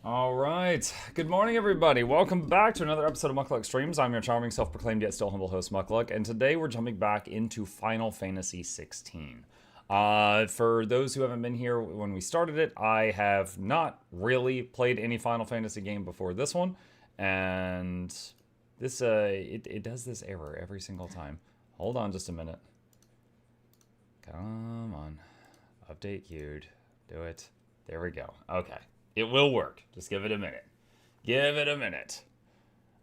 Alright, good morning everybody. Welcome back to another episode of Mukluk Streams. I'm your charming, self-proclaimed yet still humble host Mukluk, and today we're jumping back into Final Fantasy 16. For those who haven't been here when we started it, I have not really played any Final Fantasy game before this one, and this it does this error every single time. Hold on just a minute. Come on. Update queued. Do it. There we go. Okay. It will work. Just give it a minute. Give it a minute.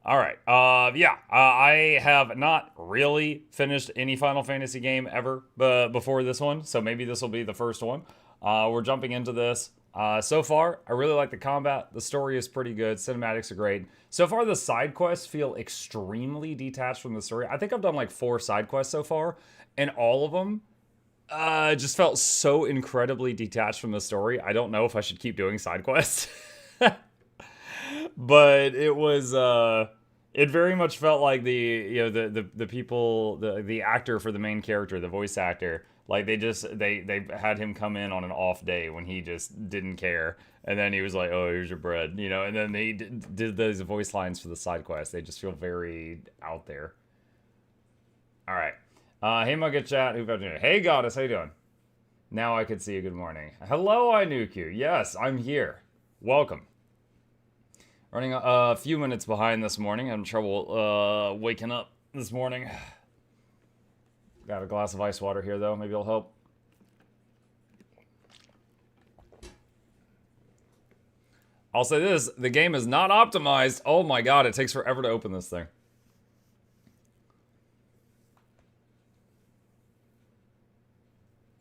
All right. I have not really finished any Final Fantasy game ever before this one, so maybe this will be the first one. We're jumping into this. So far, I really like the combat. The story is pretty good. Cinematics are great. So far, the side quests feel extremely detached from the story. I think I've done like 4 side quests so far, and all of them just felt so incredibly detached from the story. I don't know if I should keep doing side quests. But it was it very much felt like the people, the actor for the main character, the voice actor, like they had him come in on an off day when he just didn't care, and then he was like, oh, here's your bread, you know, and then they did those voice lines for the side quests. They just feel very out there. All right. Hey, Mugget Chat. Hey, Goddess. How you doing? Now I can see you. Good morning. Hello, Inuku. Yes, I'm here. Welcome. Running a few minutes behind this morning. Having trouble waking up this morning. Got a glass of ice water here, though. Maybe it'll help. I'll say this. The game is not optimized. Oh, my God. It takes forever to open this thing.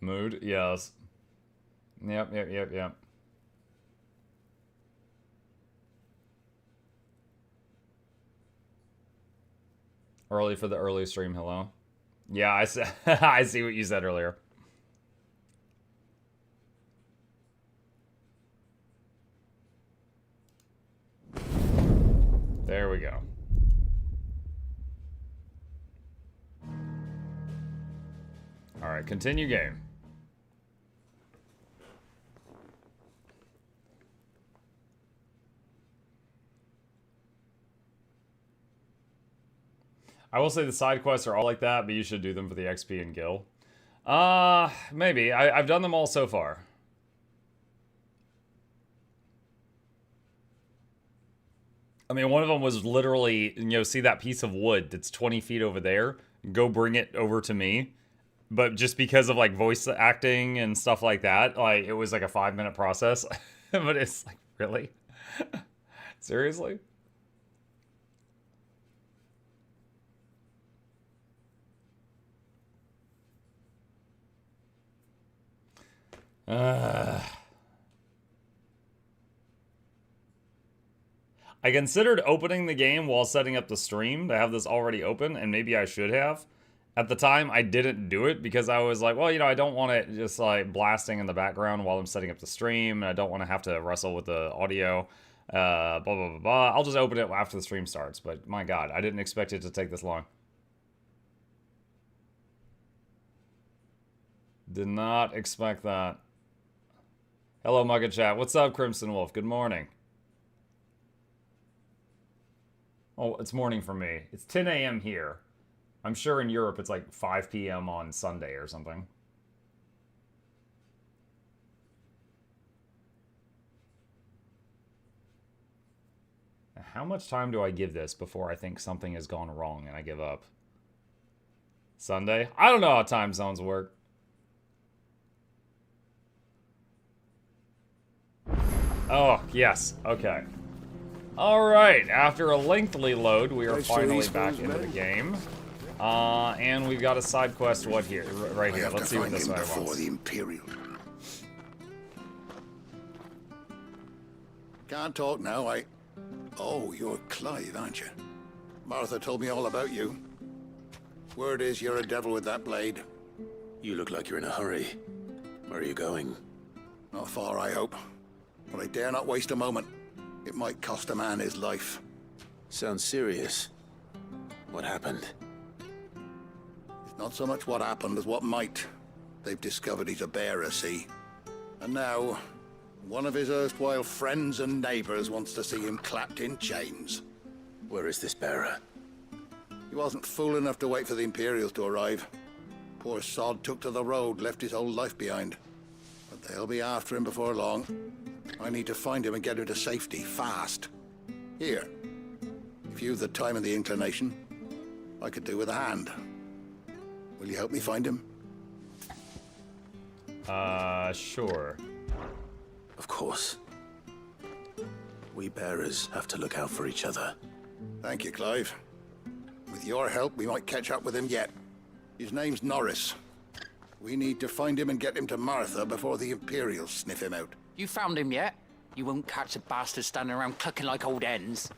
Mood, yes. Yep. Early for the early stream, hello. Yeah, I see, I see what you said earlier. There we go. Alright, continue game. I will say the side quests are all like that, but you should do them for the XP and Gil. Maybe. I've done them all so far. I mean, one of them was literally, you know, see that piece of wood that's 20 feet over there? Go bring it over to me. But just because of, like, voice acting and stuff like that, like, it was like a 5-minute process. But it's like, really? Seriously? I considered opening the game while setting up the stream to have this already open, and maybe I should have. At the time, I didn't do it because I was like, well, you know, I don't want it just like blasting in the background while I'm setting up the stream, and I don't want to have to wrestle with the audio, blah, blah, blah, blah. I'll just open it after the stream starts, but my God, I didn't expect it to take this long. Did not expect that. Hello, Mugget Chat. What's up, Crimson Wolf? Good morning. Oh, it's morning for me. It's 10 a.m. here. I'm sure in Europe it's like 5 p.m. on Sunday or something. How much time do I give this before I think something has gone wrong and I give up? Sunday? I don't know how time zones work. Oh, yes. Okay. Alright, after a lengthy load, we are finally back into the game. And we've got a side quest, what here? Right here. Let's see what this guy wants. The Imperial. Can't talk now, Oh, you're Clive, aren't you? Martha told me all about you. Word is you're a devil with that blade. You look like you're in a hurry. Where are you going? Not far, I hope. But I dare not waste a moment. It might cost a man his life. Sounds serious. What happened? It's not so much what happened as what might. They've discovered he's a bearer, see? And now, One of his erstwhile friends and neighbors wants to see him clapped in chains. Where is this bearer? He wasn't fool enough to wait for the Imperials to arrive. Poor sod took to the road, left his whole life behind. But they'll be after him before long. I need to find him and get him to safety, fast. Here, if you've the time and the inclination, I could do with a hand. Will you help me find him? Sure. Of course. We bearers have to look out for each other. Thank you, Clive. With your help, we might catch up with him yet. His name's Norreis. We need to find him and get him to Martha before the Imperials sniff him out. You found him yet? You won't catch a bastard standing around clucking like old hens.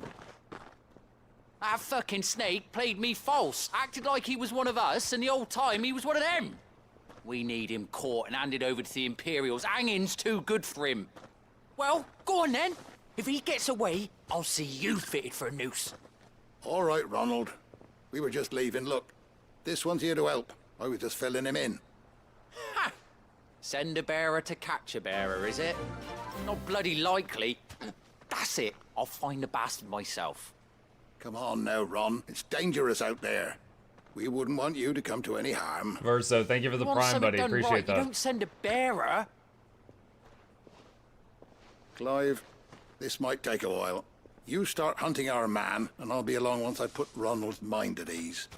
That fucking snake played me false, acted like he was one of us, and the whole time he was one of them. We need him caught and handed over to the Imperials. Hanging's too good for him. Well, go on then. If he gets away, I'll see you fitted for a noose. All right, Ronald. We were just leaving. Look, this one's here to help. I was just filling him in. Ha! Send a bearer to catch a bearer, is it? Not bloody likely. That's it. I'll find the bastard myself. Come on now, Ron. It's dangerous out there. We wouldn't want you to come to any harm. Verso, thank you for the prime, buddy. Appreciate right, that. You don't send a bearer. Clive, this might take a while. You start hunting our man, and I'll be along once I put Ronald's mind at ease.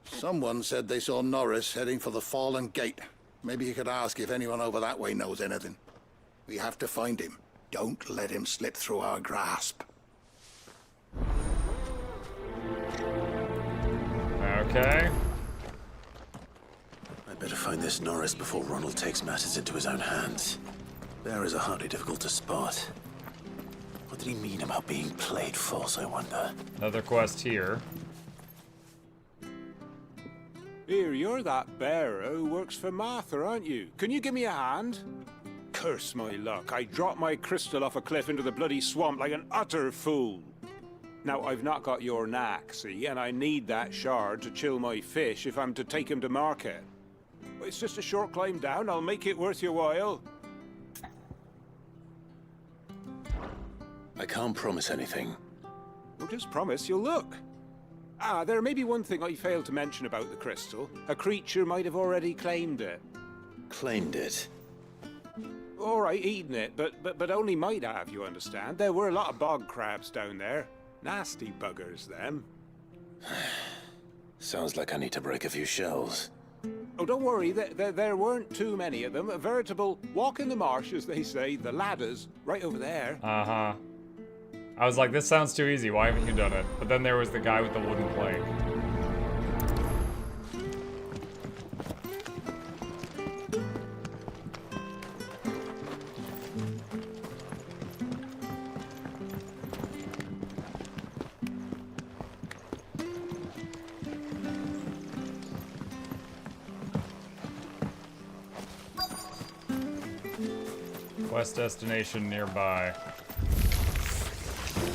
Someone said they saw Norreis heading for the Fallen Gate. Maybe you could ask if anyone over that way knows anything. We have to find him. Don't let him slip through our grasp. Okay. I'd better find this Norreis before Ronald takes matters into his own hands. Bearers are hardly difficult to spot. What did he mean about being played false, I wonder? Another quest here. Here, you're that bearer who works for Martha, aren't you? Can you give me a hand? Curse my luck. I dropped my crystal off a cliff into the bloody swamp like an utter fool. Now, I've not got your knack, see, and I need that shard to chill my fish if I'm to take him to market. It's just a short climb down. I'll make it worth your while. I can't promise anything. Well, just promise you'll look. Ah, there may be one thing I failed to mention about the crystal. A creature might have already claimed it. Claimed it. All right, eaten it, but only might have, you understand. There were a lot of bog crabs down there. Nasty buggers, them. Sounds like I need to break a few shells. Oh, don't worry, there weren't too many of them. A veritable walk in the marsh, as they say, the ladders, right over there. Uh-huh. I was like, this sounds too easy. Why haven't you done it? But then there was the guy with the wooden plank. Quest destination nearby.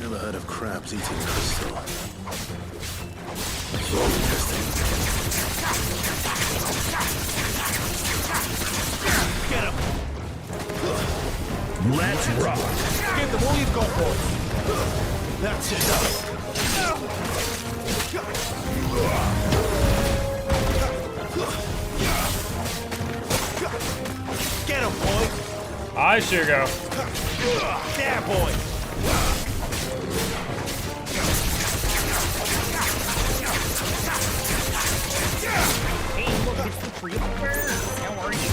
Never heard of crabs eating crystal. So interesting. Get him! Let's rock! Give them all you've got, boys! That's it. Get him, boy! Hi, Shugo. There, boy! Hey, look, it's the three of the birds. How are you?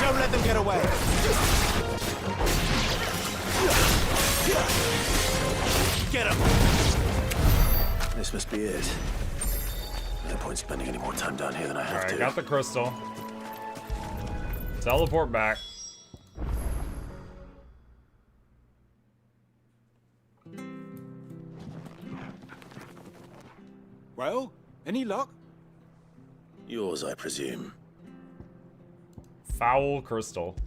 Don't let them get away! Get him! This must be it. No point spending any more time down here than I have Alright, to. got the crystal. Teleport back. Well, any luck? Yours, I presume. Foul crystal.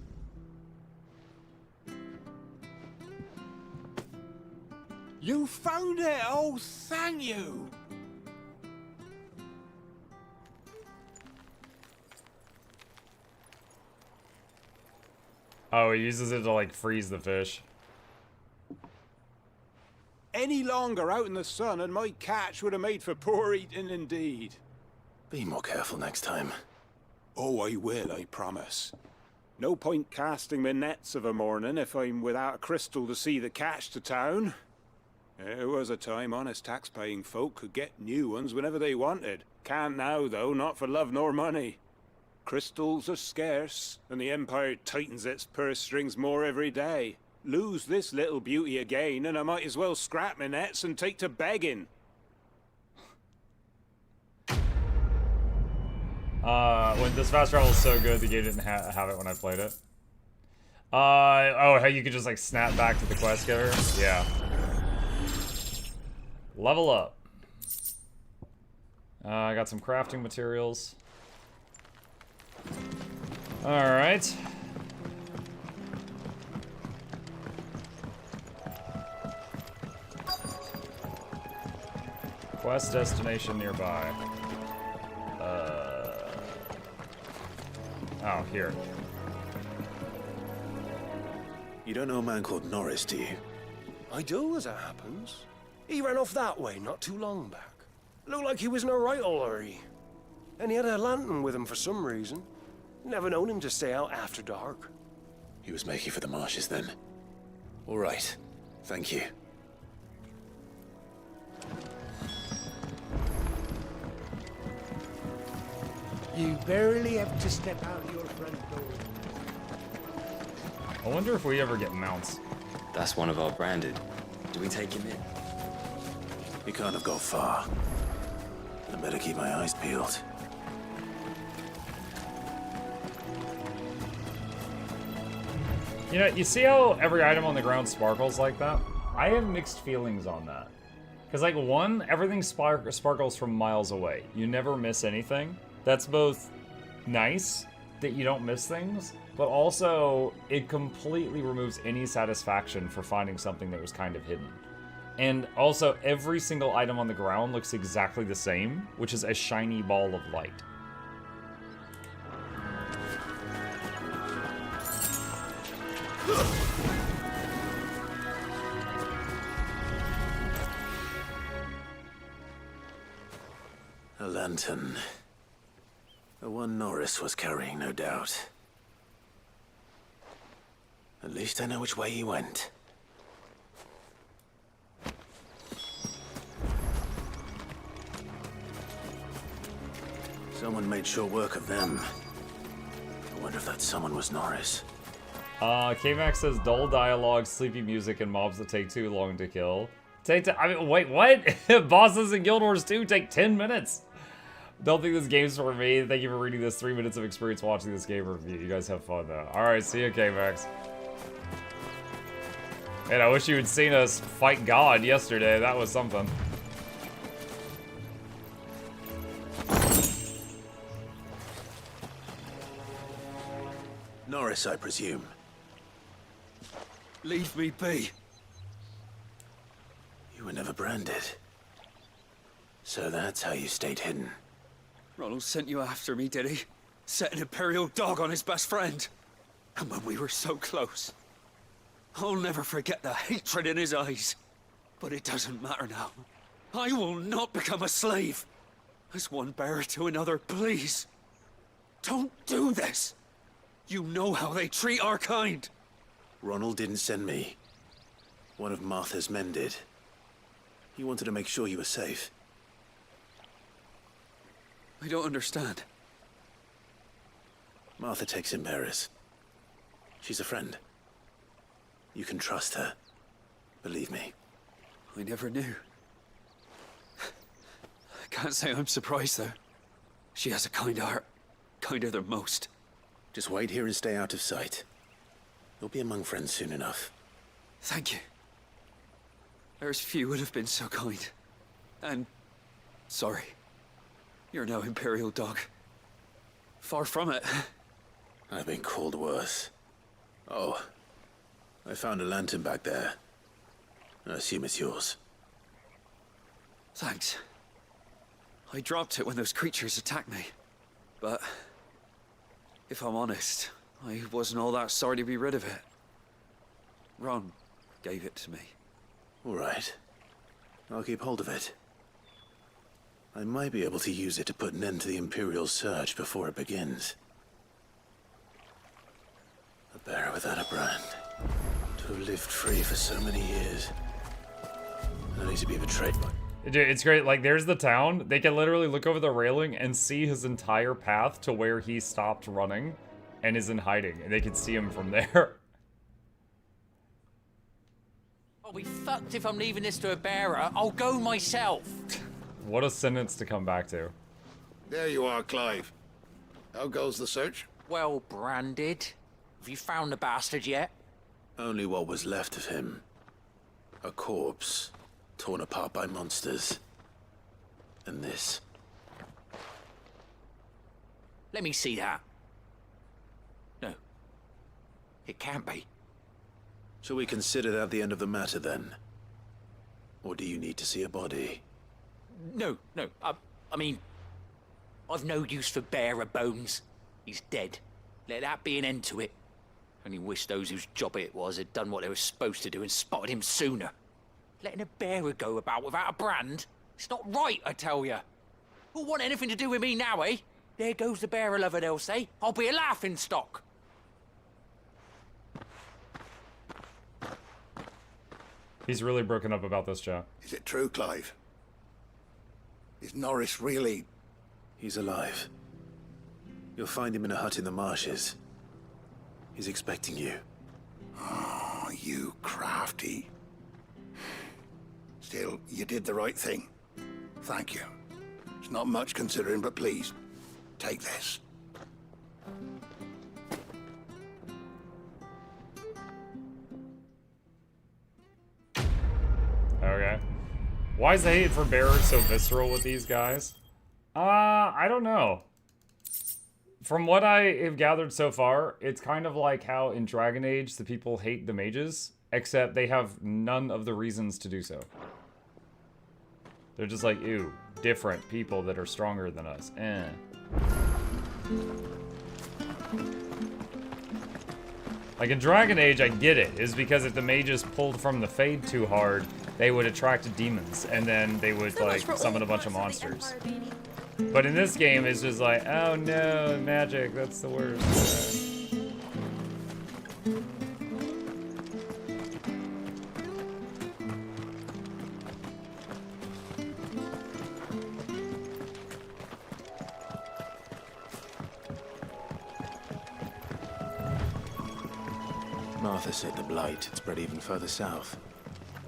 You found it! Oh, thank you! Oh, he uses it to like freeze the fish. Any longer out in the sun and my catch would have made for poor eating indeed. Be more careful next time. Oh, I will, I promise. No point casting my nets of a morning if I'm without a crystal to see the catch to town. There was a time honest tax-paying folk could get new ones whenever they wanted. Can't now, though, not for love nor money. Crystals are scarce, and the Empire tightens its purse strings more every day. Lose this little beauty again, and I might as well scrap my nets and take to begging. When this fast travel is so good, the game didn't have it when I played it. Oh, how you could just like snap back to the quest giver? Yeah. Level up. I got some crafting materials. Alright. Quest destination nearby. Oh, here. You don't know a man called Norreis, do you? I do, as it happens. He ran off that way not too long back. Looked like he was in a right hurry. And he had a lantern with him for some reason. Never known him to stay out after dark. He was making for the marshes then. All right. Thank you. You barely have to step out your front door. I wonder if we ever get mounts. That's one of our branded. Do we take him in? He can't have got far. I better keep my eyes peeled. You know, you see how every item on the ground sparkles like that? I have mixed feelings on that. Because, like, one, everything sparkles from miles away. You never miss anything. That's both nice, that you don't miss things, but also it completely removes any satisfaction for finding something that was kind of hidden. And also, every single item on the ground looks exactly the same, which is a shiny ball of light. A lantern. The one Norreis was carrying, no doubt. At least I know which way he went. Someone made short work of them. I wonder if that someone was Norreis. K-Max says dull dialogue, sleepy music, and mobs that take too long to kill. I mean, wait, what? Bosses in Guild Wars 2 take 10 minutes. Don't think this game's for me. Thank you for reading this 3 minutes of experience watching this game review. You guys have fun, though. Alright, see you, K-Max. And I wish you had seen us fight God yesterday. That was something. Norreis, I presume. Leave me be. You were never branded. So that's how you stayed hidden. Ronald sent you after me, did he? Set an Imperial dog on his best friend. And when we were so close. I'll never forget the hatred in his eyes. But it doesn't matter now. I will not become a slave. As one bearer to another, please. Don't do this. You know how they treat our kind. Ronald didn't send me. One of Martha's men did. He wanted to make sure you were safe. I don't understand. Martha takes in bearers. She's a friend. You can trust her. Believe me. I never knew. I can't say I'm surprised, though. She has a kind heart. Kinder than most. Just wait here and stay out of sight. You'll be among friends soon enough. Thank you. There's few would have been so kind. And... sorry. You're no Imperial dog. Far from it. I've been called worse. Oh. I found a lantern back there. I assume it's yours. Thanks. I dropped it when those creatures attacked me. But... if I'm honest, I wasn't all that sorry to be rid of it. Ron gave it to me. All right. I'll keep hold of it. I might be able to use it to put an end to the Imperial search before it begins. A bearer without a brand. To have lived free for so many years. Only to be betrayed by... Dude, it's great. Like, there's the town. They can literally look over the railing and see his entire path to where he stopped running and is in hiding. And they can see him from there. I'll be fucked if I'm leaving this to a bearer. I'll go myself. What a sentence to come back to. There you are, Clive. How goes the search? Well branded. Have you found the bastard yet? Only what was left of him. A corpse, torn apart by monsters. And this. Let me see that. No. It can't be. Shall we consider that the end of the matter, then? Or do you need to see a body? No. I mean, I've no use for bearer bones. He's dead. Let that be an end to it. Only wish those whose job it was had done what they were supposed to do and spotted him sooner. Letting a bearer go about without a brand? It's not right, I tell ya. Who'll want anything to do with me now, eh? There goes the bearer lover, they'll say. I'll be a laughing stock. He's really broken up about this, chat. Is it true, Clive? Is Norreis really... He's alive. You'll find him in a hut in the marshes. He's expecting you. Oh, you crafty. Still, you did the right thing. Thank you. It's not much considering, but please, take this. Okay. Why is the hate for bearers so visceral with these guys? I don't know. From what I have gathered so far, it's kind of like how in Dragon Age the people hate the mages, except they have none of the reasons to do so. They're just like, ew, different people that are stronger than us. Like in Dragon Age, I get it. It's because if the mages pulled from the Fade too hard, they would attract demons, and then they would like summon a bunch of monsters. But in this game, it's just like, oh no, magic, that's the worst. Martha said the blight had spread even further south,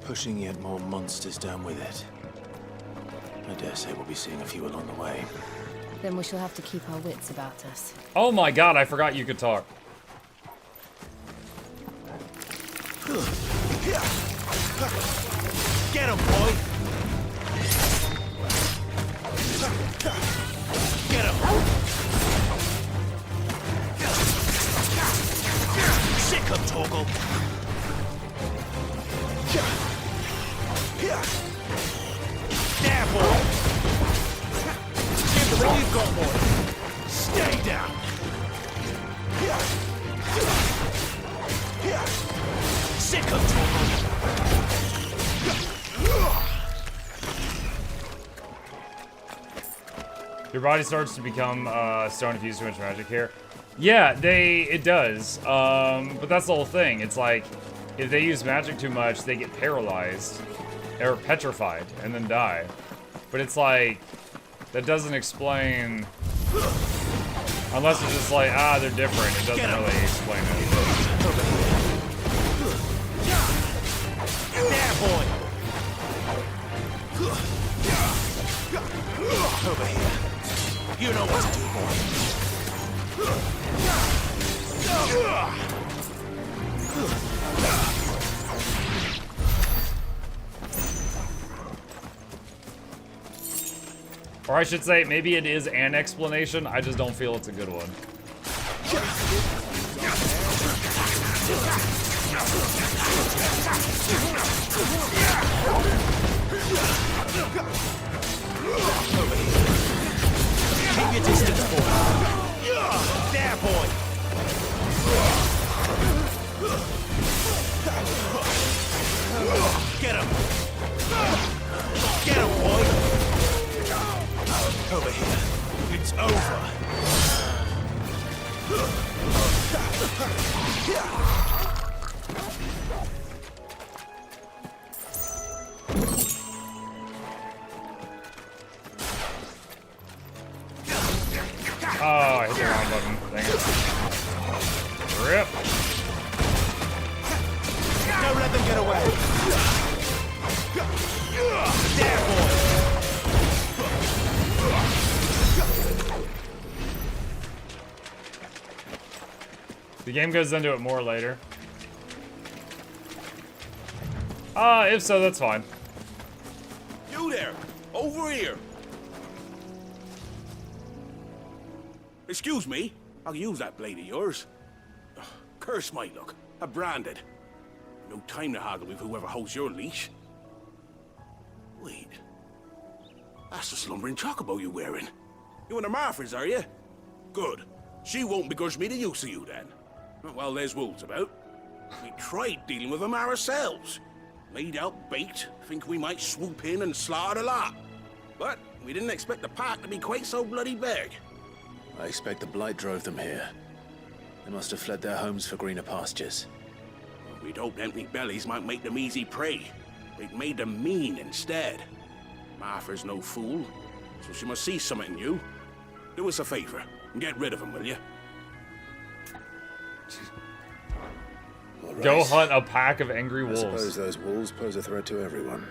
pushing yet more monsters down with it. I dare say we'll be seeing a few along the way. Then we shall have to keep our wits about us. Oh my god, I forgot you could talk. Get him, boy! Get him! Sick him, Torgal! There, boy! Give them all you've got, boy! Stay down! Sick him, Torgal! Your body starts to become stone if you use too much magic here. Yeah, it does. But that's the whole thing. It's like, if they use magic too much, they get paralyzed. Or petrified, and then die. But it's like, that doesn't explain... Unless it's just like, they're different. It doesn't really explain anything. There, boy! Over here. You know what to do, boy. Or I should say, maybe it is an explanation, I just don't feel it's a good one. Keep your distance, boy. There, boy. Get him! Get him, boy! Over here. It's over. Oh, I hit the wrong button. Dang it. Rip. Don't let them get away. There, boy. The game goes into it more later. If so, that's fine. You there, over here. Excuse me, I'll use that blade of yours. Ugh, curse my luck, I'm branded. No time to haggle with whoever holds your leash. Wait, that's the slumbering chocobo you're wearing. You and the Marthas, are you? Good. She won't begrudge me the use of you then. Well, there's wolves about. We tried dealing with them ourselves. Laid out bait, think we might swoop in and slaughter the lot. But we didn't expect the pack to be quite so bloody big. I expect the blight drove them here. They must have fled their homes for greener pastures. We'd hoped empty bellies might make them easy prey. We'd made them mean instead. Martha's no fool, so she must see something in you. Do us a favor and get rid of them, will you? Right. Go hunt a pack of angry I wolves. suppose those wolves pose a threat to everyone.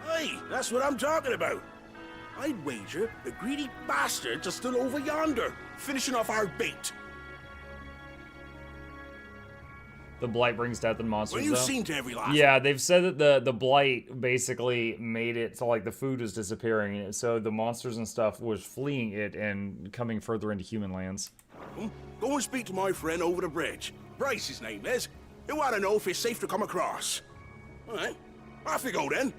Aye, that's what I'm talking about. I'd wager the greedy bastards are still over yonder, finishing off our bait. The blight brings death and monsters. Well, you've though. seen to every last. Yeah, they've said that the blight basically made it so like the food was disappearing, so the monsters and stuff was fleeing it and coming further into human lands. Go and speak to my friend over the bridge. Bryce, his name is. He'll want to know if it's safe to come across. All right, off you go then.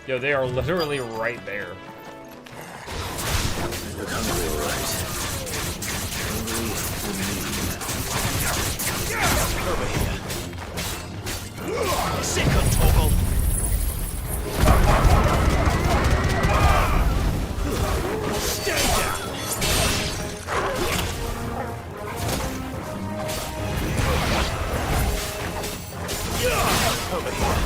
Yo, they are literally right there. They look hungry, all right. Hungry and mean. Over here. Sick of Toggle. Stay down. Over here.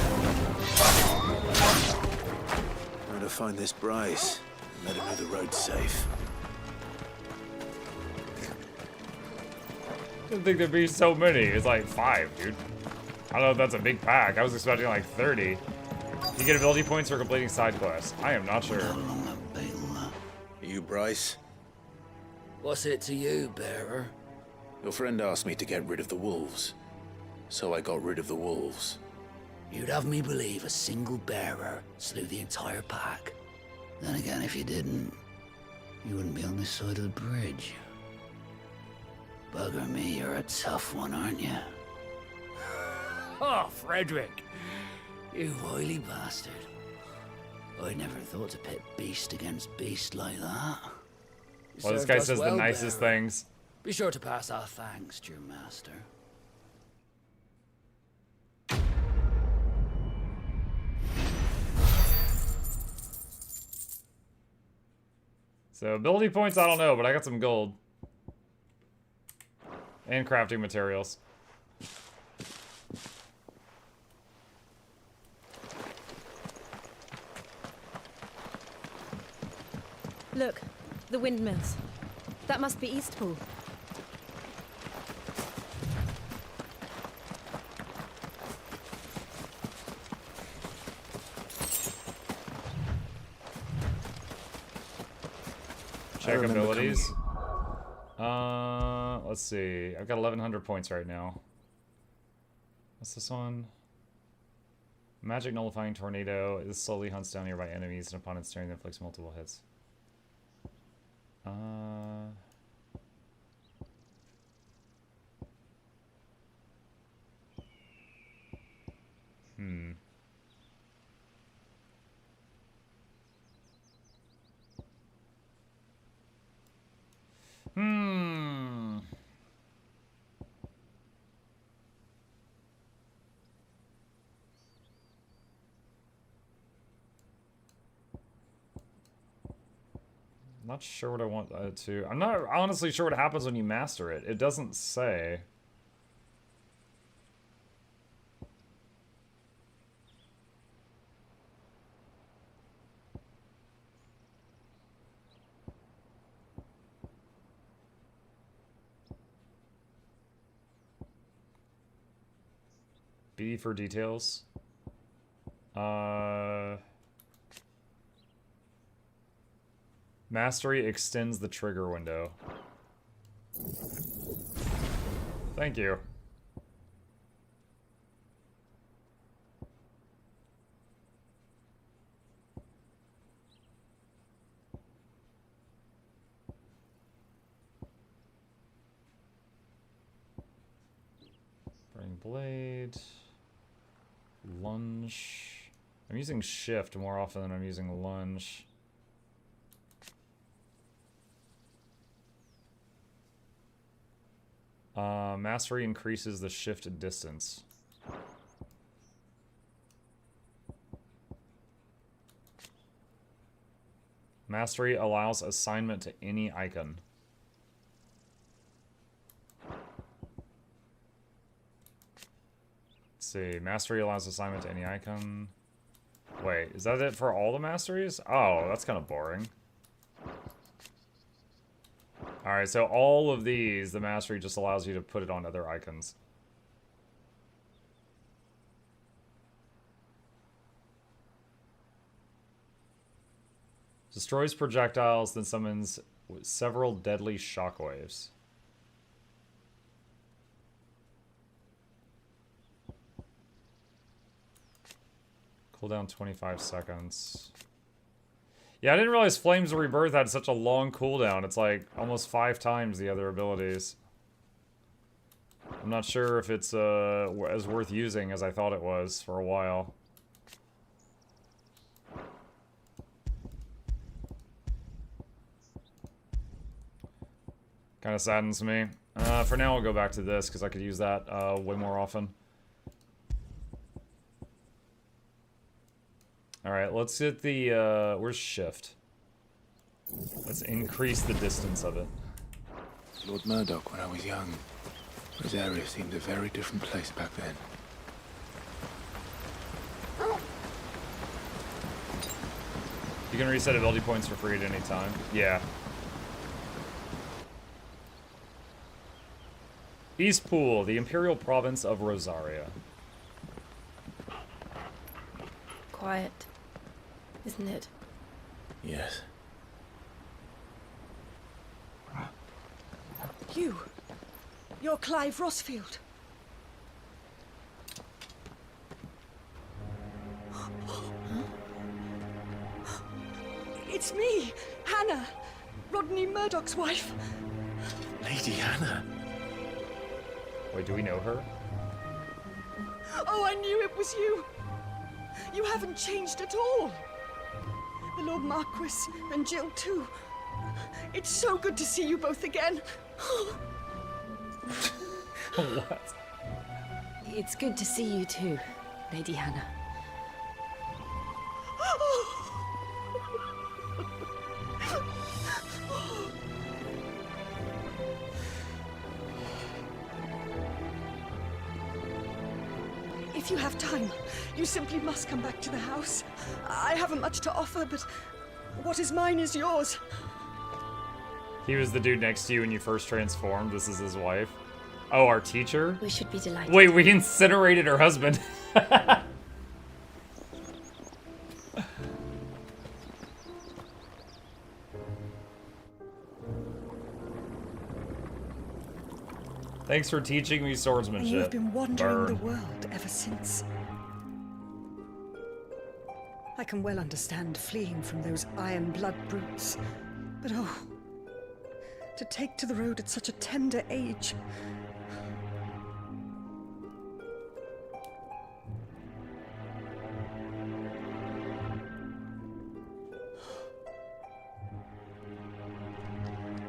Trying to find this Bryce. Let him know the road's safe. I didn't think there'd be so many. It's like 5, dude. I don't know if that's a big pack. I was expecting like 30. You get ability points for completing side quests. I am not sure. You, Bryce? What's it to you, bearer? Your friend asked me to get rid of the wolves. So I got rid of the wolves. You'd have me believe a single bearer slew the entire pack. Then again, if you didn't, you wouldn't be on this side of the bridge. Bugger me, you're a tough one, aren't you? Oh, Frederick! You wily bastard. I never thought to pit beast against beast like that. You Well, this served guy us says the well, nicest bearer. things. Be sure to pass our thanks to your master. So ability points, I don't know, but I got some gold. And crafting materials. Look, the windmills. That must be Eastpool. Check abilities. Let's see. I've got 1,100 points right now. What's this one? Magic nullifying tornado. This slowly hunts down nearby enemies and upon its turn inflicts multiple hits. Not sure what I want to. I'm not honestly sure what happens when you master it. It doesn't say. B for details. Mastery extends the trigger window. Thank you. Bring blade. Lunge. I'm using shift more often than I'm using lunge. Mastery increases the shift distance. Mastery allows assignment to any icon. Let's see. Mastery allows assignment to any icon. Wait, is that it for all the masteries? Oh, that's kind of boring. Alright, so all of these, the mastery just allows you to put it on other icons. Destroys projectiles, then summons several deadly shockwaves. Cooldown 25 seconds. Yeah, I didn't realize Flames of Rebirth had such a long cooldown. It's like almost 5 times the other abilities. I'm not sure if it's as worth using as I thought it was for a while. Kind of saddens me. For now, I'll go back to this because I could use that way more often. Alright, let's get the, where's shift? Let's increase the distance of it. Lord Murdoch when I was young. His area seemed a very different place back then. You can reset ability points for free at any time. Yeah. Eastpool, the Imperial province of Rosaria. Quiet, isn't it? Yes. You're Clive Rosfield. It's me, Hannah, Rodney Murdoch's wife. Lady Hannah. Wait, do we know her? Oh, I knew it was you. You haven't changed at all. The Lord Marquis and Jill too. It's so good to see you both again. What? It's good to see you too, Lady Hannah. If you have time, you simply must come back to the house. I haven't much to offer, but what is mine is yours. He was the dude next to you when you first transformed. This is his wife. Oh, our teacher? We should be delighted. Wait, we incinerated her husband. Thanks for teaching me swordsmanship. And you've been wandering the Burn. world ever since. I can well understand fleeing from those iron blood brutes, but oh, to take to the road at such a tender age.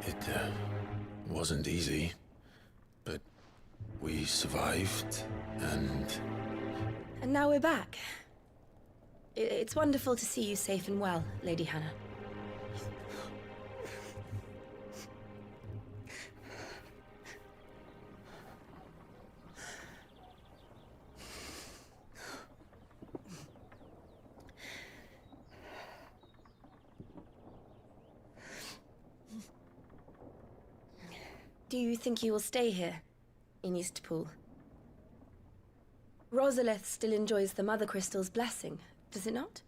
It wasn't easy, but we survived, and... And now we're back. It's wonderful to see you safe and well, Lady Hannah. Do you think you will stay here, in Eastpool? Rosalith still enjoys the Mother Crystal's blessing, does it not?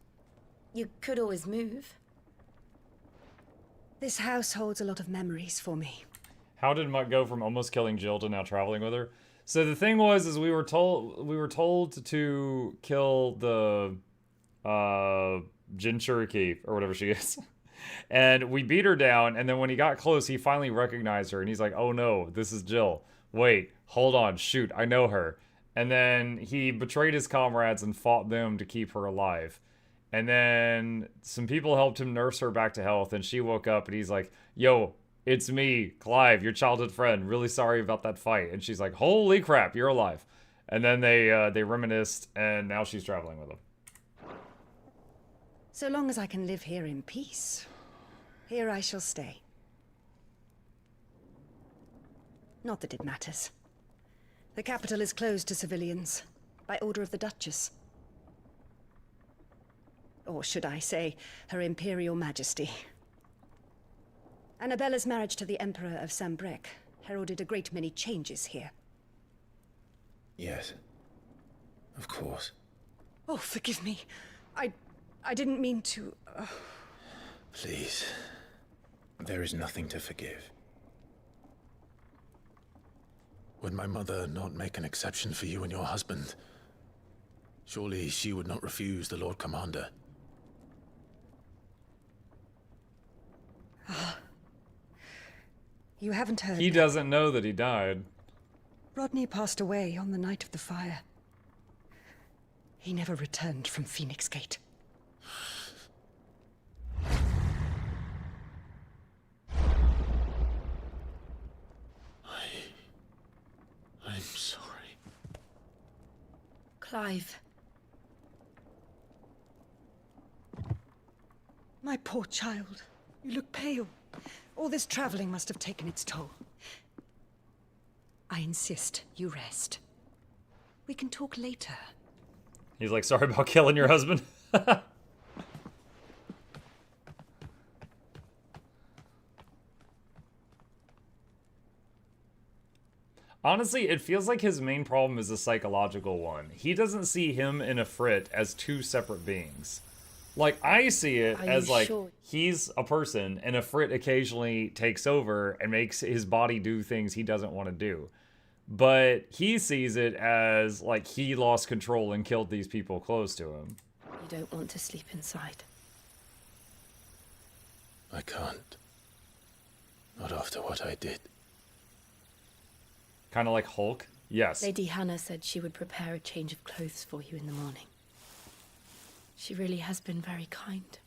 You could always move. This house holds a lot of memories for me. How did Muck go from almost killing Jill to now traveling with her? So the thing was, is we were told to kill the Jinchuriki or whatever she is. And we beat her down, and then when he got close, he finally recognized her, and he's like, oh no, this is Jill. Wait, hold on, shoot, I know her. And then he betrayed his comrades and fought them to keep her alive. And then some people helped him nurse her back to health, and she woke up, and he's like, yo, it's me, Clive, your childhood friend. Really sorry about that fight. And she's like, holy crap, you're alive. And then they reminisced, and now she's traveling with him. So long as I can live here in peace, here I shall stay. Not that it matters. The capital is closed to civilians, by order of the Duchess. Or should I say, Her Imperial Majesty. Annabella's marriage to the Emperor of Sambrec heralded a great many changes here. Yes. Of course. Oh, forgive me. I didn't mean to... Please. There is nothing to forgive. Would my mother not make an exception for you and your husband? Surely she would not refuse the Lord Commander. You haven't heard. He doesn't know that he died. Rodney passed away on the night of the fire. He never returned from Phoenix Gate. I'm sorry. Clive. My poor child. You look pale. All this traveling must have taken its toll. I insist you rest. We can talk later. He's like, sorry about killing your husband. Honestly, it feels like his main problem is a psychological one. He doesn't see him and Ifrit as two separate beings. Like, I see it as like, he's a person and Ifrit occasionally takes over and makes his body do things he doesn't want to do. But he sees it as like he lost control and killed these people close to him. You don't want to sleep inside. I can't. Not after what I did. Kind of like Hulk? Yes. Lady Hannah said she would prepare a change of clothes for you in the morning. She really has been very kind.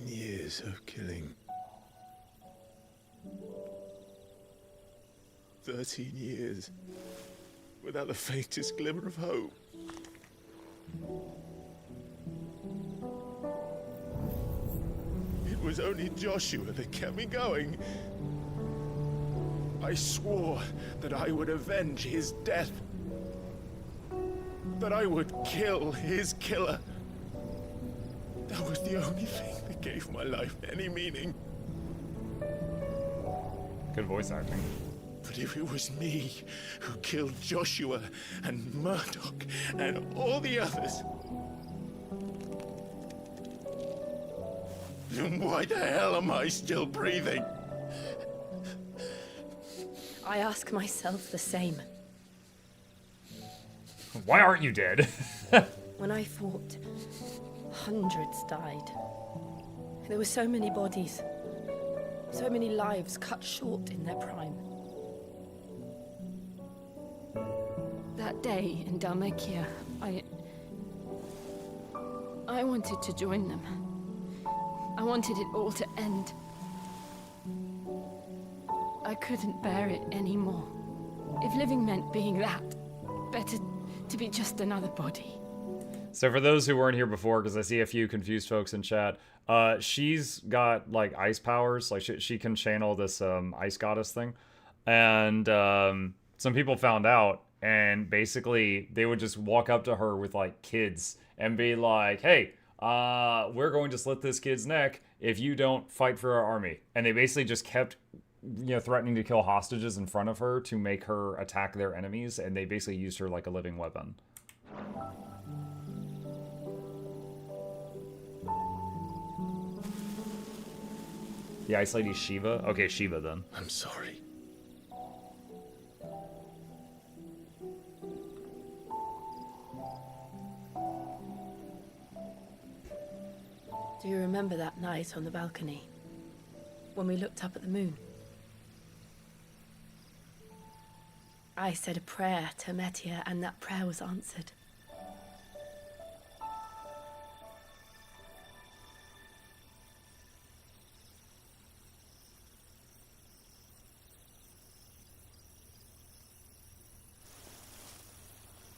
Years of killing. 13 years. Without the faintest glimmer of hope. It was only Joshua that kept me going. I swore that I would avenge his death. That I would kill his killer. That was the only thing that gave my life any meaning. Good voice acting. But if it was me who killed Joshua and Murdoch and all the others, then why the hell am I still breathing? I ask myself the same. Why aren't you dead? When I fought, hundreds died. There were so many bodies, so many lives cut short in their prime. That day in Dalmacia, I wanted to join them. I wanted it all to end. I couldn't bear it anymore. If living meant being that, better to be just another body. So for those who weren't here before, because I see a few confused folks in chat, she's got like ice powers. Like she can channel this ice goddess thing. And some people found out, and basically they would just walk up to her with like kids and be like, hey, we're going to slit this kid's neck if you don't fight for our army. And they basically just kept, you know, threatening to kill hostages in front of her to make her attack their enemies, and they basically used her like a living weapon. The Ice Lady Shiva? Okay, Shiva then. I'm sorry. Do you remember that night on the balcony? When we looked up at the moon? I said a prayer to Metia, and that prayer was answered.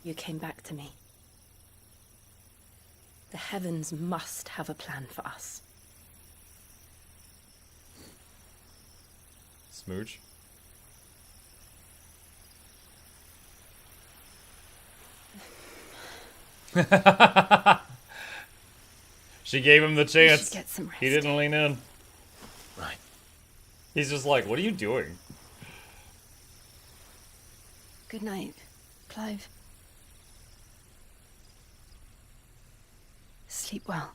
You came back to me. The heavens must have a plan for us. Smooch? She gave him the chance. Get some rest. He didn't lean in. Right. He's just like, what are you doing? Good night, Clive. Sleep well.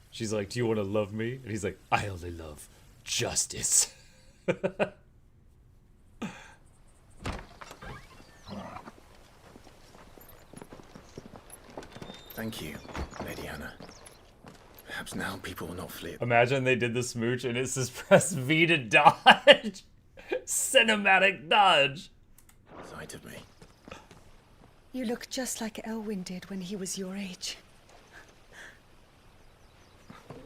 She's like, do you want to love me? And he's like, I only love justice. Thank you, Lady Hannah. Perhaps now people will not flee. Imagine they did the smooch and it says press V to dodge. Cinematic dodge. Sight of me. You look just like Elwyn did when he was your age.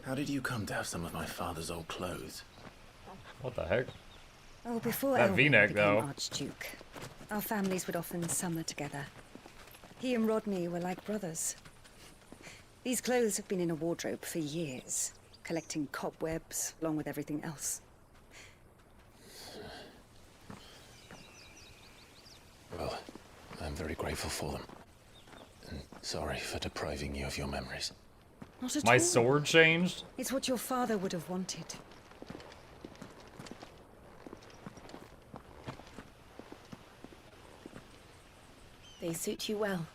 How did you come to have some of my father's old clothes? What the heck? Oh, before That Elwyn V-neck, became though. Archduke, our families would often summer together. He and Rodney were like brothers. These clothes have been in a wardrobe for years, collecting cobwebs along with everything else. Well, I'm very grateful for them. And sorry for depriving you of your memories. Not at My all. sword changed? It's what your father would have wanted. They suit you well.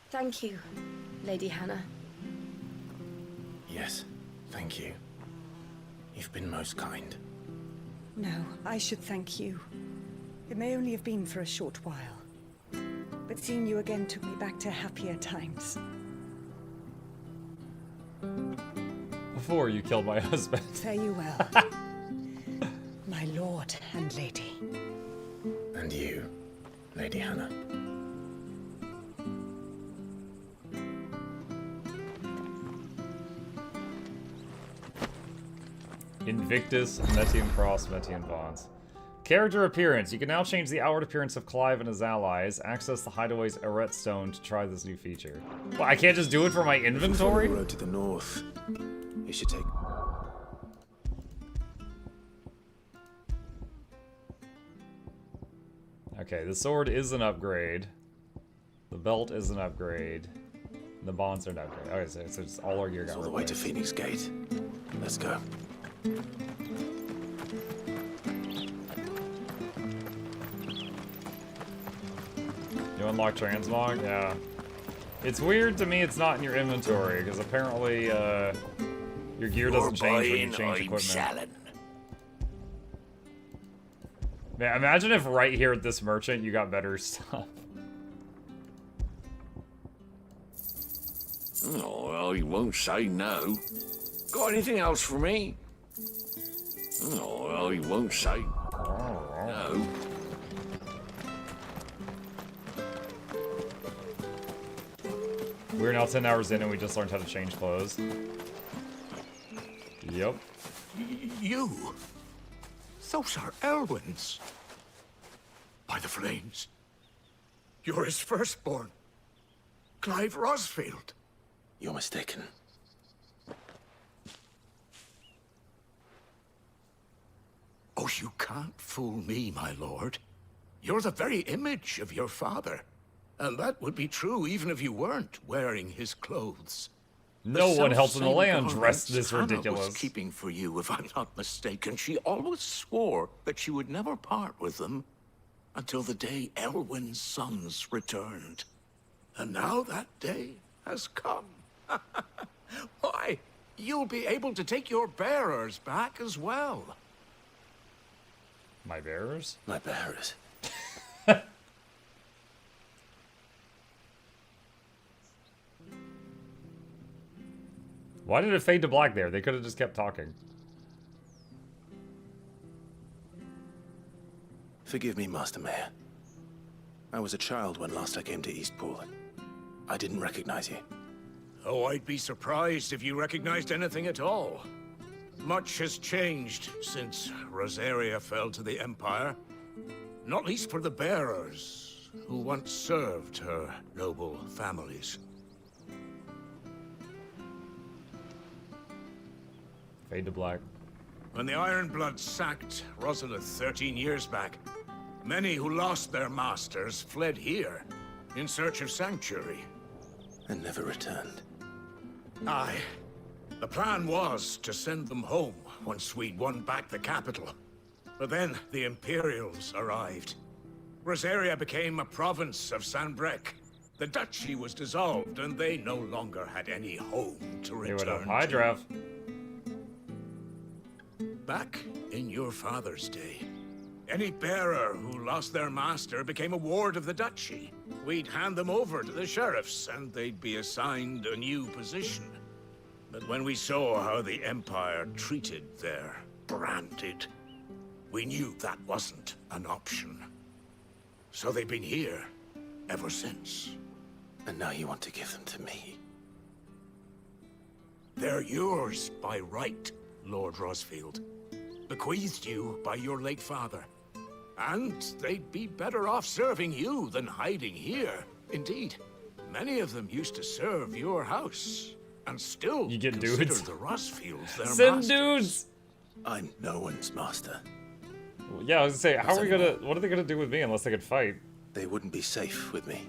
Thank you, Lady Hannah. Yes, thank you. You've been most kind. No, I should thank you. It may only have been for a short while, but seeing you again took me back to happier times. Before you killed my husband. Fare you well, my lord and lady. And you, Lady Hannah. Invictus, Metian Cross, Metian Bonds. Character appearance. You can now change the outward appearance of Clive and his allies. Access the Hideaway's Eret Stone to try this new feature. Well, I can't just do it for my inventory? The road to the north. You should take... Okay, the sword is an upgrade. The belt is an upgrade. The bonds are an upgrade. Okay, so it's all our gear got all the way to replaced. Phoenix Gate. Let's go. You unlock transmog? Yeah. It's weird to me it's not in your inventory, because apparently your gear doesn't change when you change equipment. Man, imagine if right here at this merchant you got better stuff. Oh, well, he won't say no. Got anything else for me? Oh, well, he won't say. No. We're now 10 hours in and we just learned how to change clothes. Yep. You? Those are Elwyn's. By the flames. You're his firstborn. Clive Rosfield. You're mistaken. Oh, you can't fool me, my lord. You're the very image of your father. And that would be true even if you weren't wearing his clothes. No one else in the land dressed this Hannah ridiculous. was keeping for you, if I'm not mistaken. She always swore that she would never part with them until the day Elwyn's sons returned. And now that day has come. Why, you'll be able to take your bearers back as well. My bearers? My bearers. Why did it fade to black there? They could have just kept talking. Forgive me, Master Mayor. I was a child when last I came to Eastpool. I didn't recognize you. Oh, I'd be surprised if you recognized anything at all. Much has changed since Rosaria fell to the Empire. Not least for the bearers, who once served her noble families. Fade to black. When the Ironbloods sacked Rosalith 13 years back, many who lost their masters fled here in search of sanctuary. And never returned. Aye. The plan was to send them home once we'd won back the capital. But then the Imperials arrived. Rosaria became a province of Sanbreque. The duchy was dissolved, and they no longer had any home to return to. They would have high draft. Back in your father's day, any bearer who lost their master became a ward of the duchy. We'd hand them over to the sheriffs, and they'd be assigned a new position. But when we saw how the Empire treated their branded, we knew that wasn't an option. So they've been here ever since. And now you want to give them to me? They're yours by right, Lord Rosfield. Bequeathed you by your late father. And they'd be better off serving you than hiding here. Indeed, many of them used to serve your house. And still you get consider dudes. the Rosfields their Send masters. dudes! I'm no one's master. Yeah, I was gonna say, how are we gonna... What are they gonna do with me unless they could fight? They wouldn't be safe with me.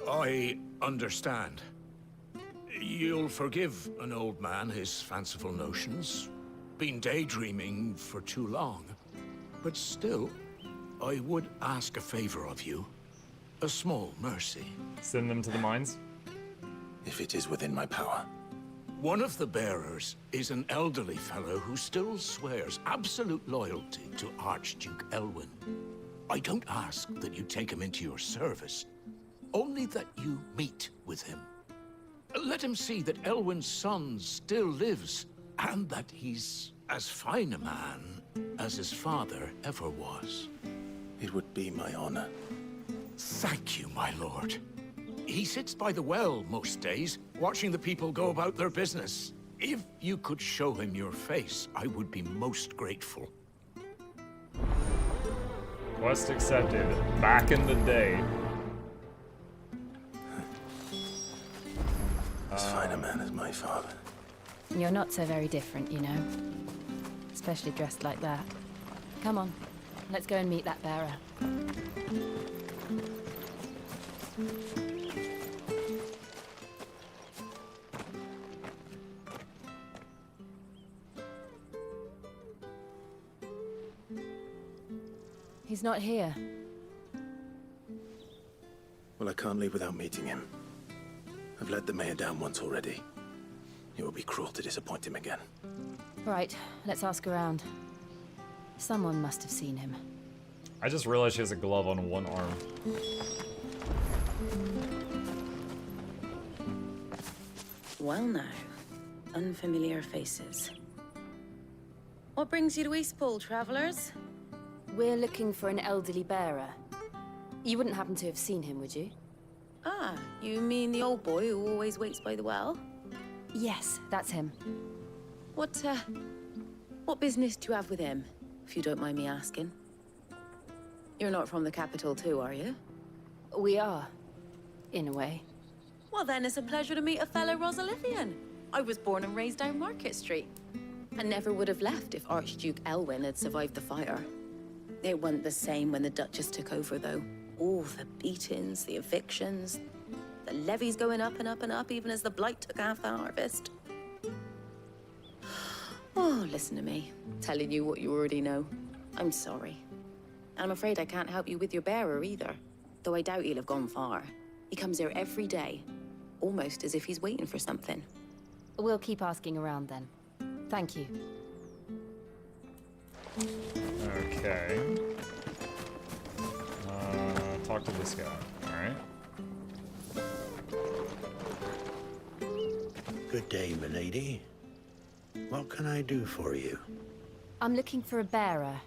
I understand. You'll forgive an old man his fanciful notions. Been daydreaming for too long. But still, I would ask a favor of you. A small mercy. Send them to the mines? If it is within my power. One of the bearers is an elderly fellow who still swears absolute loyalty to Archduke Elwyn. I don't ask that you take him into your service, only that you meet with him. Let him see that Elwyn's son still lives, and that he's as fine a man as his father ever was. It would be my honor. Thank you, my lord. He sits by the well most days, watching the people go about their business. If you could show him your face, I would be most grateful. Quest accepted. Back in the day. As fine a man as my father. You're not so very different, you know. Especially dressed like that. Come on, let's go and meet that bearer. He's not here. Well, I can't leave without meeting him. I've let the mayor down once already. It would be cruel to disappoint him again. Right, let's ask around. Someone must have seen him. I just realized she has a glove on one arm. Well now, unfamiliar faces. What brings you to Eastpool, travelers? We're looking for an elderly bearer. You wouldn't happen to have seen him, would you? Ah, you mean the old boy who always waits by the well? Yes, that's him. What business do you have with him, if you don't mind me asking? You're not from the capital too, are you? We are, in a way. Well then, it's a pleasure to meet a fellow Rosalithian. I was born and raised down Market Street. And never would have left if Archduke Elwyn had survived the fire. It wasn't the same when the Duchess took over, though. All the beatings, the evictions, the levies going up and up and up, even as the blight took half the harvest. Oh, listen to me, telling you what you already know. I'm sorry. And I'm afraid I can't help you with your bearer either, though I doubt he'll have gone far. He comes here every day, almost as if he's waiting for something. We'll keep asking around then. Thank you. Okay. Talk to this guy. Alright. Good day, milady. What can I do for you? I'm looking for a bearer,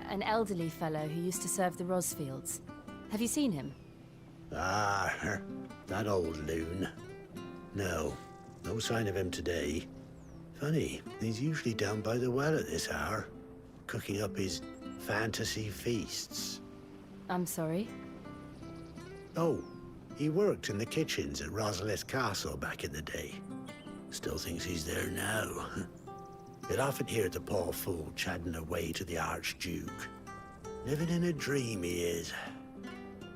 an elderly fellow who used to serve the Rosfields. Have you seen him? Ah, that old loon. No sign of him today. Funny, he's usually down by the well at this hour, cooking up his fantasy feasts. I'm sorry? Oh, he worked in the kitchens at Rosalith Castle back in the day. Still thinks he's there now. You'd often hear the poor fool chatting away to the Archduke. Living in a dream he is.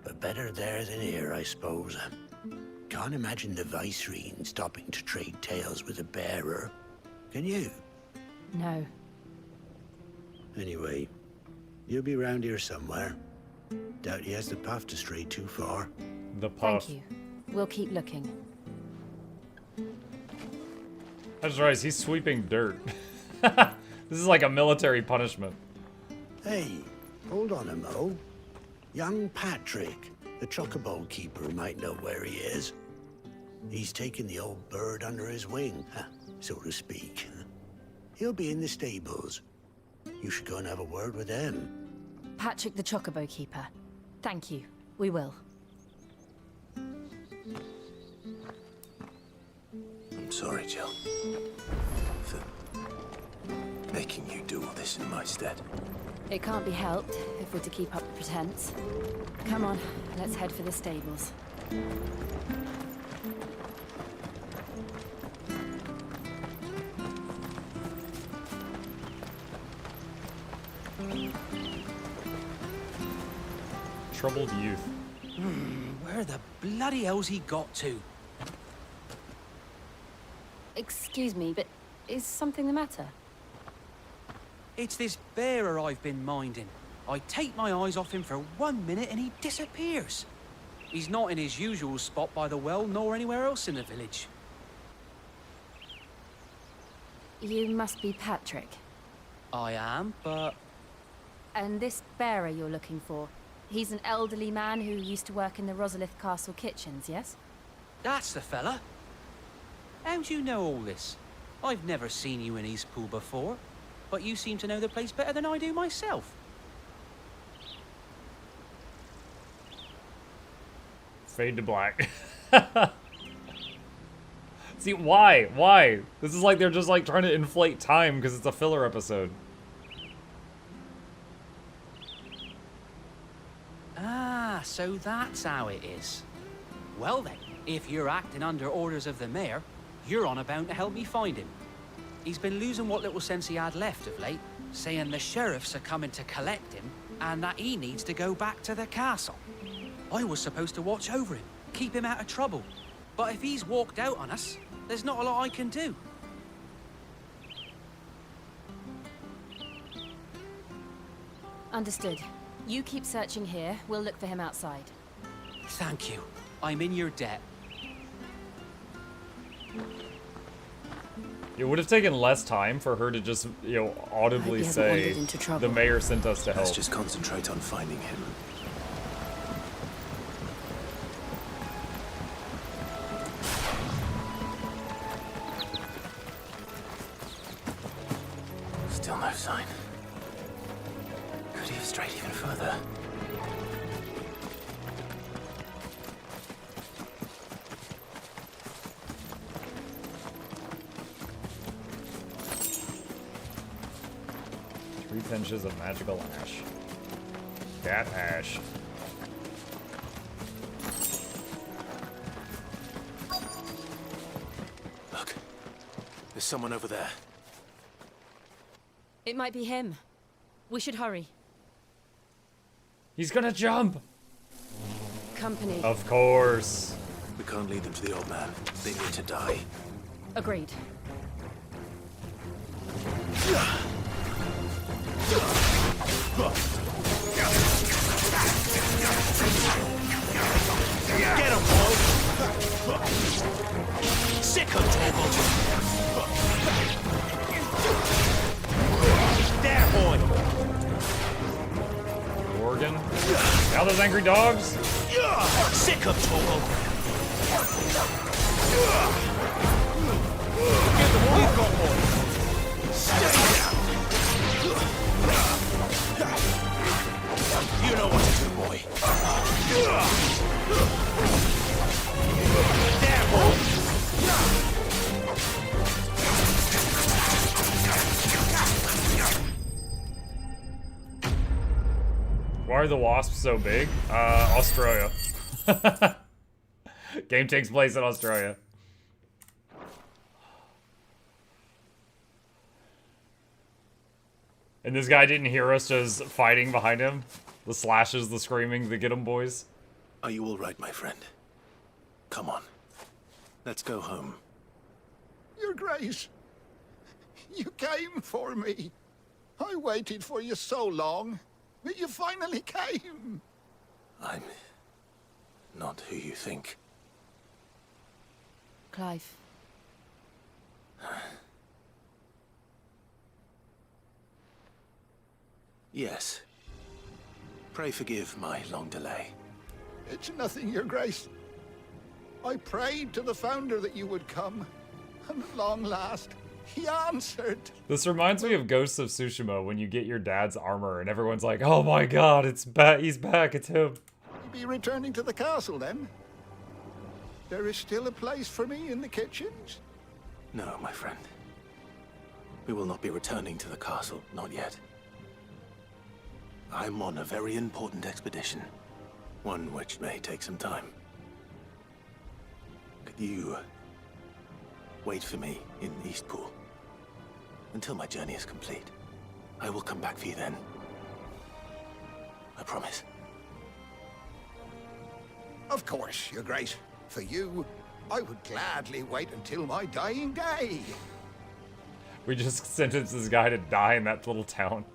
But better there than here, I suppose. Can't imagine the Vicereine stopping to trade tales with a bearer. Can you? No. Anyway, you'll be round here somewhere. Doubt he has the puff to stray too far. The puff. Thank you. We'll keep looking. I just realized he's sweeping dirt. This is like a military punishment. Hey, hold on a mo. Young Patrick, the chocobo keeper, might know where he is. He's taken the old bird under his wing, so to speak. He'll be in the stables. You should go and have a word with them. Patrick the Chocobo Keeper. Thank you. We will. I'm sorry, Jill. For making you do all this in my stead. It can't be helped if we're to keep up the pretense. Come on, let's head for the stables. Troubled youth. Where the bloody hell's he got to? Excuse me, but is something the matter? It's this bearer I've been minding. I take my eyes off him for 1 minute and he disappears. He's not in his usual spot by the well, nor anywhere else in the village. You must be Patrick. I am, but... And this bearer you're looking for, he's an elderly man who used to work in the Rosalith Castle kitchens, yes? That's the fella. How'd you know all this? I've never seen you in Eastpool before, but you seem to know the place better than I do myself. Fade to black. See, why? Why? This is like they're just like trying to inflate time because it's a filler episode. Ah, so that's how it is. Well then, if you're acting under orders of the mayor, you're on about to help me find him. He's been losing what little sense he had left of late, saying the sheriffs are coming to collect him and that he needs to go back to the castle. I was supposed to watch over him, keep him out of trouble. But if he's walked out on us, there's not a lot I can do. Understood. You keep searching here, we'll look for him outside. Thank you. I'm in your debt. It would have taken less time for her to just, you know, audibly say, the mayor sent us to help. Let's just concentrate on finding him. pinches of magical ash. That ash. Look, there's someone over there. It might be him. We should hurry. He's gonna jump! Company. Of course. We can't lead them to the old man. They need to die. Agreed. Get him, Paul! Sick of Torvald! There, boy! Oregon. Now those angry dogs. Sick of Torvald! Get the one you've got, boy! Stay down! You know what to do, boy. There, boy! Why are the wasps so big? Australia. Game takes place in Australia. And this guy didn't hear us just fighting behind him? The slashes, the screaming, the get 'em boys? Are you all right, my friend? Come on. Let's go home. Your Grace, you came for me. I waited for you so long, but you finally came. I'm not who you think. Clive. Yes. Pray forgive my long delay. It's nothing, Your Grace. I prayed to the Founder that you would come, and at long last, he answered. This reminds me of Ghosts of Tsushima when you get your dad's armor and everyone's like, oh my god, it's back, he's back, it's him. You be returning to the castle then? There is still a place for me in the kitchens? No, my friend. We will not be returning to the castle, not yet. I'm on a very important expedition. One which may take some time. Could you wait for me in Eastpool until my journey is complete? I will come back for you then. I promise. Of course, Your Grace. For you, I would gladly wait until my dying day. We just sentenced this guy to die in that little town.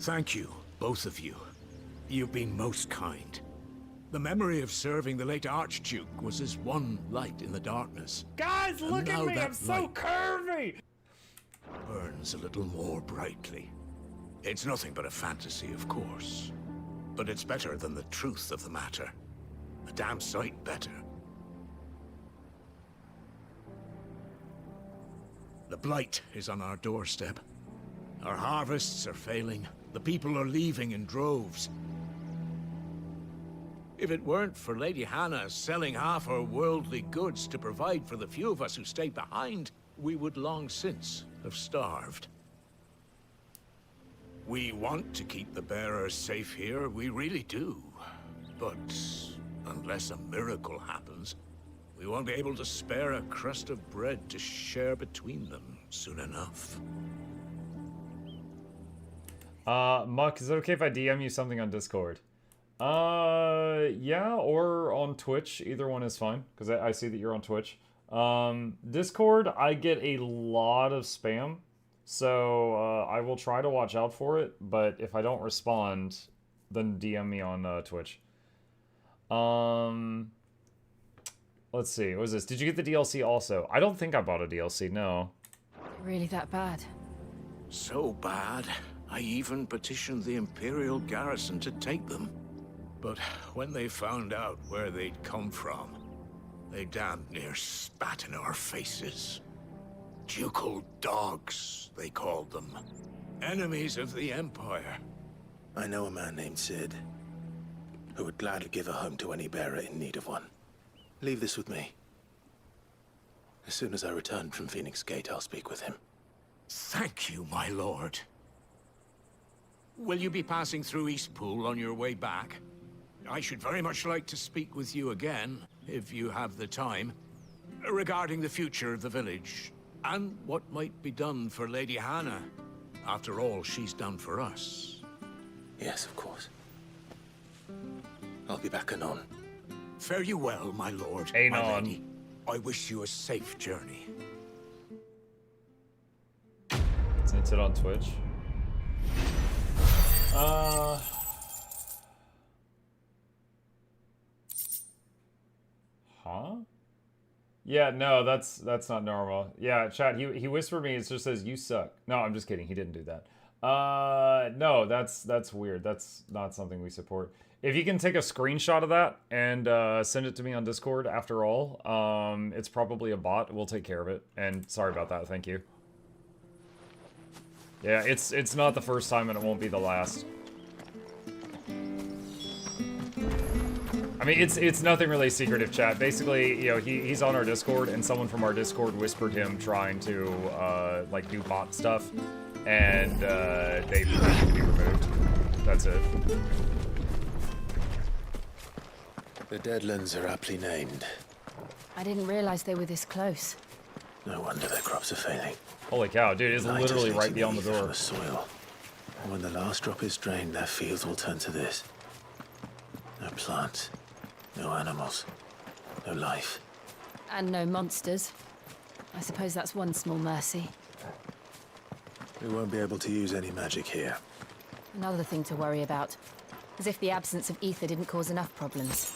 Thank you, both of you. You've been most kind. The memory of serving the late Archduke was as one light in the darkness. Guys, look at me, I'm so curvy! Burns a little more brightly. It's nothing but a fantasy, of course. But it's better than the truth of the matter. A damn sight better. The blight is on our doorstep. Our harvests are failing. The people are leaving in droves. If it weren't for Lady Hannah selling half her worldly goods to provide for the few of us who stayed behind, we would long since have starved. We want to keep the bearers safe here, we really do. But unless a miracle happens, we won't be able to spare a crust of bread to share between them soon enough. Muck, is it okay if I DM you something on Discord? Yeah, or on Twitch. Either one is fine, because I see that you're on Twitch. Discord, I get a lot of spam, so I will try to watch out for it, but if I don't respond, then DM me on Twitch. Let's see, what was this? Did you get the DLC also? I don't think I bought a DLC, no. Really that bad? So bad, I even petitioned the Imperial garrison to take them. But when they found out where they'd come from, they damned near spat in our faces. Ducal dogs, they called them. Enemies of the Empire. I know a man named Sid, who would gladly give a home to any bearer in need of one. Leave this with me. As soon as I return from Phoenix Gate, I'll speak with him. Thank you, my lord. Will you be passing through Eastpool on your way back? I should very much like to speak with you again, if you have the time, regarding the future of the village, and what might be done for Lady Hannah, after all she's done for us. Yes, of course. I'll be back anon. Fare you well, my lord. Anon. My lady. I wish you a safe journey. Isn't it on Twitch? Huh? Yeah, no, that's not normal. Yeah, chat, he whispered me, it just says, you suck. No, I'm just kidding, he didn't do that. No, that's weird. That's not something we support. If you can take a screenshot of that and send it to me on Discord after all, it's probably a bot. We'll take care of it. And sorry about that, thank you. Yeah, it's not the first time and it won't be the last. I mean, it's nothing really secretive, chat. Basically, you know, he's on our Discord, and someone from our Discord whispered him trying to, like, do bot stuff, and, they had to be removed. That's it. The Deadlands are aptly named. I didn't realize they were this close. No wonder their crops are failing. Holy cow, dude, it's Night literally is right eating beyond the ether door. from the soil. And when the last drop is drained, their fields will turn to this. No plants, no animals, no life. And no monsters. I suppose that's one small mercy. We won't be able to use any magic here. Another thing to worry about. As if the absence of ether didn't cause enough problems.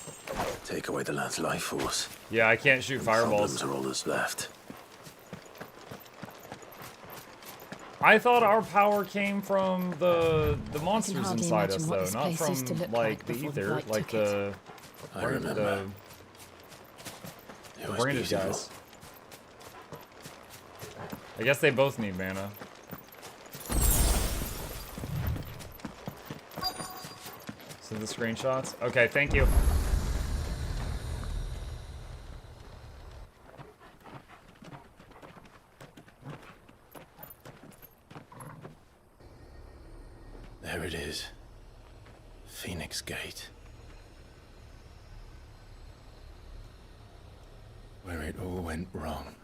Take away the land's life force. Yeah, I can't shoot fireballs. Problems are all that's left. I thought our power came from the monsters inside us, though, not from, like, the ether, like the... I remember. The branded guys. I guess they both need mana. Send the screenshots? Okay, thank you. There it is. Phoenix Gate. Where it all went wrong.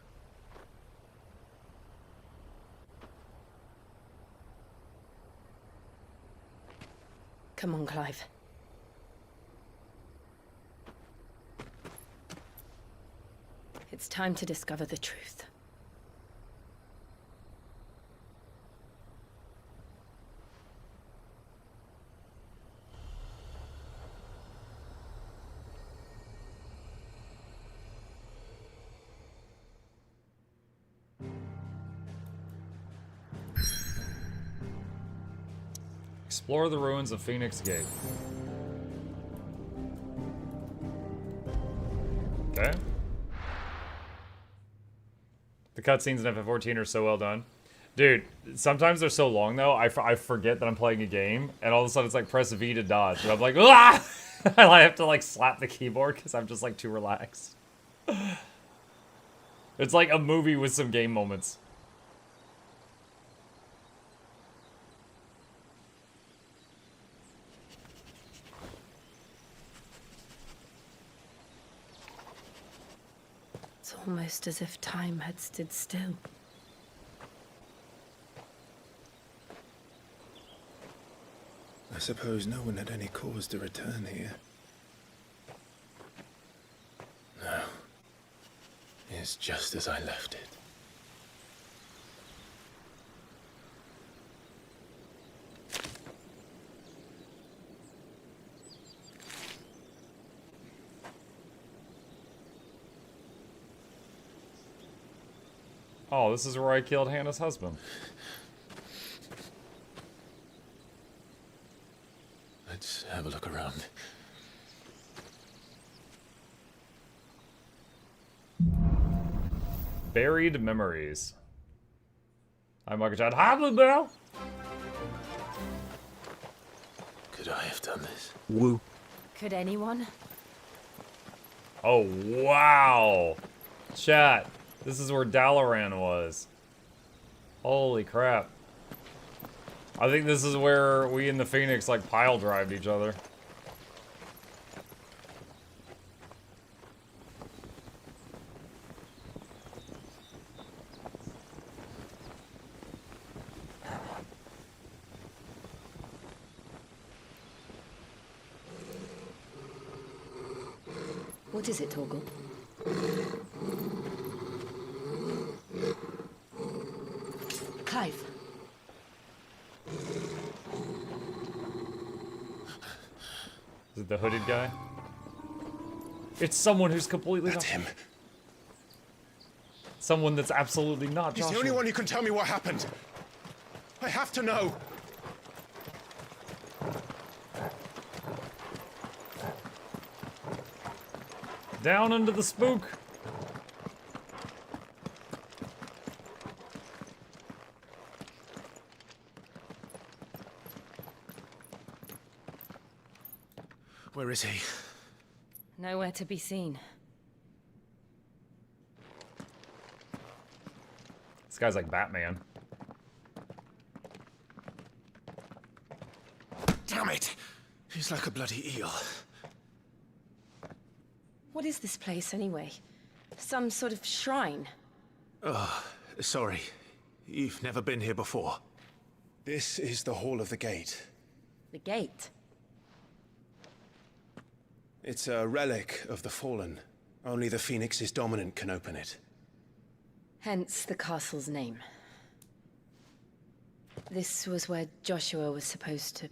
Come on, Clive. It's time to discover the truth. Explore the ruins of Phoenix Gate. Okay. The cutscenes in FF14 are so well done. Dude, sometimes they're so long, though, I forget that I'm playing a game, and all of a sudden it's like, press V to dodge, and I'm like, ah! I have to, like, slap the keyboard, because I'm just, like, too relaxed. It's like a movie with some game moments. It's almost as if time had stood still. I suppose no one had any cause to return here. No. It's just as I left it. Oh, this is where I killed Hannah's husband. Let's have a look around. Buried memories. I'm MuklukYoutube. Hi, Blue Bell. have done this. Woo. Could anyone? Oh, wow. Chat. This is where Dalaran was. Holy crap. I think this is where we and the Phoenix, like, pile-drived each other. What is it, Torgal? Clive. Is it the hooded guy? It's someone who's completely That's him. Someone that's absolutely not He's Joshua. the only one who can tell me what happened. I have to know. Down into the spook. Where is he? Nowhere to be seen. This guy's like Batman. Damn it! He's like a bloody eel. What is this place, anyway? Some sort of shrine? Oh, sorry. You've never been here before. This is the Hall of the Gate. The gate? It's a relic of the Fallen. Only the Phoenix's dominant can open it. Hence the castle's name. This was where Joshua was supposed to...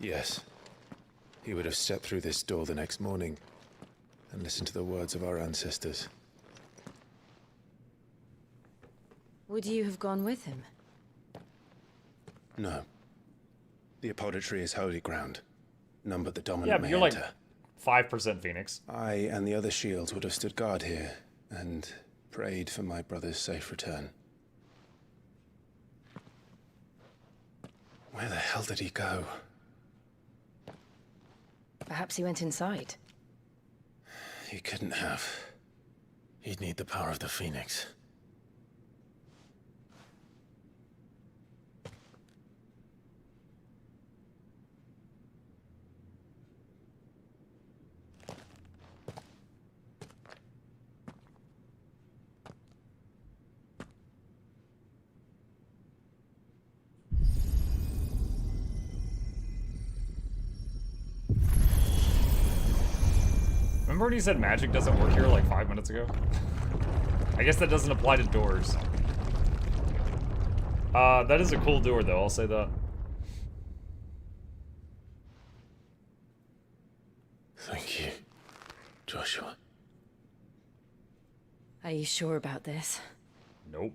Yes. He would have stepped through this door the next morning and listened to the words of our ancestors. Would you have gone with him? No. The Apodatory is holy ground. None but the dominant Yeah, but may you're like enter. 5% Phoenix. I and the other shields would have stood guard here and prayed for my brother's safe return. Where the hell did he go? Perhaps he went inside. He couldn't have. He'd need the power of the Phoenix. Remember when he said magic doesn't work here like 5 minutes ago? I guess that doesn't apply to doors. That is a cool door though, I'll say that. Thank you, Joshua. Are you sure about this? Nope.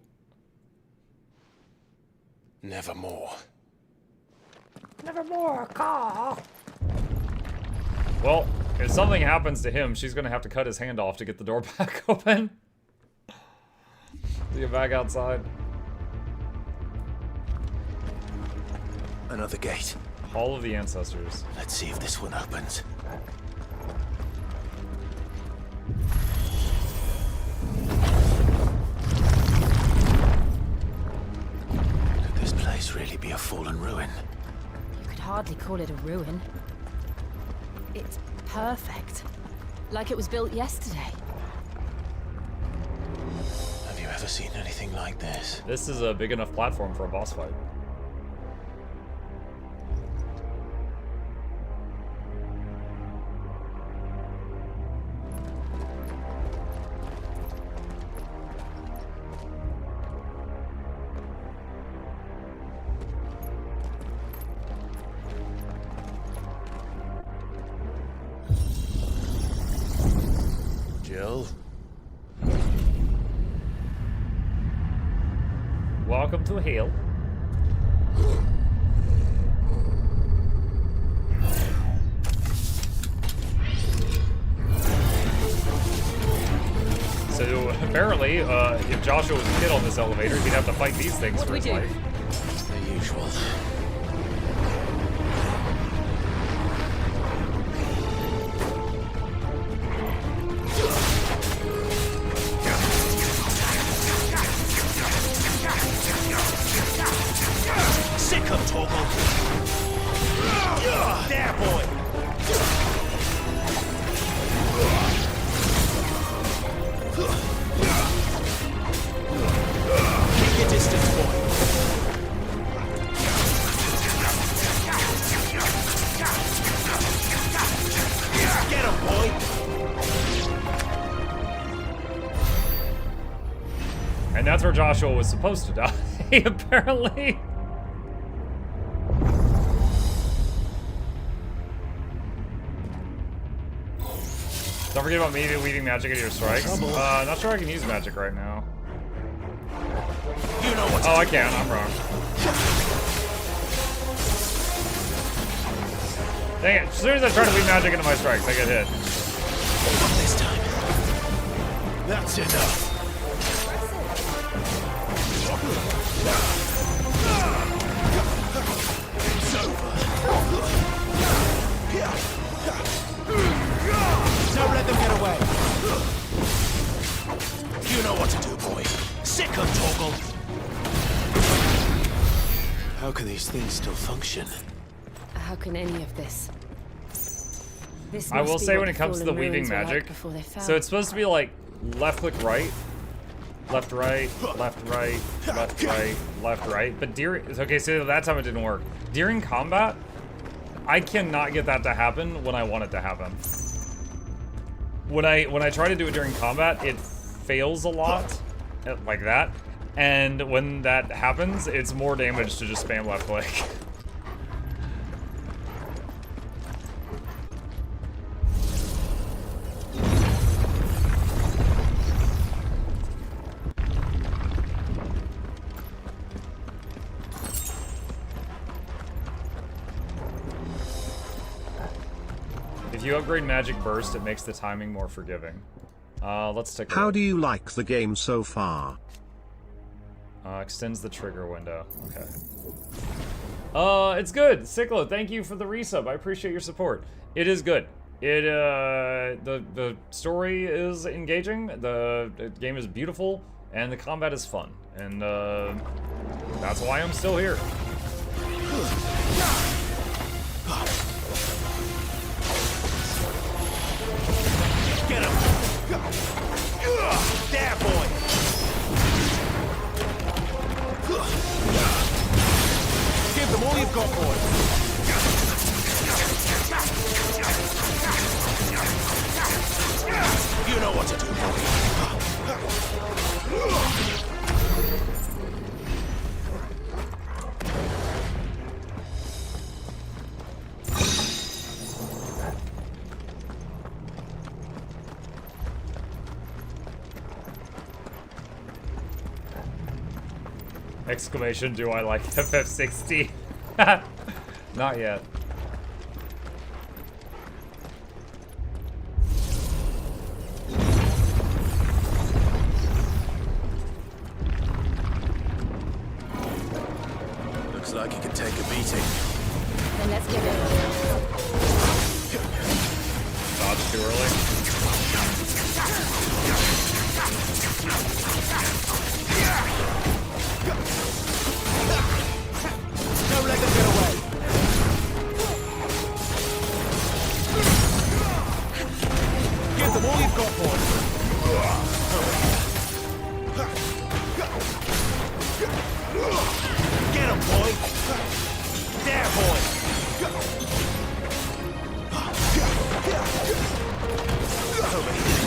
Nevermore. Nevermore, caw. Well, if something happens to him, she's gonna have to cut his hand off to get the door back open. To get back outside. Another gate. Hall of the Ancestors. Let's see if this one opens. Could this place really be a fallen ruin? You could hardly call it a ruin. It's perfect. Like it was built yesterday. Have you ever seen anything like this? This is a big enough platform for a boss fight. Jill? Welcome to hell. So apparently, if Joshua was a kid on this elevator, he'd have to fight these things for his life. that's where Joshua was supposed to die, apparently. Don't forget about me weaving magic into your strikes. Not sure I can use magic right now. You know what? Oh, I can. I'm wrong. Dang it. As soon as I try to weave magic into my strikes, I get hit. Not this time. That's enough. It's over. Don't let them get away. You know what to do, boy. Sick of Torgal. How can these things still function? How can any of this? This I will must be say what when it the comes to the fallen weaving ruins were like magic, before they fell. so it's supposed to be like left click right, left right, left right, left right, left right. But during, okay, so that time it didn't work. During combat, I cannot get that to happen when I want it to happen. When I try to do it during combat, it fails a lot, like that. And when that happens, it's more damage to just spam left click. If you upgrade Magic Burst, it makes the timing more forgiving. Let's take a How look. do you like the game so far? Extends the trigger window. Okay. It's good. Cyclo, thank you for the resub. I appreciate your support. It is good. It the story is engaging. The game is beautiful, and the combat is fun. And that's why I'm still here. Get him! There, boy! Give them all you've got, boy! You know what to do, Exclamation, do I like FF16? Not yet. Looks like he could take a beating. Then let's give it. Dodge too early. Don't let them get away. Give them all you've got, boys. Get him, boy. There, boy. Over here.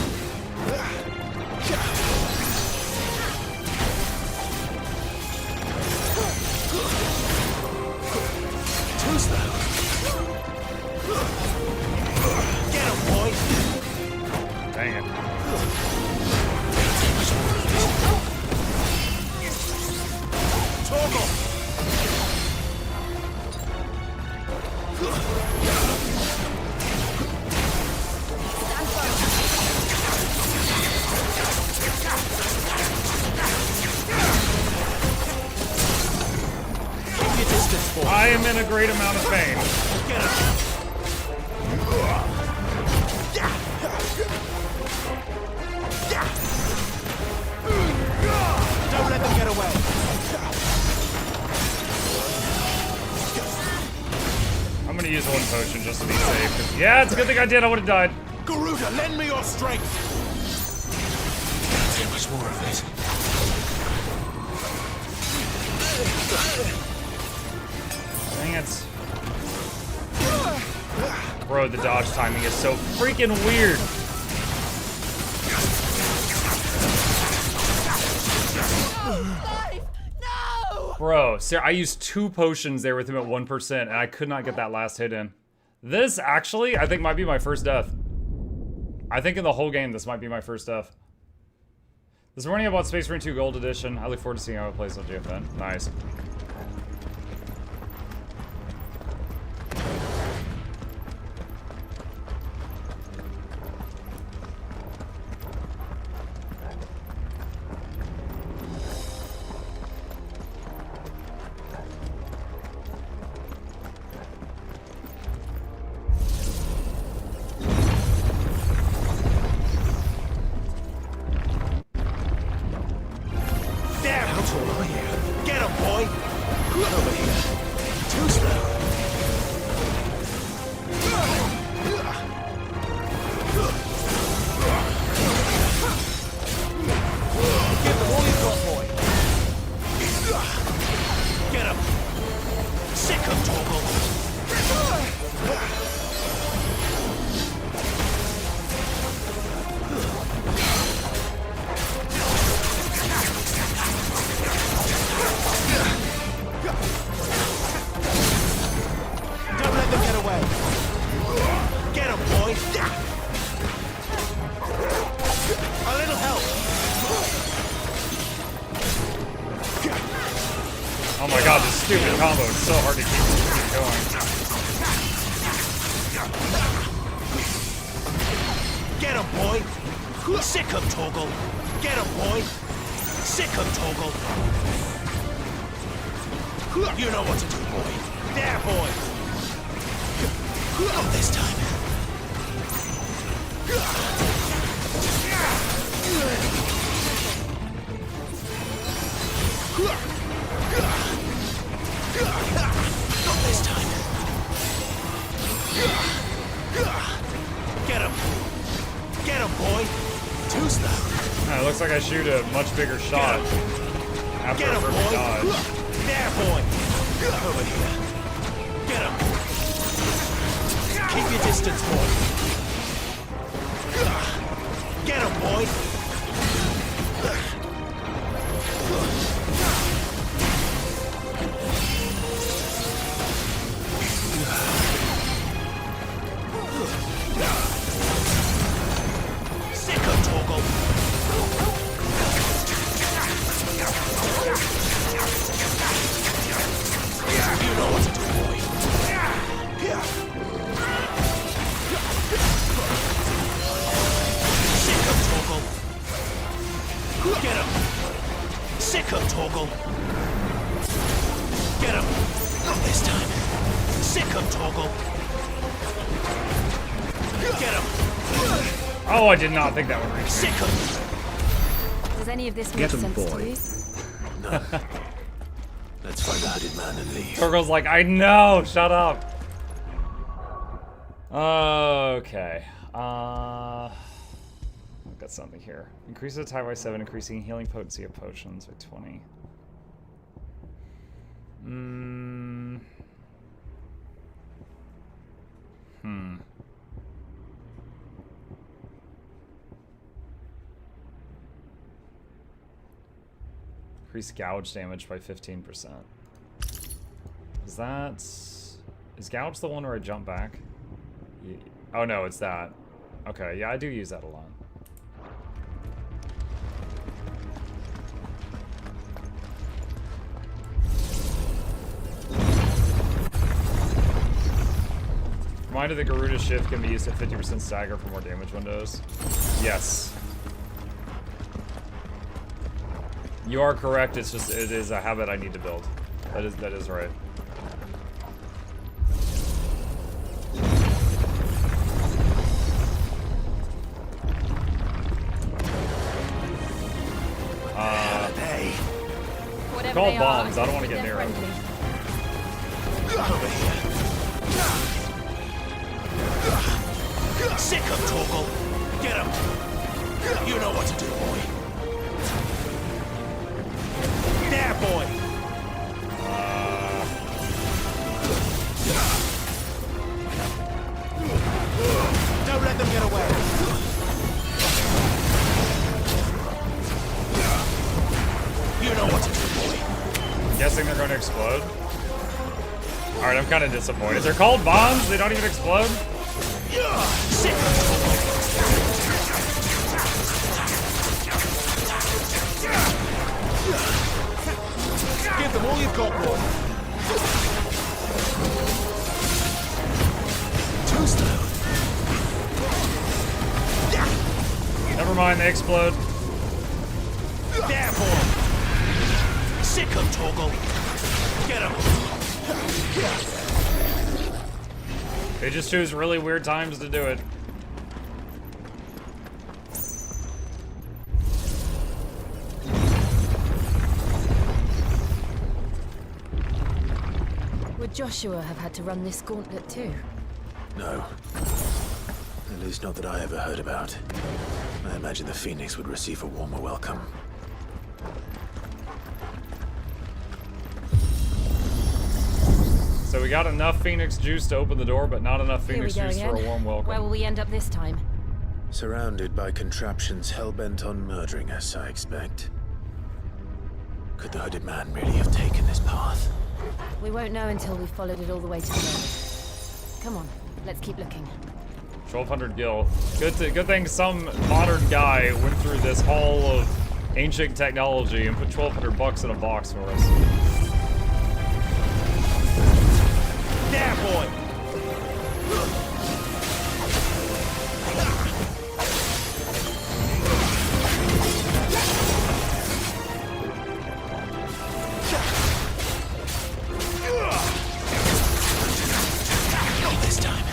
Too slow. Get him, boy. Dang it. Toggle. I am in a great amount of pain. Get him. Don't let them get away. I'm gonna use one potion just to be safe. 'Cause yeah, it's a good thing I did. I would have died. Garuda, lend me your strength. Too much more of it. Dang it. Bro, the dodge timing is so freaking weird. Life! No! Bro, I used 2 potions there with him at 1%, and I could not get that last hit in. This, actually, I think might be my first death. I think in the whole game, this might be my first death. This morning I bought Space Marine 2 Gold Edition. I look forward to seeing how it plays on GFN. Nice. I shoot a much bigger shot after a perfect dodge. There, boy! Over here. Get him! Keep your distance, boy! Get him, boy! Sick of Toggle! You know what to do, boy. Sick of Toggle. Get him. Sick of Toggle. Get him. Not this time. Sick of Toggle. Get him. Oh, I did not think that would reach. Sick of. Does any of this make sense to you? No. Let's find the hooded man and leave. Torgal's like, I know, shut up. Okay. I've got something here. Increase the attack by 7, increasing healing potency of potions by 20. Increase gouge damage by 15%. Is gouge the one where I jump back? Yeah. Oh no, it's that. Okay, yeah, I do use that a lot. Reminder that Garuda shift can be used at 50% stagger for more damage windows. Yes. You are correct, it is a habit I need to build. That is right. Call bombs, I don't want to get near them. Over here. Sick of Toggle. Get him. You know what to do, boy. There, boy. Don't let them get away. You know explode. Alright, I'm kind of disappointed. They're called bombs, they don't even explode? Give them all you've got, boy. Too slow. Never mind, they explode. There, boy. Sick of Toggle. Get him. They just choose really weird times to do it. Would Joshua have had to run this gauntlet too? No. At least not that I ever heard about. I imagine the Phoenix would receive a warmer welcome. So we got enough Phoenix juice to open the door, but not enough Phoenix juice for a warm welcome. Where will we end up this time? Surrounded by contraptions hell-bent on murdering us, I expect. Could the hooded man really have taken this path? We won't know until we've followed it all the way to the road. Come on, let's keep looking. 1,200 gil. Good thing some modern guy went through this hall of ancient technology and put 1,200 bucks in a box for us. There, boy. Not this time.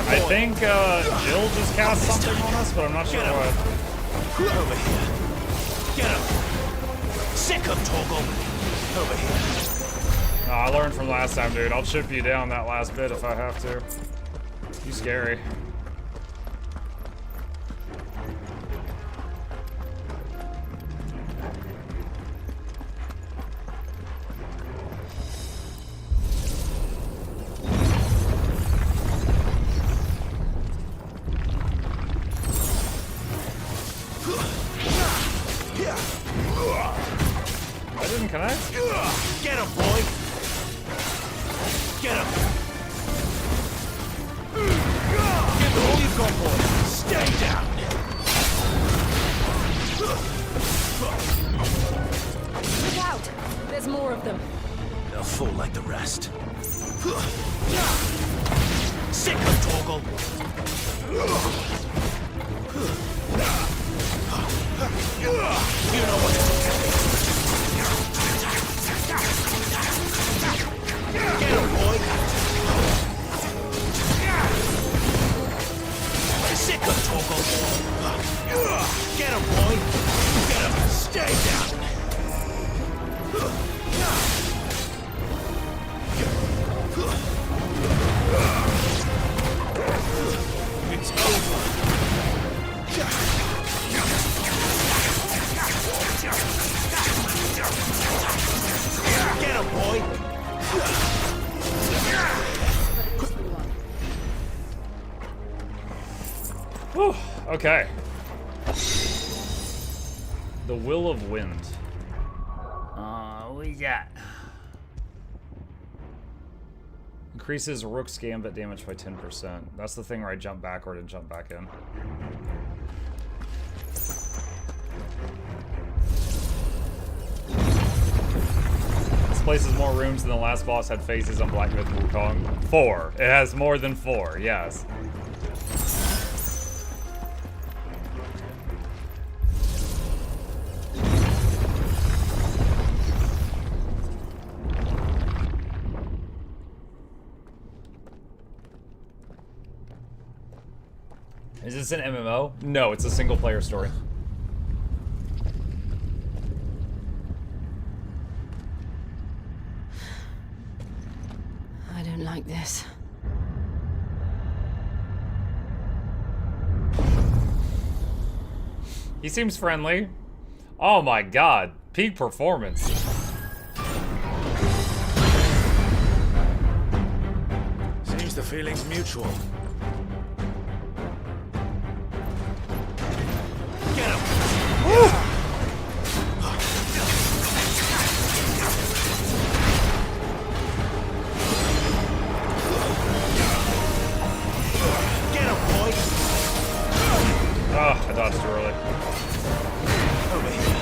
I think Jill just cast something on us, but I'm not sure what. Over here. Get him. Sick of Toggle. Over here. No, I learned from last time, dude. I'll chip you down that last bit if I have to. You scary. Get him, boy! Get him! Give them all you've got, boy! Stay down! Look out! There's more of them. They'll fall like the rest. Sick of Toggle! You know what to do. Get him, boy! toggle. Get him, boy. Get him. Stay down. It's over. Get him, boy. Whew, okay. The Will of Wind. What we got? Increases Rook's Gambit damage by 10%. That's the thing where I jump backward and jump back in. This place has more rooms than the last boss had faces on Black Myth Wukong. 4. It has more than 4, yes. Is this an MMO? No, it's a single player story. I don't like this. He seems friendly. Oh my god, peak performance. Seems the feeling's mutual. Get him. Get him, boy. Oh, I dodged too early. Over here.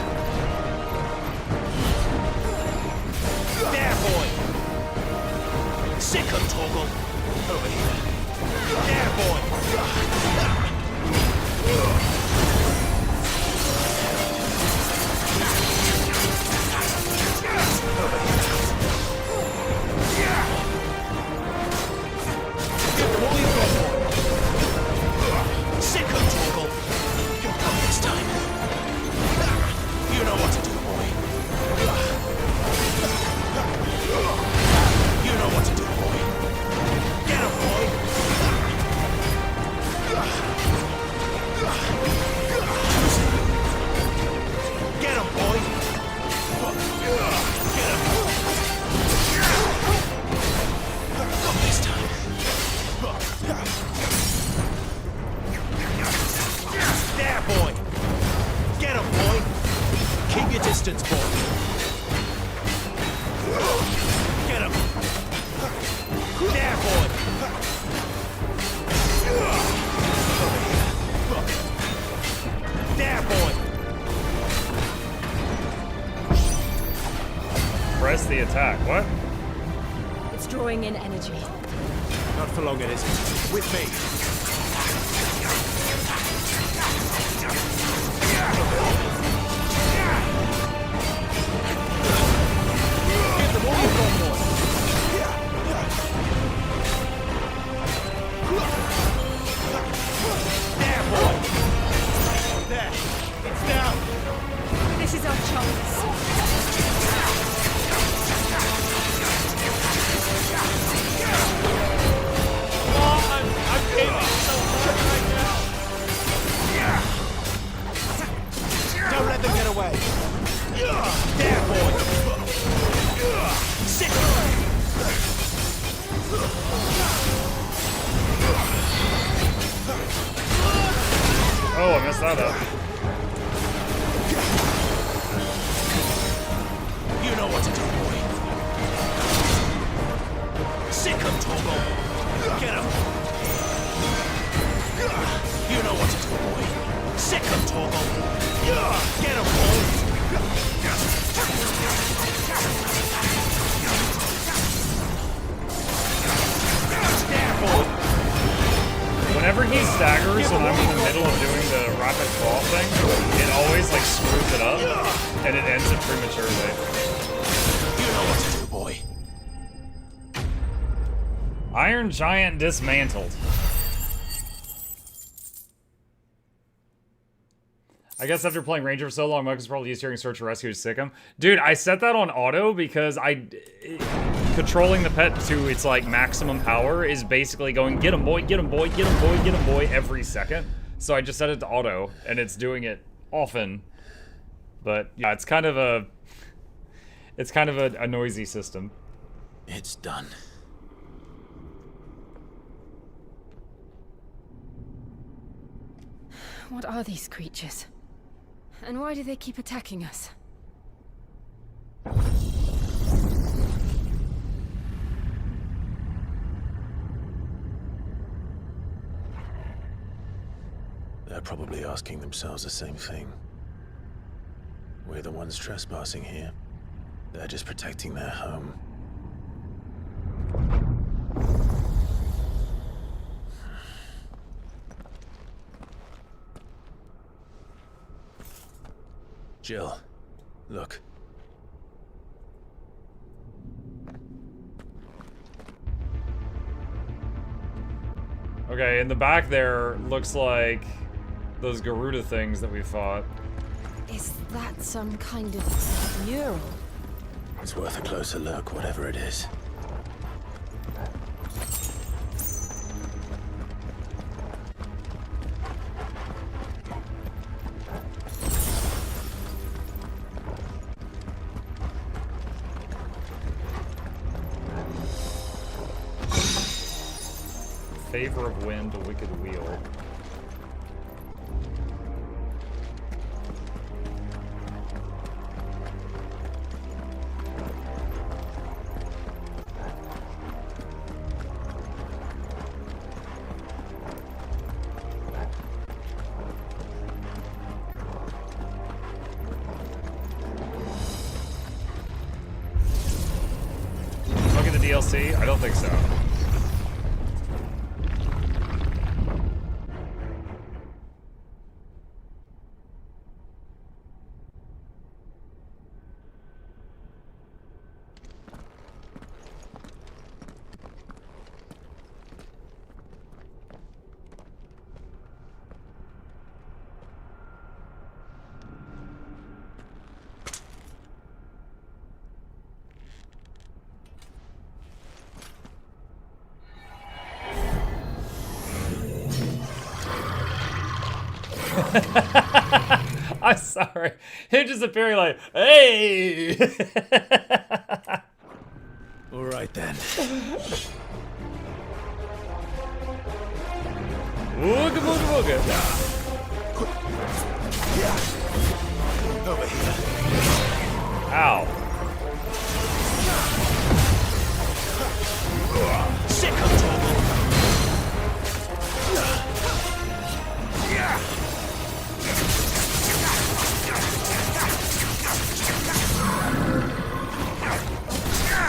There, boy. Sick of toggle. Over here. There, boy. Sick of toggle. You'll come this time. You know what to do, boy. You know what to do, boy. Get him, boy. Get him, boy. Get him. Come this time. There, boy. Get him, boy. Keep your distance, boy. Get him. There, boy. There, boy. Press the attack. What? It's drawing in energy. Not for long, it isn't. With me. Get them all you've got, boy. There, boy. There. It's down. This is our chance. I'm feeling so good right now. Don't let them get away. There, boy. Sit. Oh, I messed that up. You know what to do, boy. Sick of toggle. Get him. You know what to do, boy. Sick of toggle. Get him, boy. There, boy. Whenever he staggers when I'm in the middle of doing the rapid claw thing, it always like screws it up, and it ends it prematurely. You know what to do, boy. Iron Giant dismantled. I guess after playing Ranger for so long, Mike is probably used to hearing search and rescue to sick him. Dude, I set that on auto because controlling the pet to its like maximum power is basically going get him boy, get him boy, get him boy, get him boy every second. So I just set it to auto and it's doing it often. But yeah, it's kind of a noisy system. It's done. What are these creatures? And why do they keep attacking us? They're probably asking themselves the same thing. We're the ones trespassing here. They're just protecting their home. Jill, look. Okay, in the back there looks like those Garuda things that we fought. Is that some kind of mural? It's worth a closer look, whatever it is. Favor of wind, a wicked wheel. Look at the DLC? I don't think so. I'm sorry. Him just appearing like, hey! Alright then. Wooga wooga wooga. Over here. Ow. Sick of trouble.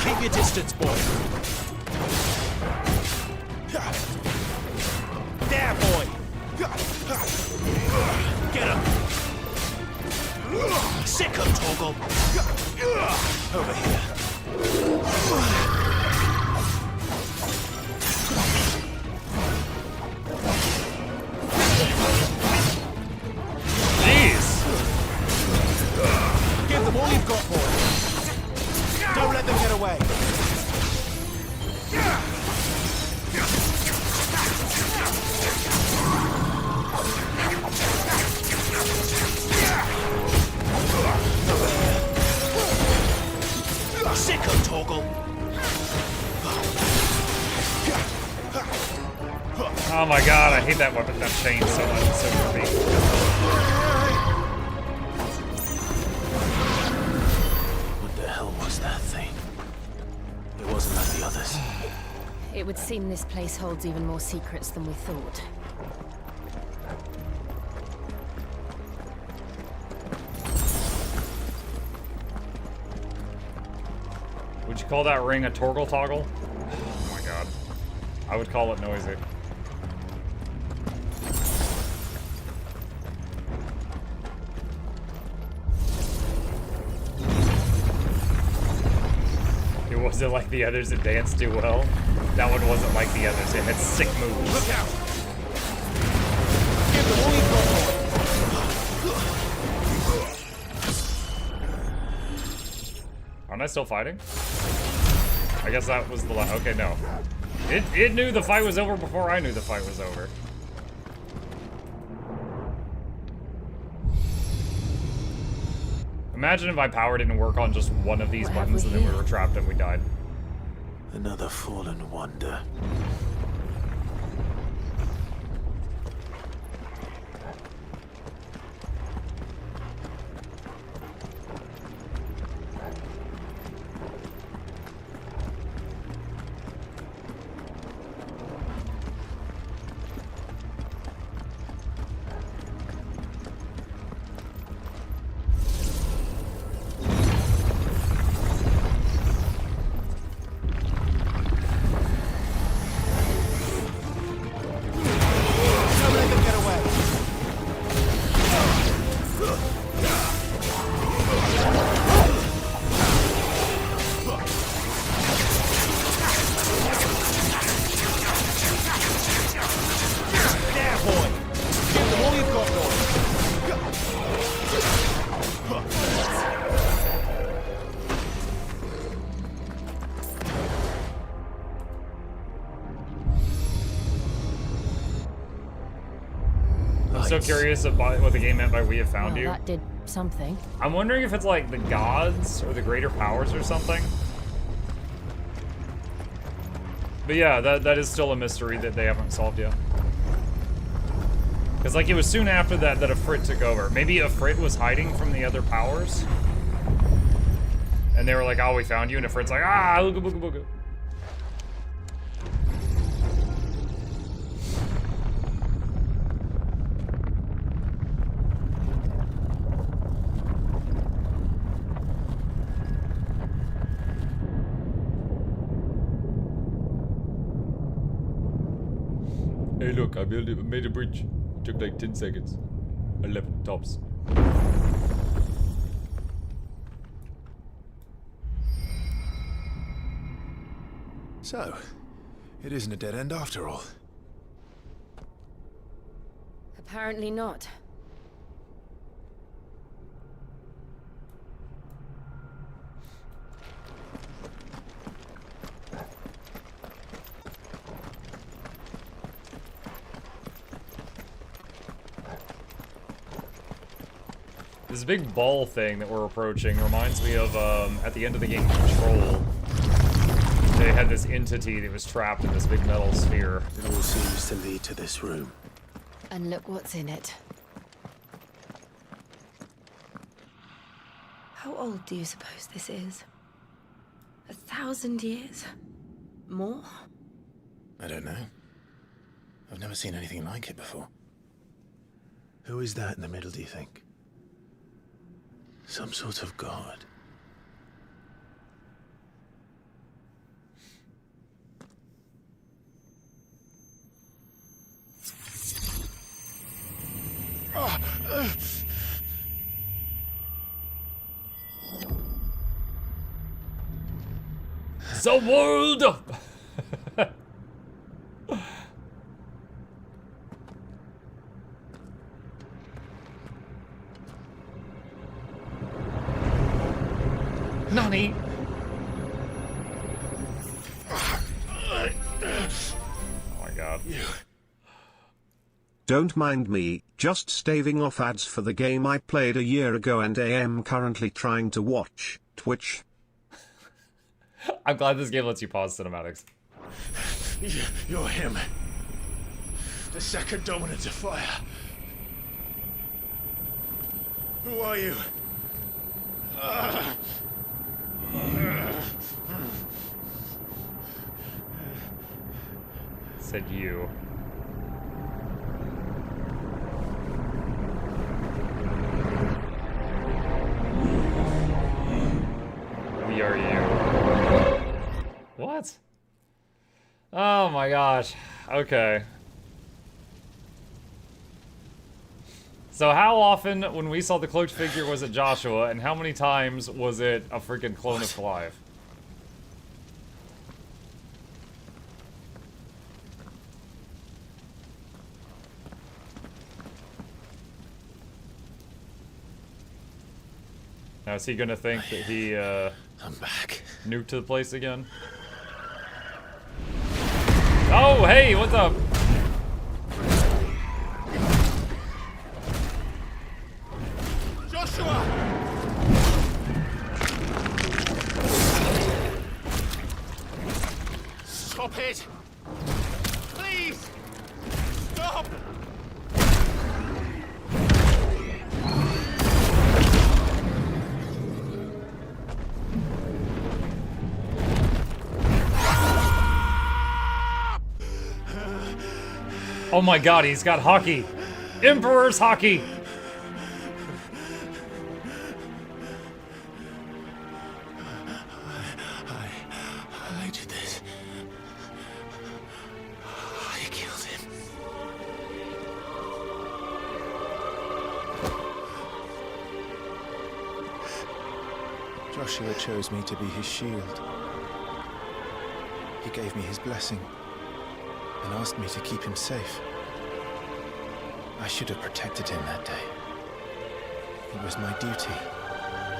Keep your distance, boy. There, boy. Get him. Sick of Toggle. Over here. Jeez. Give them all you've got, boy. Don't let them get away. Sick of Toggle. Oh my god, I hate that weapon, that chain so much. It's so creepy. What the hell was that thing? It wasn't like the others. It would seem this place holds even more secrets than we thought. Would you call that ring a torgle toggle? Oh my god. I would call it noisy. It wasn't like the others that danced too well. That one wasn't like the others. It had sick moves. Look out! Give them all you've got. I still fighting? I guess that was the last. Okay, no. It knew the fight was over before I knew the fight was over. Imagine if my power didn't work on just one of these buttons and then we were trapped and we died. Another fallen wonder. I'm so curious about what the game meant by "we have found you." That did something. I'm wondering if it's like the gods or the greater powers or something. But yeah, that is still a mystery that they haven't solved yet. Because like it was soon after that that Ifrit took over. Maybe Ifrit was hiding from the other powers, and they were like, "Oh, we found you," and Ifrit's like, "Ah, booga booga booga." Hey look, I made a bridge. It took like 10 seconds. 11 tops. So, it isn't a dead end after all. Apparently not. This big ball thing that we're approaching reminds me of, at the end of the game Control. They had this entity that was trapped in this big metal sphere. It all seems to lead to this room. And look what's in it. How old do you suppose this is? 1,000 years? More? I don't know. I've never seen anything like it before. Who is that in the middle, do you think? Some sort of god. The world of... Nani? Oh my god. Don't mind me, just staving off ads for the game I played a year ago and am currently trying to watch. Twitch. I'm glad this game lets you pause cinematics. You're him. The second dominant of fire. Who are you? Said you. We are you. What? Oh my gosh. Okay. So how often when we saw the cloaked figure was it Joshua, and how many times was it a freaking clone of Clive? Now is he gonna think that he I'm back. Nuke to the place again. Oh, hey, what's up? Joshua! Stop it! Please! Stop! Oh my god, he's got hockey. Emperor's hockey. I did this. I killed him. Joshua chose me to be his shield. He gave me his blessing and asked me to keep him safe. I should have protected him that day. It was my duty.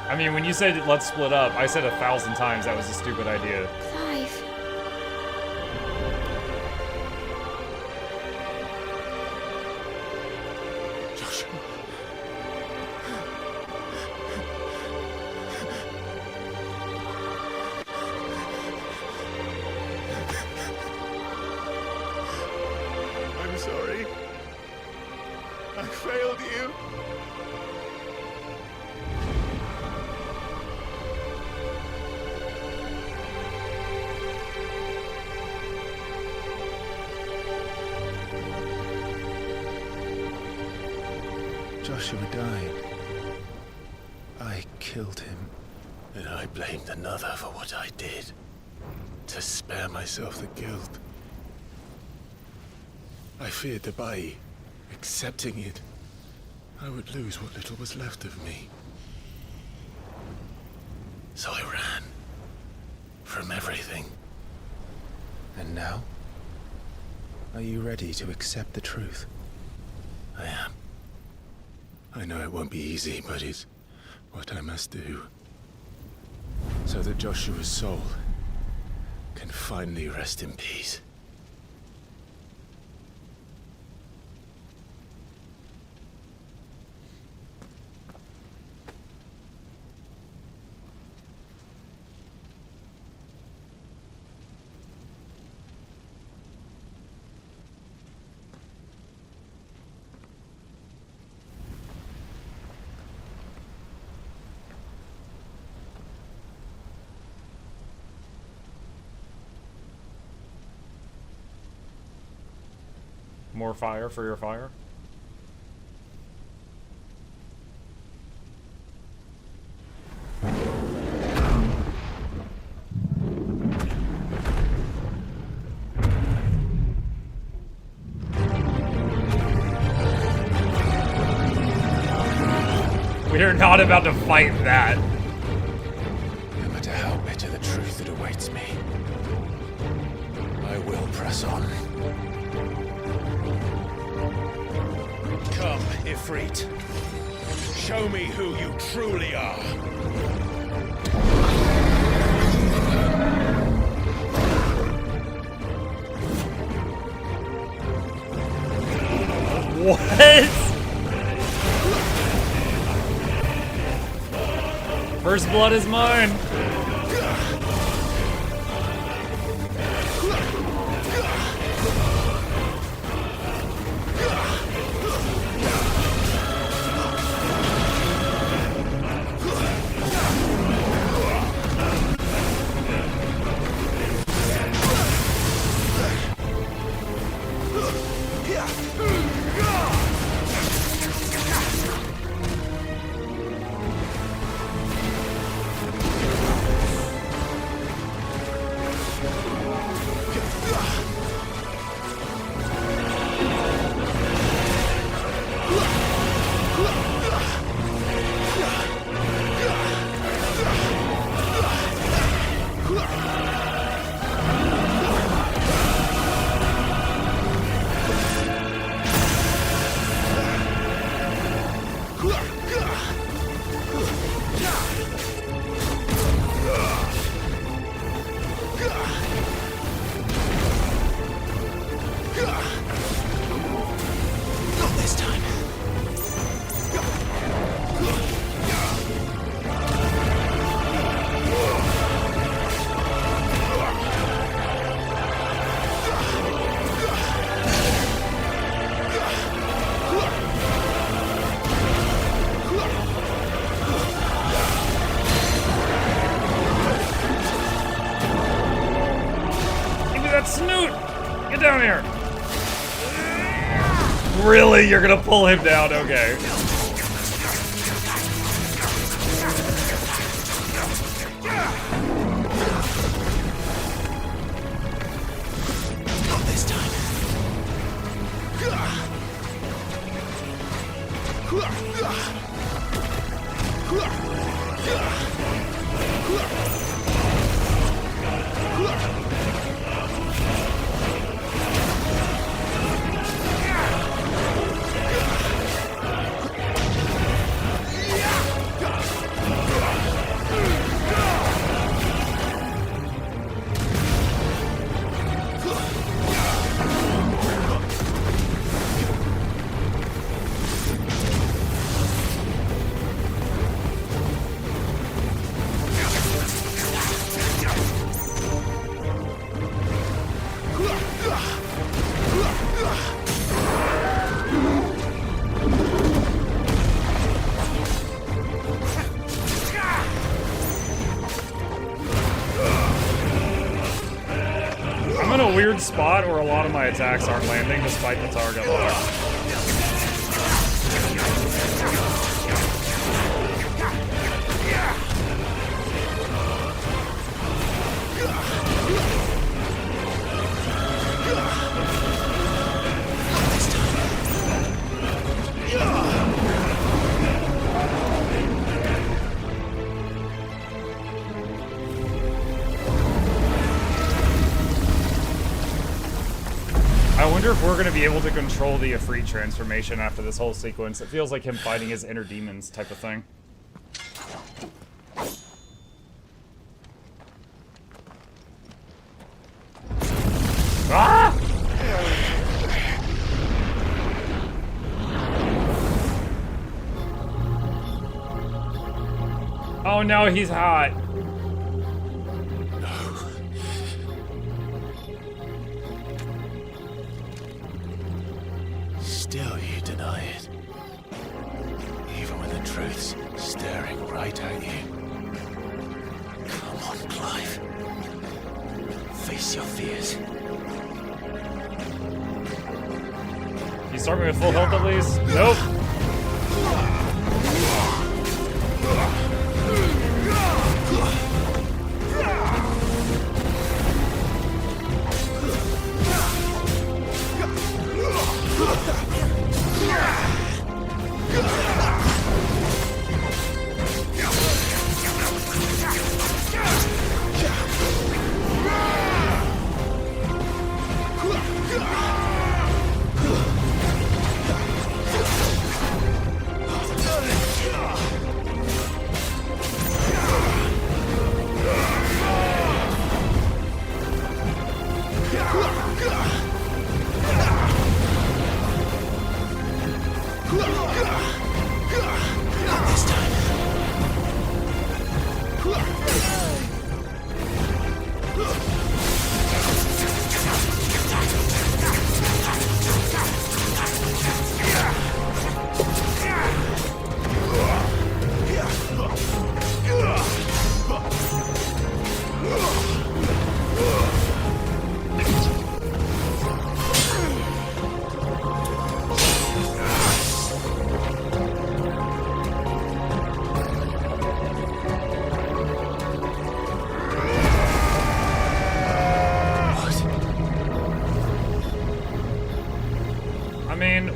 I mean, when you said let's split up, I said 1,000 times that was a stupid idea. Clive. Joshua. I'm sorry. I failed you. Joshua died. I killed him. And I blamed another for what I did. To spare myself the guilt. I feared that by accepting it, I would lose what little was left of me. So I ran. From everything. And now? Are you ready to accept the truth? I am. I know it won't be easy, but it's what I must do. So that Joshua's soul can finally rest in peace. More fire for your fire? We are not about to fight that. No matter how bitter the truth that awaits me, I will press on. Come, Ifrit. Show me who you truly are. What? First blood is mine. You're gonna pull him down, okay. Not this time. I'm in a weird spot where a lot of my attacks aren't landing despite the target lock. I wonder if we're going to be able to control the Ifrit transformation after this whole sequence. It feels like him fighting his inner demons type of thing. Ah! Oh no, he's hot. Still you deny it. Even when the truth's staring right at you. Come on, Clive. Face your fears. You start me with full health at least? Nope.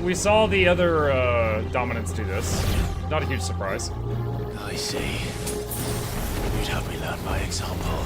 We saw the other dominants do this. Not a huge surprise. I see. You'd have me learn by example.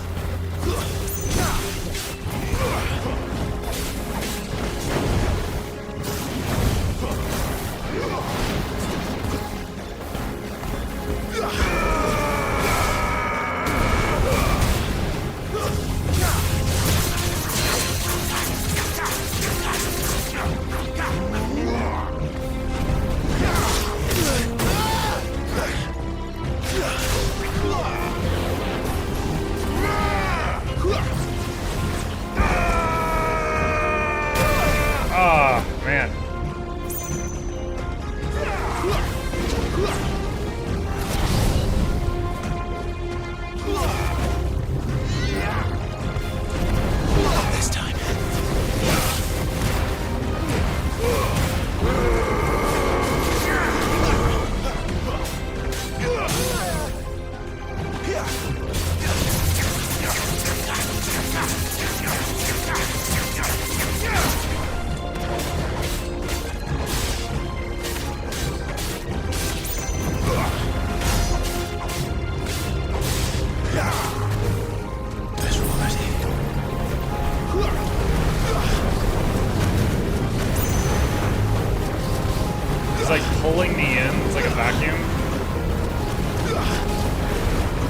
He's like pulling me in. It's like a vacuum.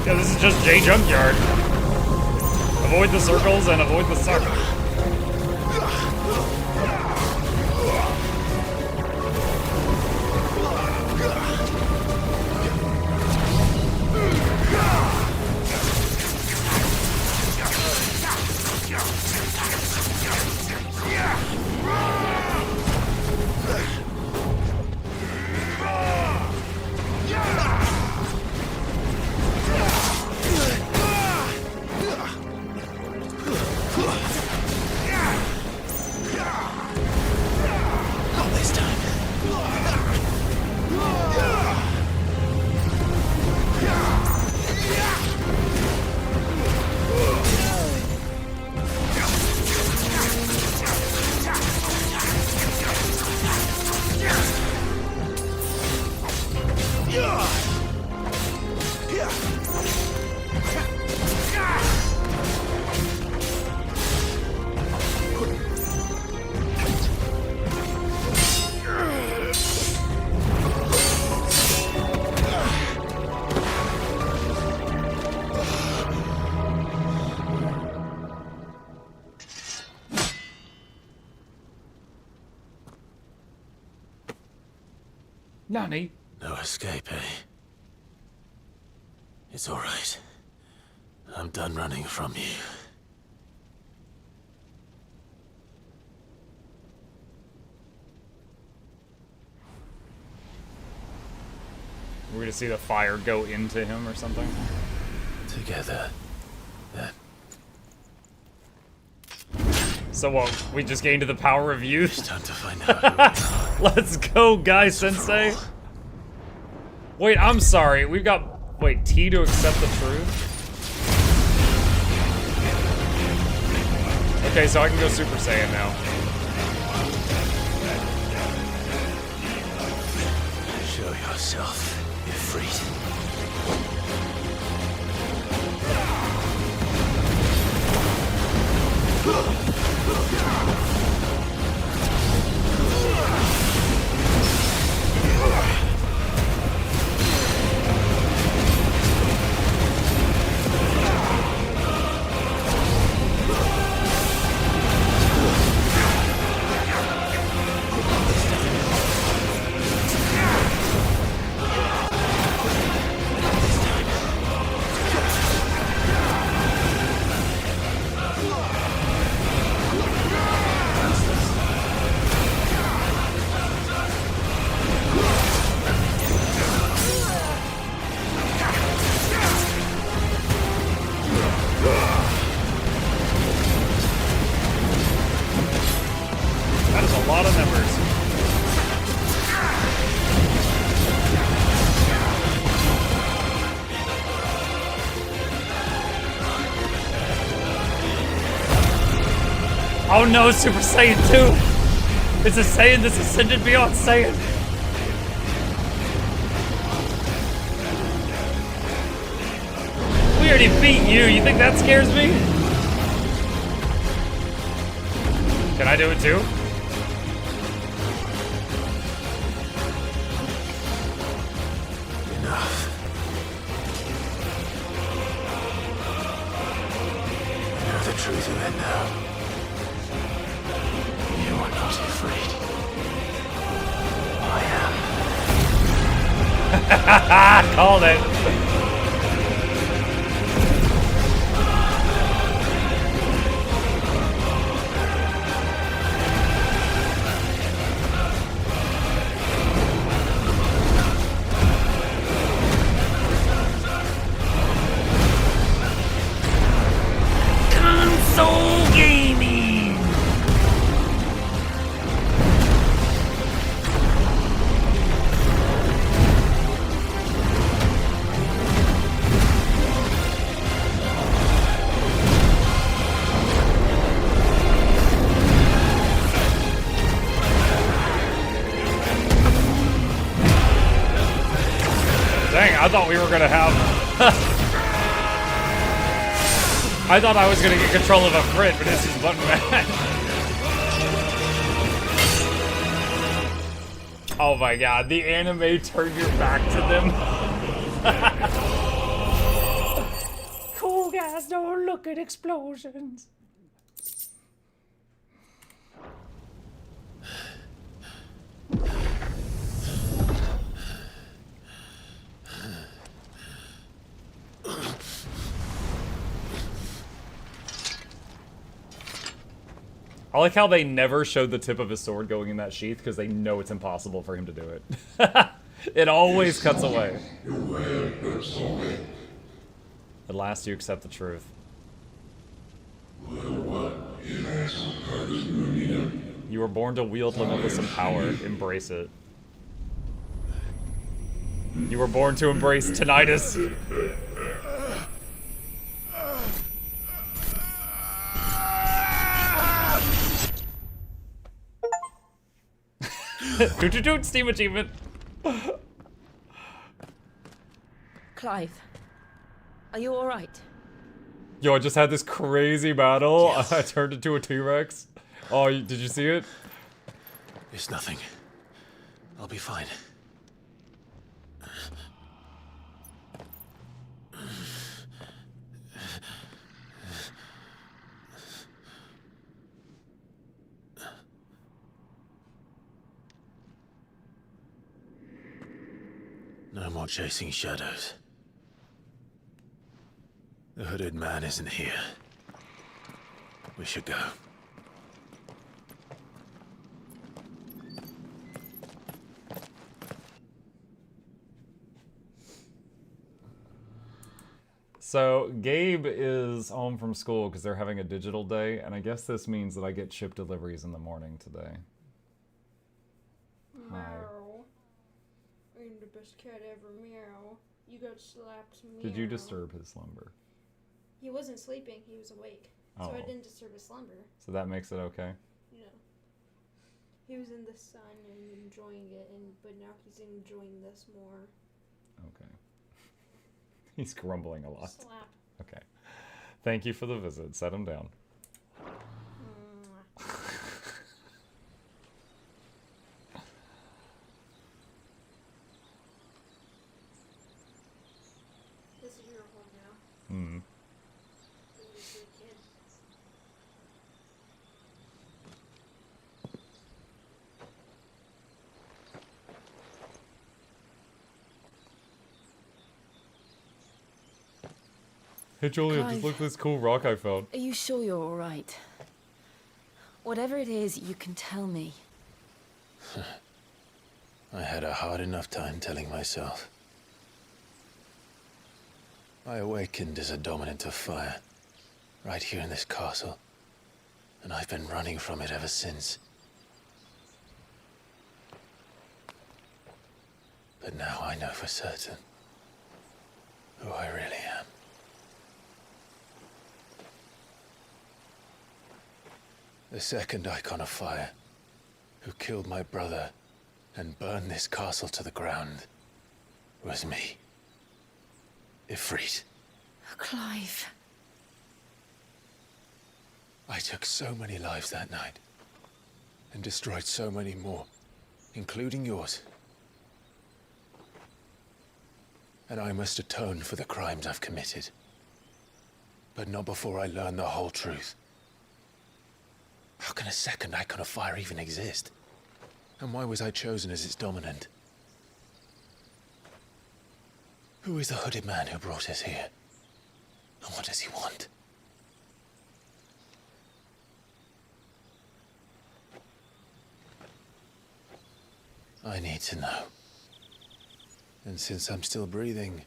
Yeah, this is just J Junkyard. Avoid the circles and avoid the suck. Nani? No escape, eh? It's all right. I'm done running from you. We're gonna see the fire go into him or something. Together. Then. So what? We just gained the power of youth. It's time to find out. Let's go, Guy Sensei. Wait, I'm sorry. We've got T to accept the truth. Okay, so I can go Super Saiyan now. Show yourself, Ifrit. That is a lot of numbers. Oh no, Super Saiyan 2! It's a Saiyan that's ascended beyond Saiyan! We already beat you, you think that scares me? Can I do it too? Enough. I know the truth of it now. You are not afraid. I am. Called it. Console gaming! Dang, I thought we were gonna have... I thought I was gonna get control of Ifrit, but this is button match. Oh my god, the anime turned your back to them. Cool guys don't look at explosions. I like how they never showed the tip of his sword going in that sheath because they know it's impossible for him to do it. It always cuts away. At last you accept the truth. You were born to wield limitless power. Embrace it. You were born to embrace tinnitus. Doot, Steam achievement. Clive, are you all right? Yo, I just had this crazy battle. Yes. I turned into a T-Rex. Oh, did you see it? It's nothing. I'll be fine. No more chasing shadows. The hooded man isn't here. We should go. So, Gabe is home from school because they're having a digital day, and I guess this means that I get ship deliveries in the morning today. Hi. Meow. I'm the best cat ever, meow. You got slapped, meow. Did you disturb his slumber? He wasn't sleeping, he was awake. So I didn't disturb his slumber. So that makes it okay? Yeah. He was in the sun and enjoying it, but now he's enjoying this more. Okay. He's grumbling a lot. Slap. Okay. Thank you for the visit. Set him down. This is your home now. Hmm. You're a good kid. Hey Julia, Clive. just look at this cool rock I found. Are you sure you're all right? Whatever it is, you can tell me. I had a hard enough time telling myself. I awakened as a dominant of fire, right here in this castle, and I've been running from it ever since. But now I know for certain who I really am. The second icon of fire, who killed my brother and burned this castle to the ground, was me. Ifrit. Clive. I took so many lives that night, and destroyed so many more, including yours. And I must atone for the crimes I've committed. But not before I learn the whole truth. How can a second icon of fire even exist? And why was I chosen as its dominant? Who is the hooded man who brought us here? And what does he want? I need to know. And since I'm still breathing,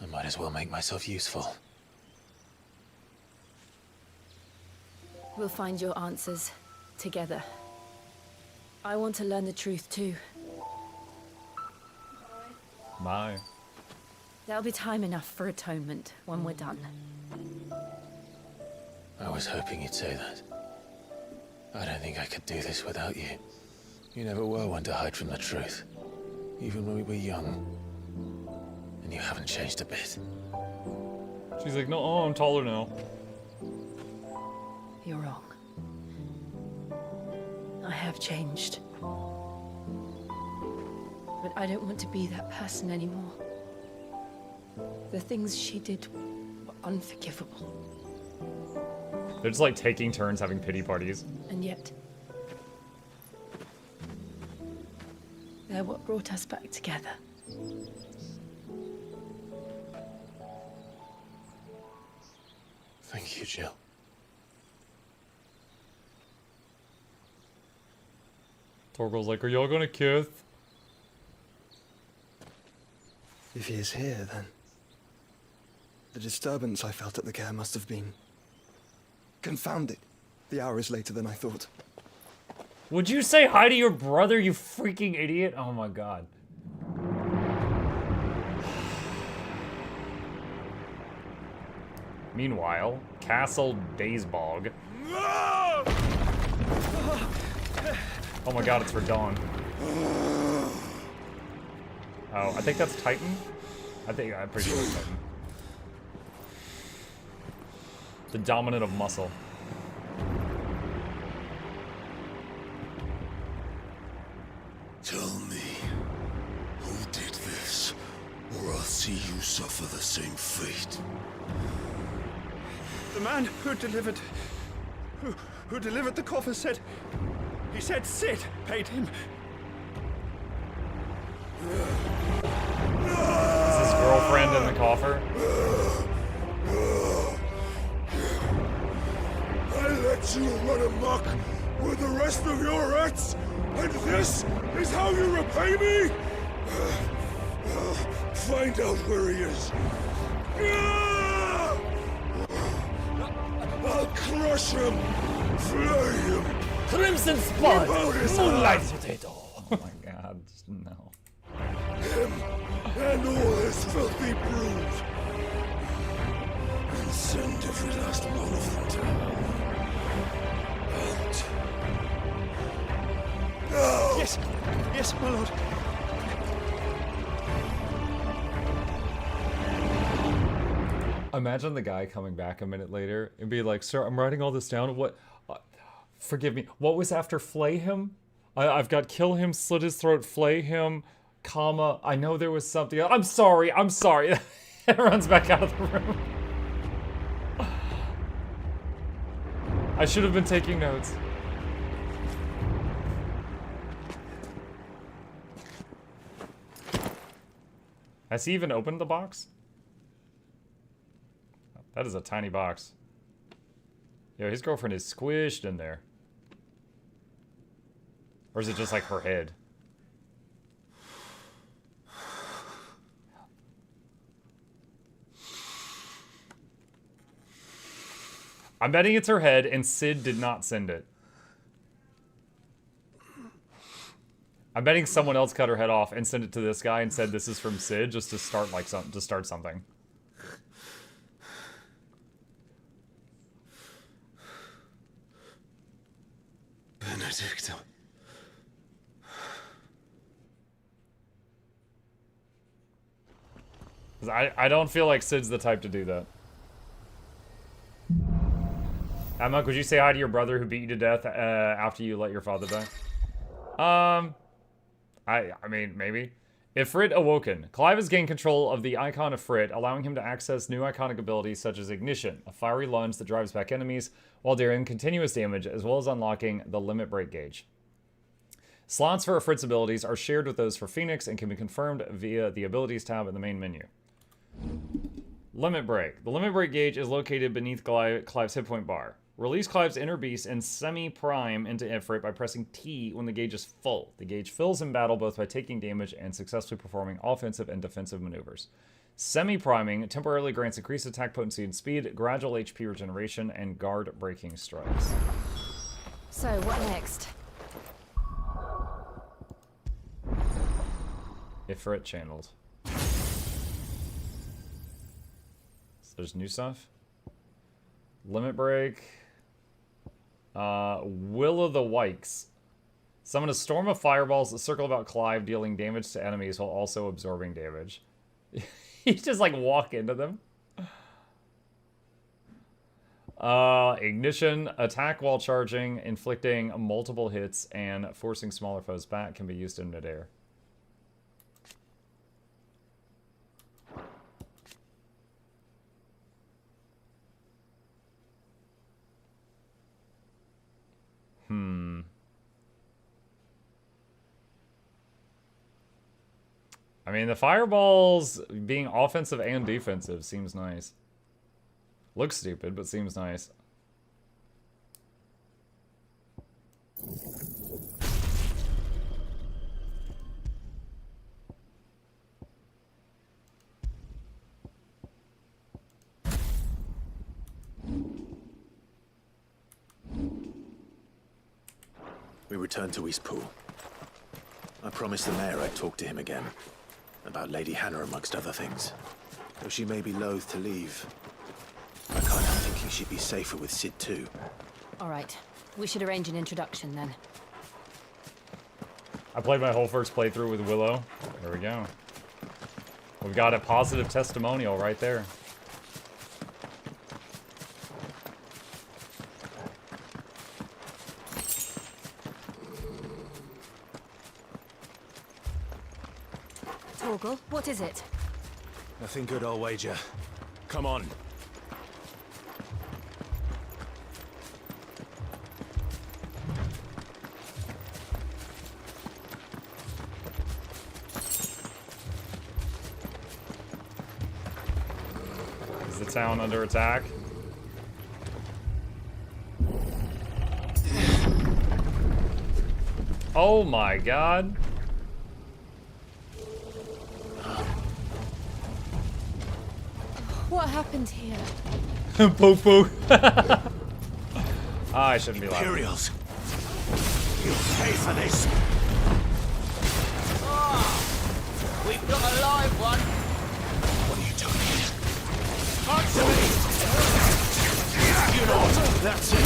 I might as well make myself useful. We'll find your answers together. I want to learn the truth too. Bye. There'll be time enough for atonement when we're done. I was hoping you'd say that. I don't think I could do this without you. You never were one to hide from the truth. Even when we were young. And you haven't changed a bit. She's like, no, I'm taller now. You're wrong. I have changed. But I don't want to be that person anymore. The things she did were unforgivable. They're just like taking turns having pity parties. And yet, they're what brought us back together. Thank you, Jill. Torgal's like, are y'all gonna kiss? If he is here, then the disturbance I felt at the care must have been confounded. The hour is later than I thought. Would you say hi to your brother, you freaking idiot? Oh my god. Meanwhile, Castle Daysbog. Oh my god, it's for Dawn. Oh, I think that's Titan? I'm pretty sure it's Titan. The dominant of muscle. Tell me, who did this, or I'll see you suffer the same fate. The man who delivered the coffer said, he said Sid paid him. Is his girlfriend in the coffer? I let you run amok with the rest of your rats, and this is how you repay me? Find out where he is. I'll crush him, flay him. Crimson Spot! Moonlight Potato! Oh my god, no. Him and all his filthy brood. And send every last one of them down. Out. Yes, yes, my lord. Imagine the guy coming back a minute later and be like, sir, I'm writing all this down. What? Forgive me. What was after flay him? I've got kill him, slit his throat, flay him, comma. I know there was something. I'm sorry. I'm sorry. And runs back out of the room. I should have been taking notes. Has he even opened the box? That is a tiny box. Yo, his girlfriend is squished in there. Or is it just like her head? I'm betting it's her head and Sid did not send it. I'm betting someone else cut her head off and sent it to this guy and said this is from Sid just to start like something. Benedicta. I don't feel like Sid's the type to do that. Emma, would you say hi to your brother who beat you to death after you let your father die? I mean, maybe. Ifrit awoken. Clive has gained control of the icon Ifrit, allowing him to access new iconic abilities such as Ignition, a fiery lunge that drives back enemies while dealing continuous damage, as well as unlocking the limit break gauge. Slots for Ifrit's abilities are shared with those for Phoenix and can be confirmed via the abilities tab in the main menu. Limit break. The limit break gauge is located beneath Clive's hit point bar. Release Clive's inner beast and semi-prime into Ifrit by pressing T when the gauge is full. The gauge fills in battle both by taking damage and successfully performing offensive and defensive maneuvers. Semi-priming temporarily grants increased attack potency and speed, gradual HP regeneration, and guard-breaking strikes. So, what next? Ifrit channeled. So there's new stuff. Limit break. Will of the Wikes. Summon a storm of fireballs that circle about Clive, dealing damage to enemies while also absorbing damage. You just like walk into them. Ignition. Attack while charging, inflicting multiple hits, and forcing smaller foes back can be used in midair. I mean, the fireballs being offensive and defensive seems nice. Looks stupid, but seems nice. We returned to Eastpool. I promised the mayor I'd talk to him again. About Lady Hannah amongst other things. Though she may be loath to leave, I can't help thinking she'd be safer with Sid too. All right. We should arrange an introduction then. I played my whole first playthrough with Willow. There we go. We've got a positive testimonial right there. Torgal, what is it? Nothing good, I'll wager. Come on. Is the town under attack? Oh my god. What happened here? Poke poke. I shouldn't be laughing. Imperials. You'll pay for this. We've got a live one. What are you doing here? Answer me! You know what? That's it.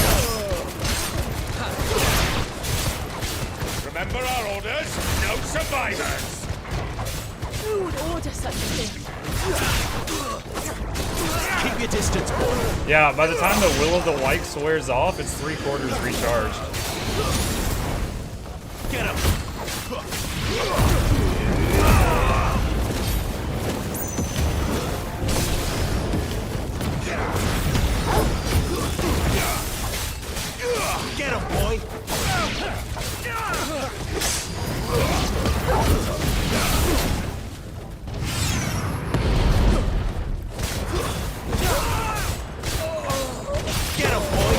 Remember our orders? No survivors! Who would order such a thing? Keep your distance, boy. Yeah, by the time the Will of the Wikes wears off, it's 3/4 recharged. Get him! Get him, boy! Get him, boy!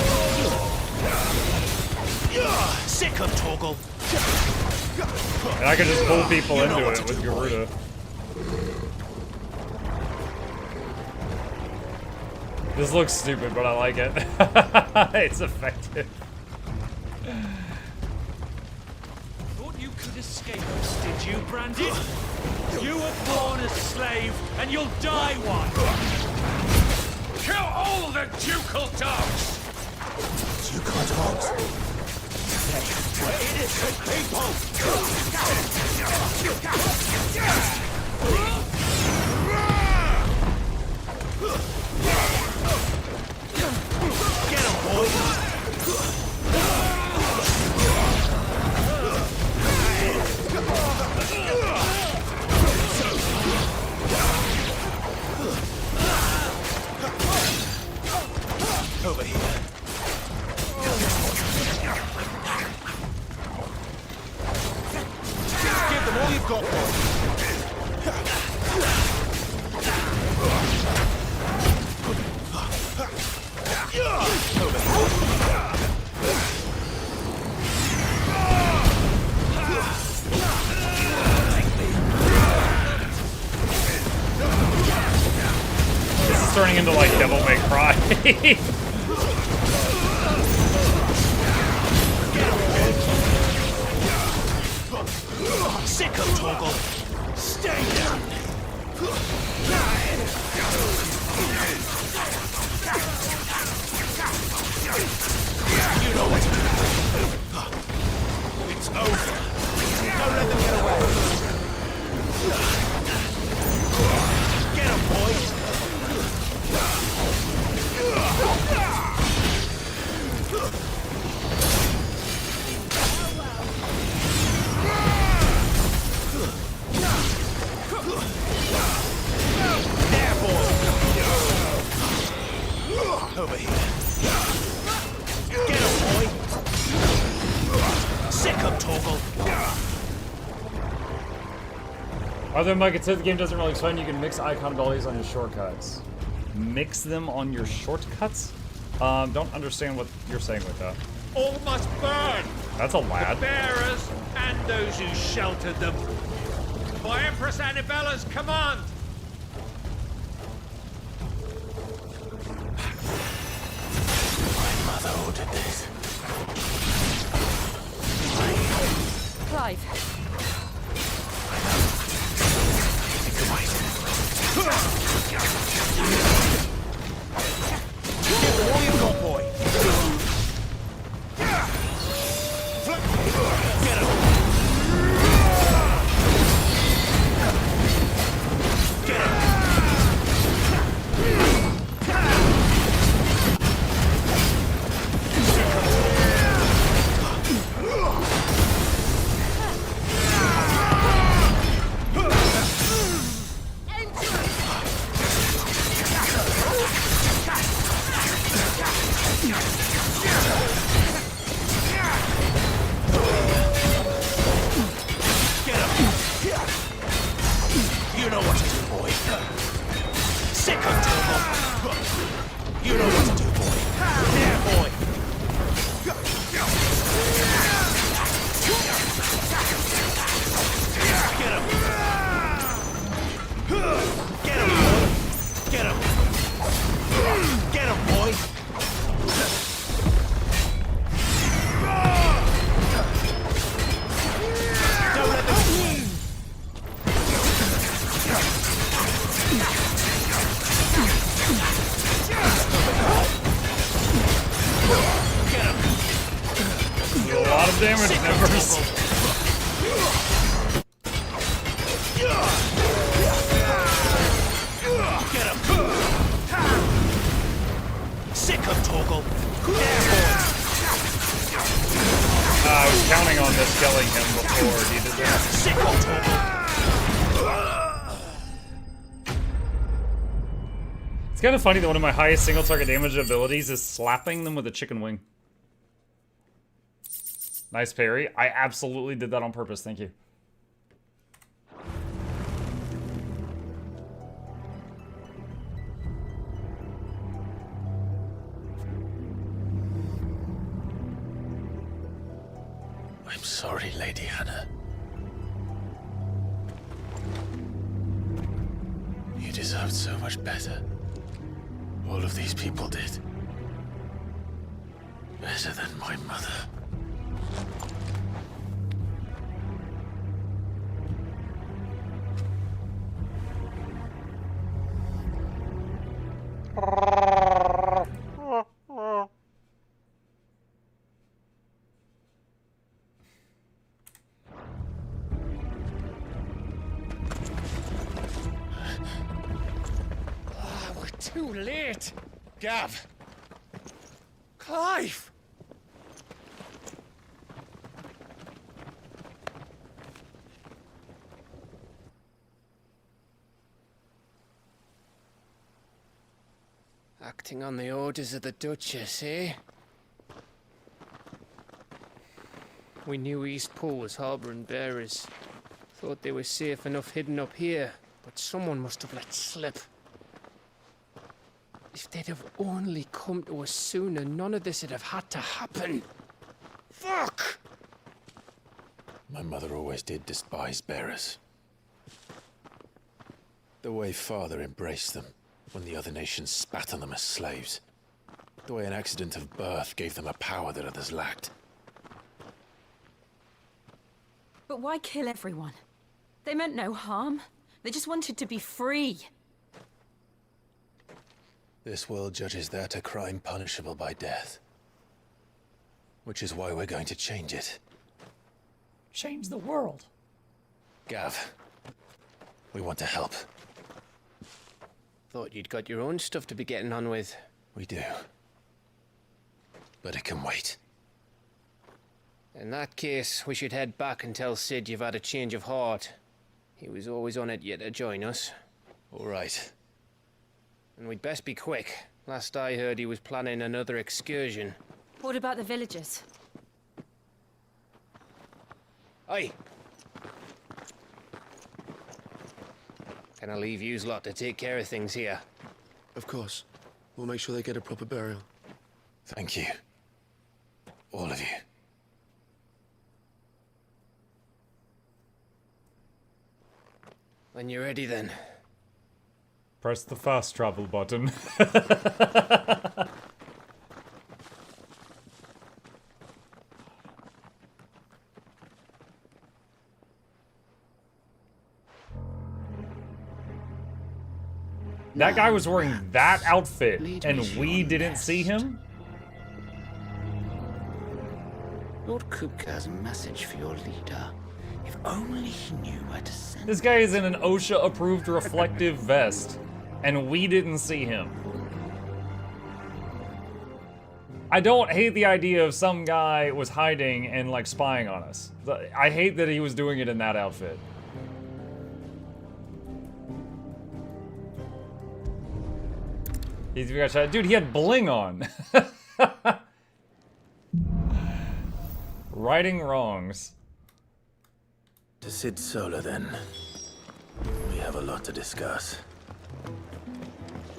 Sick of Torgal! And I could just pull people into it with Garuda. This looks stupid, but I like it. It's effective. Thought you could escape us, did you, Brandon? You were born a slave, and you'll die one! Kill all the ducal dogs! Ducal dogs? We're innocent people! Get him, boy! Over here. Give them all you've got, boy. Over here. This is turning into like Devil May Cry. Sick of Torgal! Stay down! You know what to do. It's over. Don't let them get away. Get him, boy! There, boy! Over here. Get him, boy! Sick of Torgal! Although Mike, it said the game doesn't really explain you can mix icon abilities on your shortcuts. Mix them on your shortcuts? Don't understand what you're saying with that. All must burn! That's a lad. The bearers and those who sheltered them. By Empress Annibella's command! My mother ordered this. Clive. Give them all you got, boy. Get him. Get him. You know what to do, boy. Sick of Turbo. You know what to do, boy. There, boy. Get him. Get him, boy. Get him. Get him, boy. Don't let them... A lot of damage, never. Get him! Sick of Torgal! I was counting on this killing him before he did that. Sick of Torgal! It's kind of funny that one of my highest single target damage abilities is slapping them with a chicken wing. Nice parry. I absolutely did that on purpose. Thank you. I'm sorry, Lady Hannah. You deserved so much better. All of these people did. Better than my mother. We're too late. Gav. Clive. Acting on the orders of the Duchess, eh? We knew Eastpool was harbouring bearers. Thought they were safe enough hidden up here, but someone must have let slip. If they'd have only come to us sooner, none of this would have had to happen. Fuck! My mother always did despise bearers. The way Father embraced them, when the other nations spat on them as slaves. The way an accident of birth gave them a power that others lacked. But why kill everyone? They meant no harm. They just wanted to be free. This world judges that a crime punishable by death. Which is why we're going to change it. Change the world. Gav, we want to help. Thought you'd got your own stuff to be getting on with. We do. But it can wait. In that case, we should head back and tell Sid you've had a change of heart. He was always on it yet to join us. All right. And we'd best be quick. Last I heard, he was planning another excursion. What about the villagers? Aye. Can I leave yous lot to take care of things here? Of course. We'll make sure they get a proper burial. Thank you. All of you. When you're ready, then. Press the fast travel button. That guy was wearing that outfit, and we didn't see him? Lord Kupka's message for your leader. If only he knew where to send. This guy is in an OSHA-approved reflective vest, and we didn't see him. I don't hate the idea of some guy was hiding and, like, spying on us. I hate that he was doing it in that outfit. Dude, he had bling on. Righting wrongs. To Sid Solar, then. We have a lot to discuss.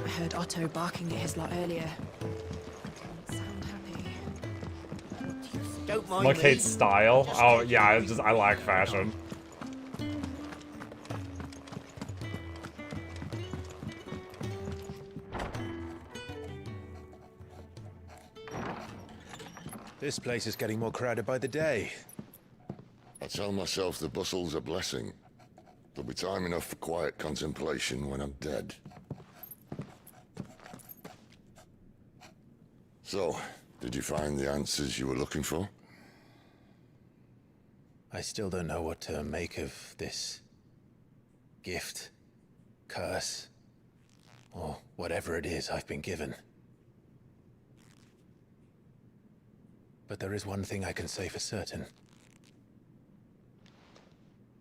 I heard Otto barking at his lot earlier. Doesn't sound happy. Don't mind Like me. Kate's style. Oh yeah, I like fashion. This place is getting more crowded by the day. I tell myself the bustle's a blessing. There'll be time enough for quiet contemplation when I'm dead. So, did you find the answers you were looking for? I still don't know what to make of this gift, curse, or whatever it is I've been given. But there is one thing I can say for certain.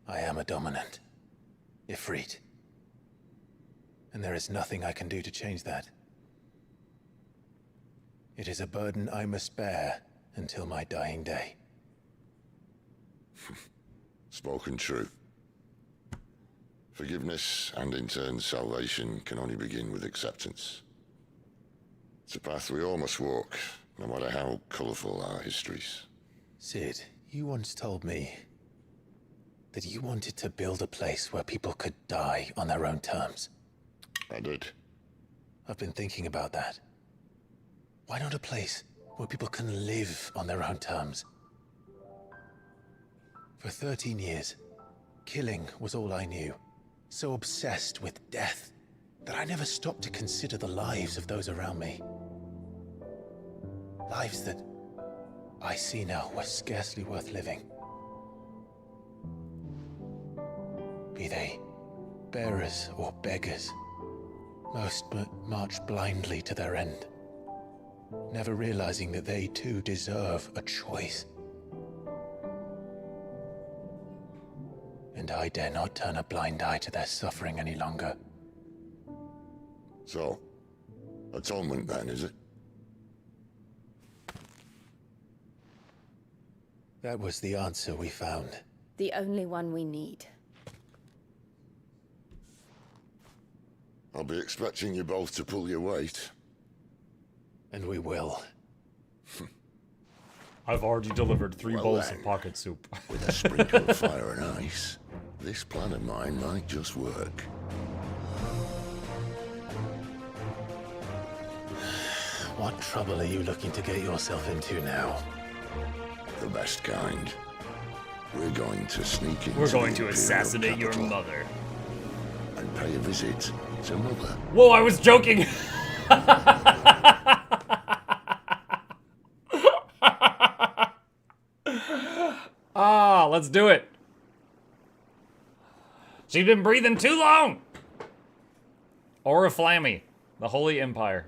I am a dominant, Ifrit. And there is nothing I can do to change that. It is a burden I must bear until my dying day. Spoken true. Forgiveness and in turn salvation can only begin with acceptance. It's a path we all must walk, no matter how colourful our histories. Sid, you once told me that you wanted to build a place where people could die on their own terms. I did. I've been thinking about that. Why not a place where people can live on their own terms? For 13 years, killing was all I knew. So obsessed with death that I never stopped to consider the lives of those around me. Lives that I see now were scarcely worth living. Be they bearers or beggars, most march blindly to their end, never realizing that they too deserve a choice. And I dare not turn a blind eye to their suffering any longer. So, atonement then, is it? That was the answer we found. The only one we need. I'll be expecting you both to pull your weight. And we will. I've already delivered 3 Well bowls then, of pocket soup. With a sprinkle of fire and ice, this plan of mine might just work. What trouble are you looking to get yourself into now? The best kind. We're going to sneak into We're going the to Imperial assassinate your capital mother. and pay a visit to Mother. Whoa, I was joking! Ah, let's do it. She's been breathing too long! Oriflamme, the Holy Empire.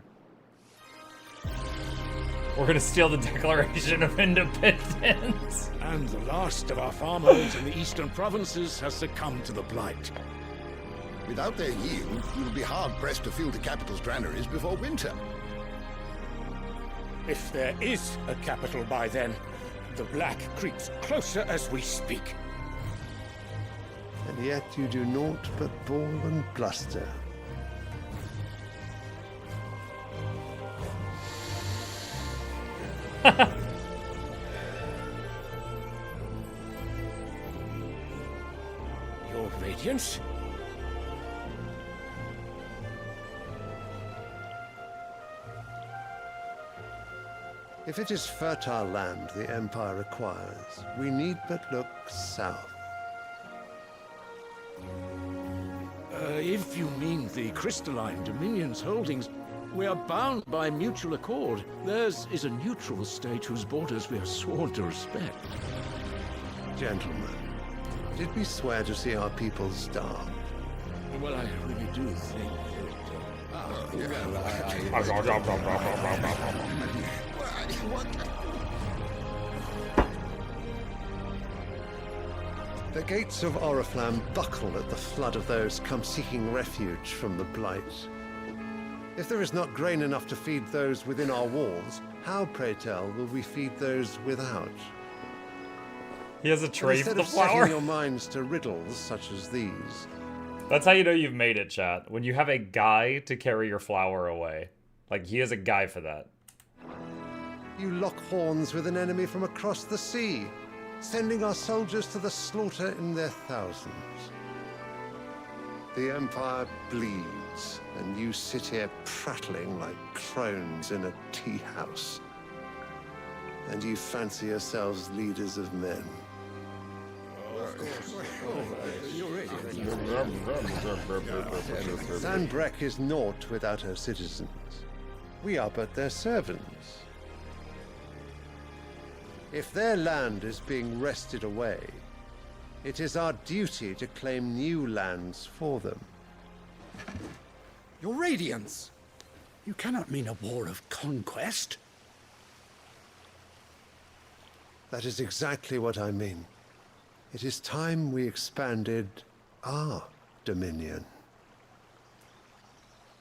We're gonna steal the Declaration of Independence. And the last of our farmers in the eastern provinces has succumbed to the blight. Without their yield, you'll be hard-pressed to fill the capital's granaries before winter. If there is a capital by then, the black creeps closer as we speak. And yet you do naught but bawl and bluster. Your Radiance? If it is fertile land the Empire requires, we need but look south. If you mean the crystalline Dominion's holdings, we are bound by mutual accord. Theirs is a neutral state whose borders we are sworn to respect. Gentlemen, did we swear to see our people starve? Well, I really do think The gates of Oriflamme buckle at the flood of those come seeking refuge from the Blight. If there is not grain enough to feed those within our walls, how, pray tell, will we feed those without? He has a tray for Instead the of flour. setting your minds to riddles such as these, That's how you know you've made it, chat. When you have a guy to carry your flour away. Like, he has a guy for that. you lock horns with an enemy from across the sea, sending our soldiers to the slaughter in their thousands. The Empire bleeds, and you sit here prattling like crones in a tea house. And you fancy yourselves leaders of men. Sandbreck is naught without her citizens. We are but their servants. If their land is being wrested away, it is our duty to claim new lands for them. Your Radiance! You cannot mean a war of conquest. That is exactly what I mean. It is time we expanded our dominion.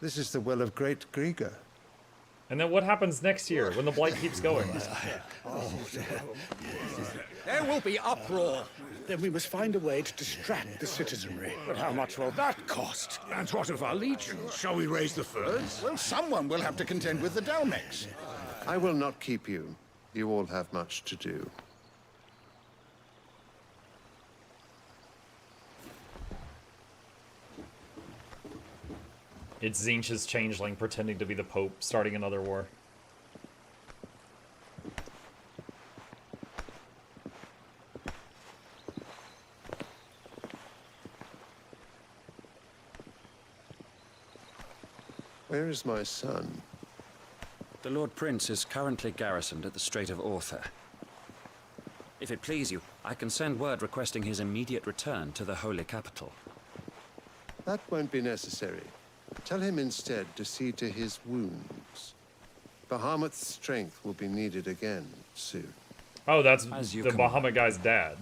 This is the will of Great Grieger. And then what happens next year when the Blight keeps going? There will be uproar. Then we must find a way to distract the citizenry. But how much will that cost? And what of our legions? Shall we raise the furs? Well, someone will have to contend with the Dalmex. I will not keep you. You all have much to do. It's Zinch's changeling pretending to be the Pope, starting another war. Where is my son? The Lord Prince is currently garrisoned at the Strait of Orther. If it please you, I can send word requesting his immediate return to the Holy Capital. That won't be necessary. Tell him instead to see to his wounds. Bahamut's strength will be needed again soon. Oh, that's the Bahamut guy's dad.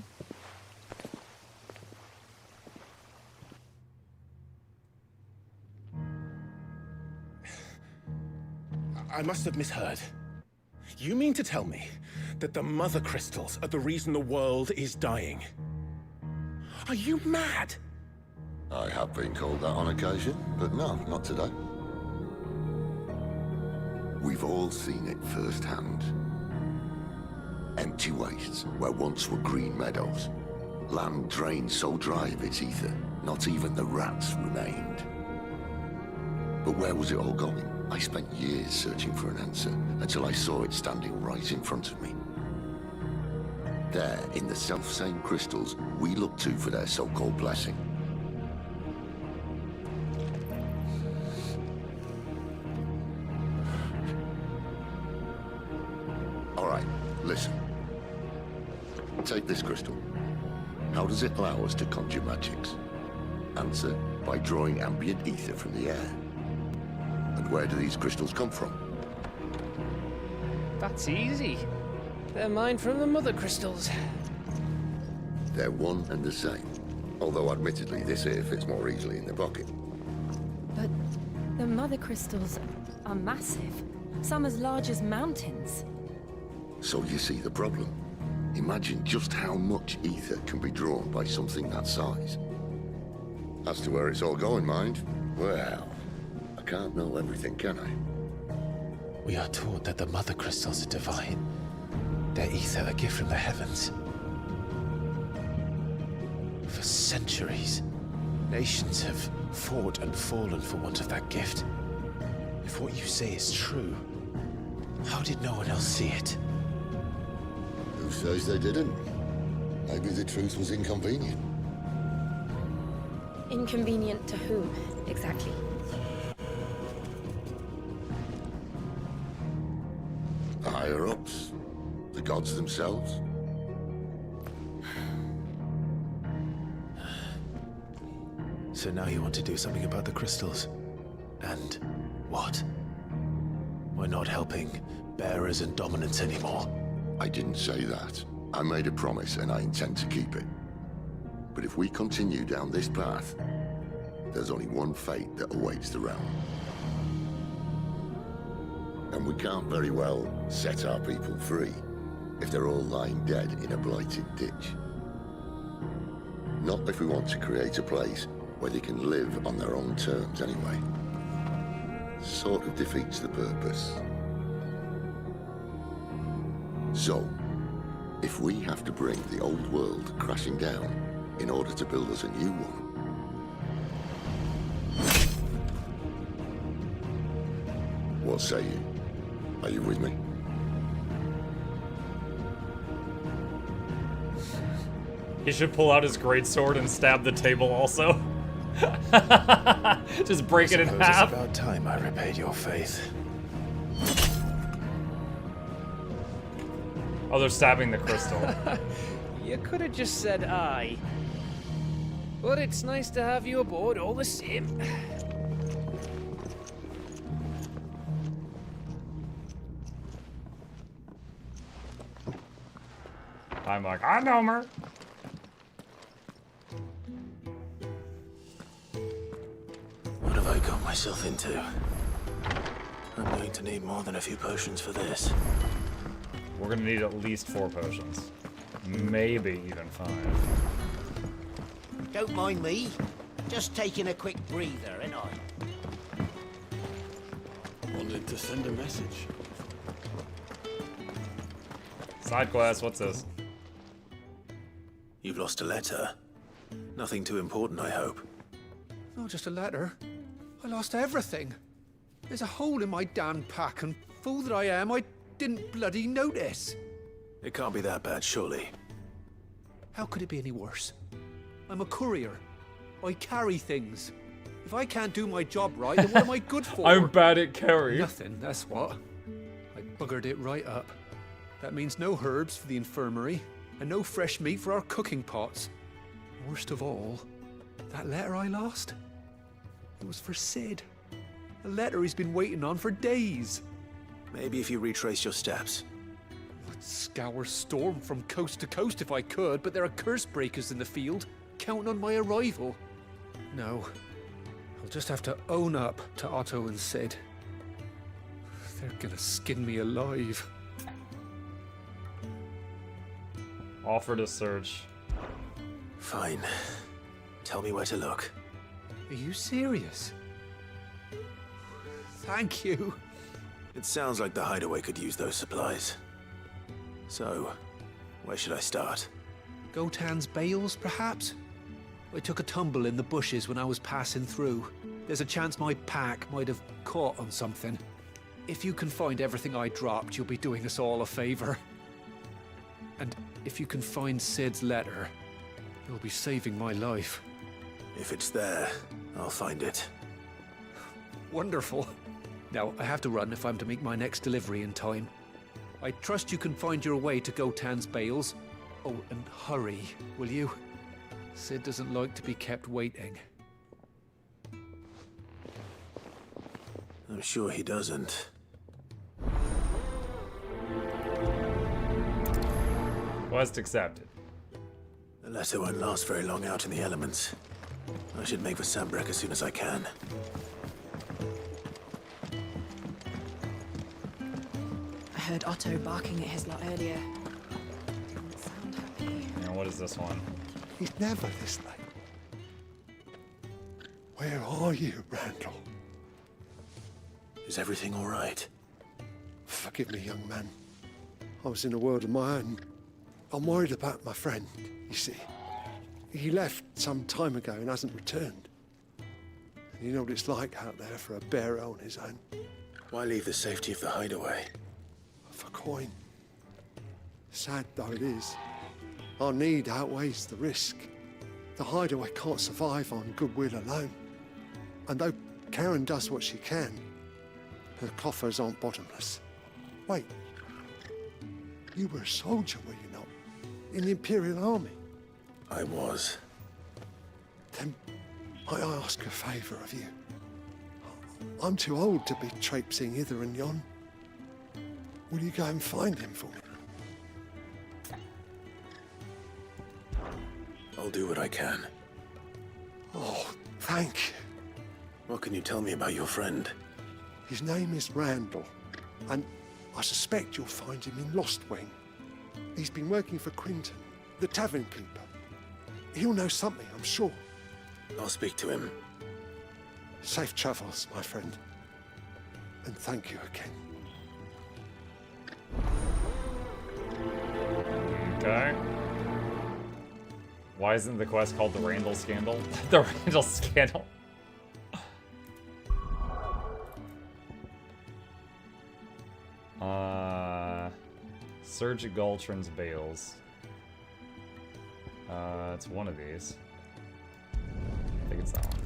I must have misheard. You mean to tell me that the Mother Crystals are the reason the world is dying? Are you mad? I have been called that on occasion, but no, not today. We've all seen it firsthand. Empty wastes where once were green meadows. Land drained so dry of its ether, not even the rats remained. But where was it all going? I spent years searching for an answer, until I saw it standing right in front of me. There, in the self-same crystals we look to for their so-called blessing. Alright, listen. Take this crystal. How does it allow us to conjure magics? Answer, by drawing ambient ether from the air. And where do these crystals come from? That's easy. They're mine from the Mother Crystals. They're one and the same. Although admittedly this here fits more easily in the pocket. But the Mother Crystals are massive. Some as large as mountains. So you see the problem. Imagine just how much ether can be drawn by something that size. As to where it's all going, mind? Well, I can't know everything, can I? We are taught that the mother crystals are divine. Their ether a gift from the heavens. For centuries, nations have fought and fallen for want of that gift. If what you say is true, how did no one else see it? Who says they didn't? Maybe the truth was inconvenient. Inconvenient to whom, exactly? The higher-ups, the gods themselves. So now you want to do something about the crystals? And what? We're not helping bearers and dominants anymore. I didn't say that. I made a promise and I intend to keep it. But if we continue down this path, there's only one fate that awaits the realm. And we can't very well set our people free if they're all lying dead in a blighted ditch. Not if we want to create a place where they can live on their own terms anyway. Sort of defeats the purpose. So, if we have to bring the old world crashing down in order to build us a new one, what say you? Are you with me? He should pull out his greatsword and stab the table also. Just break it in half. It's about time I repaid your faith. Oh, they're stabbing the crystal. You could have just said aye. But it's nice to have you aboard all the same. I'm like, I know her. What have I got myself into? I'm going to need more than a few potions for this. We're gonna need at least 4 potions. Maybe even 5. Don't mind me. Just taking a quick breather, ain't I? Wanted to send a message. Side quest, what's this? You've lost a letter. Nothing too important, I hope. Not just a letter. I lost everything. There's a hole in my damn pack, and fool that I am, I didn't bloody notice. It can't be that bad, surely. How could it be any worse? I'm a courier. I carry things. If I can't do my job right, then what am I good for? I'm bad at carry. Nothing, that's what. I buggered it right up. That means no herbs for the infirmary, and no fresh meat for our cooking pots. Worst of all, that letter I lost, it was for Sid. A letter he's been waiting on for days. Maybe if you retrace your steps. I'd scour Storm from coast to coast if I could, but there are curse breakers in the field, counting on my arrival. No, I'll just have to own up to Otto and Sid. They're gonna skin me alive. Offer to search. Fine. Tell me where to look. Are you serious? Thank you. It sounds like the Hideaway could use those supplies. So, where should I start? Gotan's bales, perhaps? I took a tumble in the bushes when I was passing through. There's a chance my pack might have caught on something. If you can find everything I dropped, you'll be doing us all a favor. And if you can find Sid's letter, you'll be saving my life. If it's there, I'll find it. Wonderful. Now, I have to run if I'm to make my next delivery in time. I trust you can find your way to Gotan's bales. Oh, and hurry, will you? Sid doesn't like to be kept waiting. I'm sure he doesn't. Quest accepted. The letter won't last very long out in the elements. I should make for Sambrek as soon as I can. I heard Otto barking at his lot earlier. And what is this one? He's never this late. Where are you, Randall? Is everything all right? Forgive me, young man. I was in a world of my own. I'm worried about my friend, you see. He left some time ago and hasn't returned. And you know what it's like out there for a bearer on his own. Why leave the safety of the hideaway? For coin. Sad though it is, our need outweighs the risk. The hideaway can't survive on goodwill alone. And though Karen does what she can, her coffers aren't bottomless. Wait, you were a soldier, were you not? In the Imperial Army? I was. Then might I ask a favour of you? I'm too old to be traipsing hither and yon. Will you go and find him for me? I'll do what I can. Oh, thank you. What can you tell me about your friend? His name is Randall, and I suspect you'll find him in Lost Wing. He's been working for Quinton, the tavern keeper. He'll know something, I'm sure. I'll speak to him. Safe travels, my friend. And thank you again. Okay. Why isn't the quest called the Randall Scandal? The Randall Scandal. Surge at Galtron's Bales. It's one of these. I think it's that one.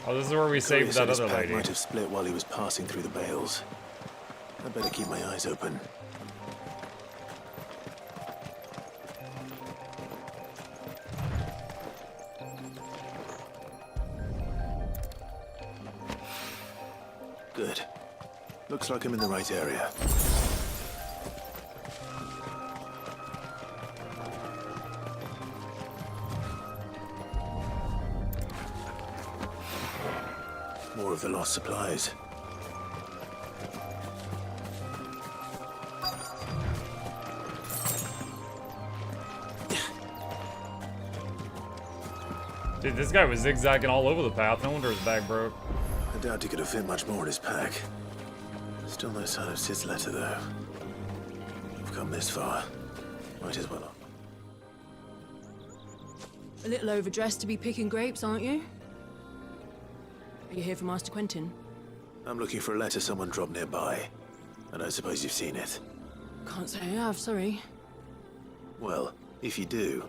Oh, this is where we saved that other lady. Might have split while he was passing through the bales. I better keep my eyes open. Good. Looks like I'm in the right area. More of the lost supplies. Dude, this guy was zigzagging all over the path. No wonder his bag broke. I doubt he could have fit much more in his pack. Still no sign of Sid's letter, though. We've come this far. Might as well. A little overdressed to be picking grapes, aren't you? Are you here for Master Quentin? I'm looking for a letter someone dropped nearby. I don't suppose you've seen it. Can't say I have, sorry. Well, if you do...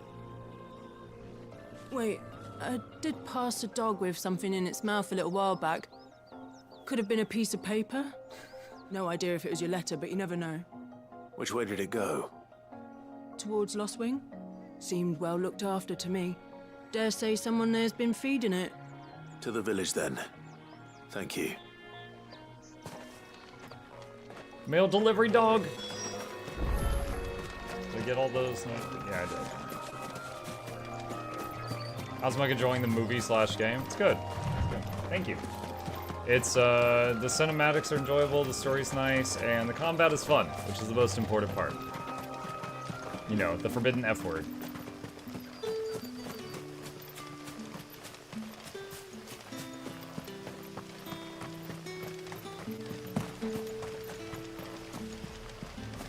Wait, I did pass a dog with something in its mouth a little while back. Could have been a piece of paper. No idea if it was your letter, but you never know. Which way did it go? Towards Lost Wing? Seemed well looked after to me. Dare say someone there's been feeding it. To the village, then. Thank you. Mail delivery dog. Did I get all those? Yeah, I did. How's Mike enjoying the movie / game? It's good. It's good. Thank you. It's, the cinematics are enjoyable, the story's nice, and the combat is fun, which is the most important part. You know, the forbidden F word.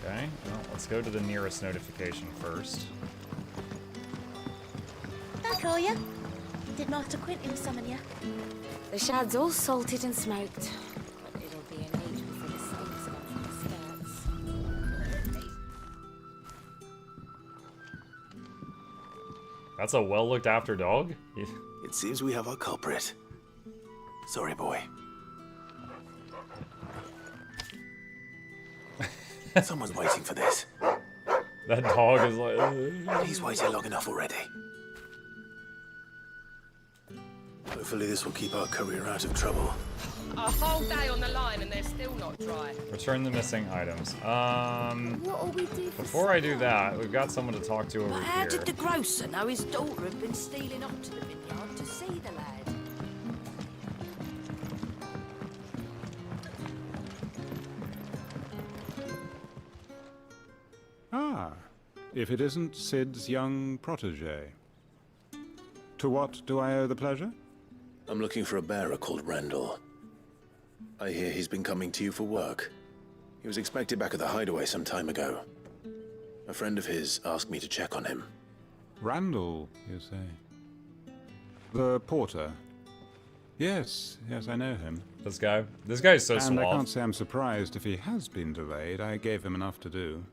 Okay, well, let's go to the nearest notification first. Back are you? Did Master Quentin summon you? The shad's all salted and smoked, but it'll be an age before the stinks come from the skirts. That's a well-looked-after dog? It seems we have our culprit. Sorry, boy. Someone's waiting for this. That dog is like... He's waited long enough already. Hopefully this will keep our courier out of trouble. A whole day on the line and they're still not dry. Return the missing items. What will we do Before I do that, we've got someone to talk to over But here. how did the grocer know his daughter had been stealing up to the vineyard to see the lad? Ah, if it isn't Sid's young protege. To what do I owe the pleasure? I'm looking for a bearer called Rendell. I hear he's been coming to you for work. He was expected back at the Hideaway some time ago. A friend of his asked me to check on him. Randall, you say? The porter? Yes, I know him. This guy's so and suave. I can't say I'm surprised if he has been delayed. I gave him enough to do.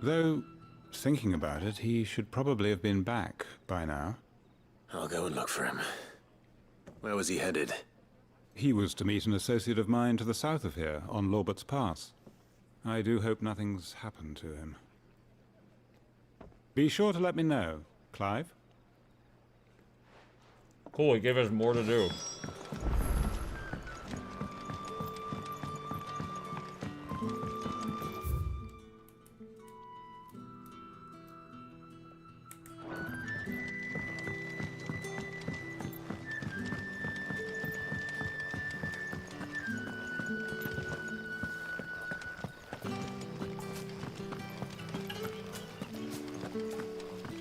Though, thinking about it, he should probably have been back by now. I'll go and look for him. Where was he headed? He was to meet an associate of mine to the south of here, on Lorbert's Pass. I do hope nothing's happened to him. Be sure to let me know, Clive. Cool, he gave us more to do.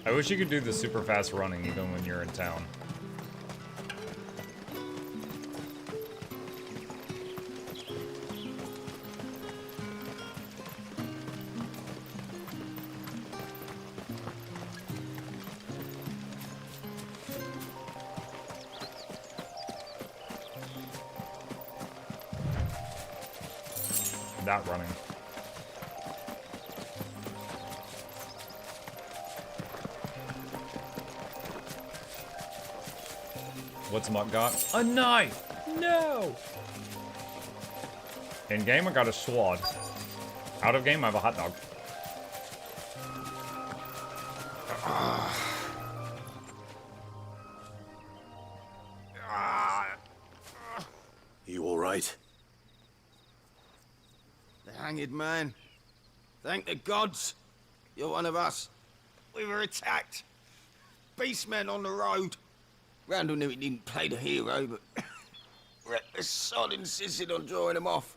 I wish you could do the super fast running even when you're in town. That running. What's Muck got? A knife! No! In game, I got a sword. Out of game, I have a hot dog. You all right? The hanged man. Thank the gods. You're one of us. We were attacked. Beastmen on the road. Randall knew he didn't play the hero, but reckless sod insisted on drawing him off.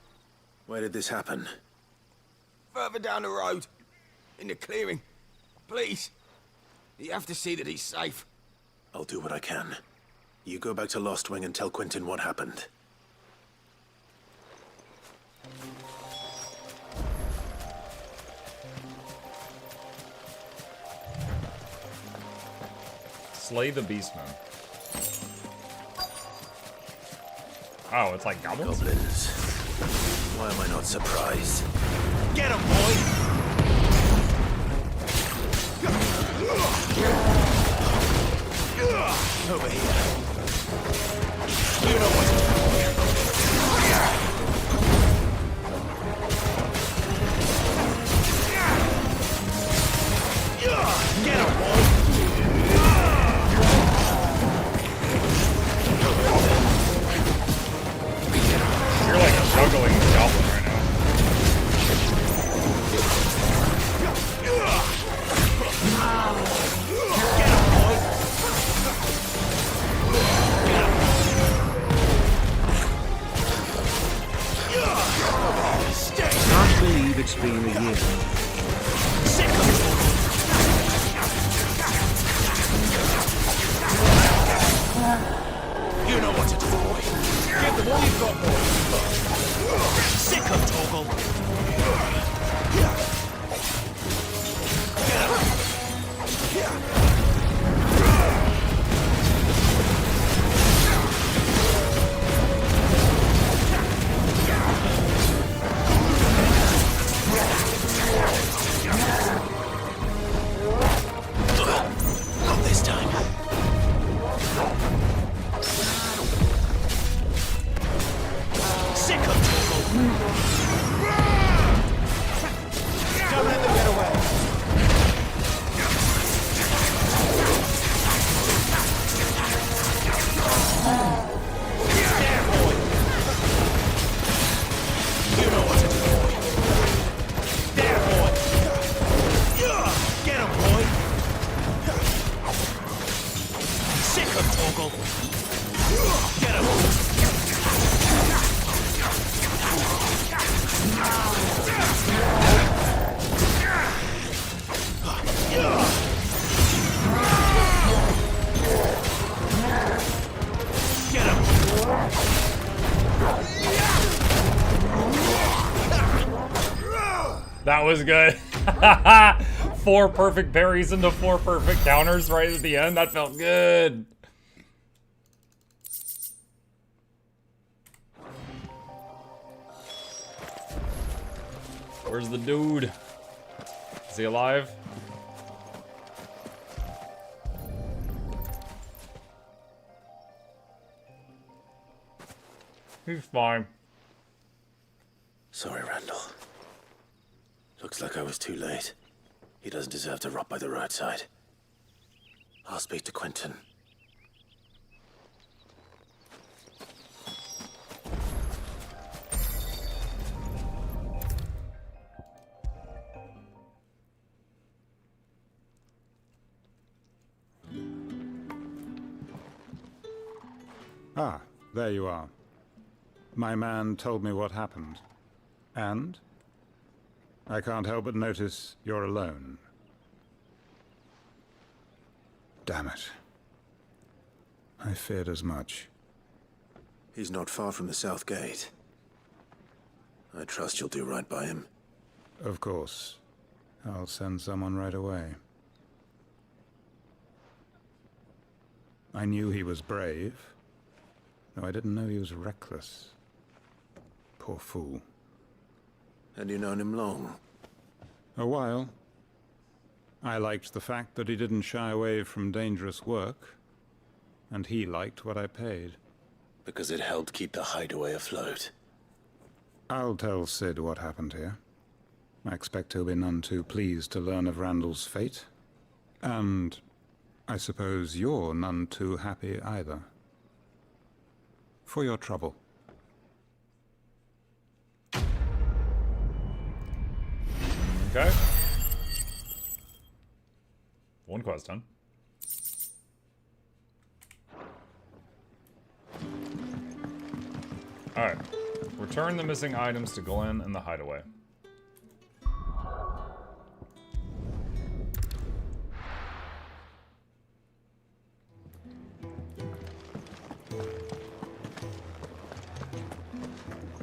Where did this happen? Further down the road. In the clearing. Please. You have to see that he's safe. I'll do what I can. You go back to Lost Wing and tell Quentin what happened. Slay the Beastman. Oh, it's like goblins? Goblins. Why am I not surprised? Get him, boy! Over here. You know what to do. Get him, boy! You're like juggling the goblin right now. That was good. 4 perfect parries into 4 perfect counters right at the end. That felt good. Where's the dude? Is he alive? He's fine. Sorry, Randall. Looks like I was too late. He doesn't deserve to rot by the roadside. I'll speak to Quentin. Ah, there you are. My man told me what happened. And? I can't help but notice you're alone. Damn it. I feared as much. He's not far from the South Gate. I trust you'll do right by him. Of course. I'll send someone right away. I knew he was brave, though I didn't know he was reckless. Poor fool. Had you known him long? A while. I liked the fact that he didn't shy away from dangerous work, and he liked what I paid. Because it helped keep the Hideaway afloat. I'll tell Sid what happened here. I expect he'll be none too pleased to learn of Randall's fate. And I suppose you're none too happy either. For your trouble. Okay. One quest done. Alright. Return the missing items to Glenn and the Hideaway.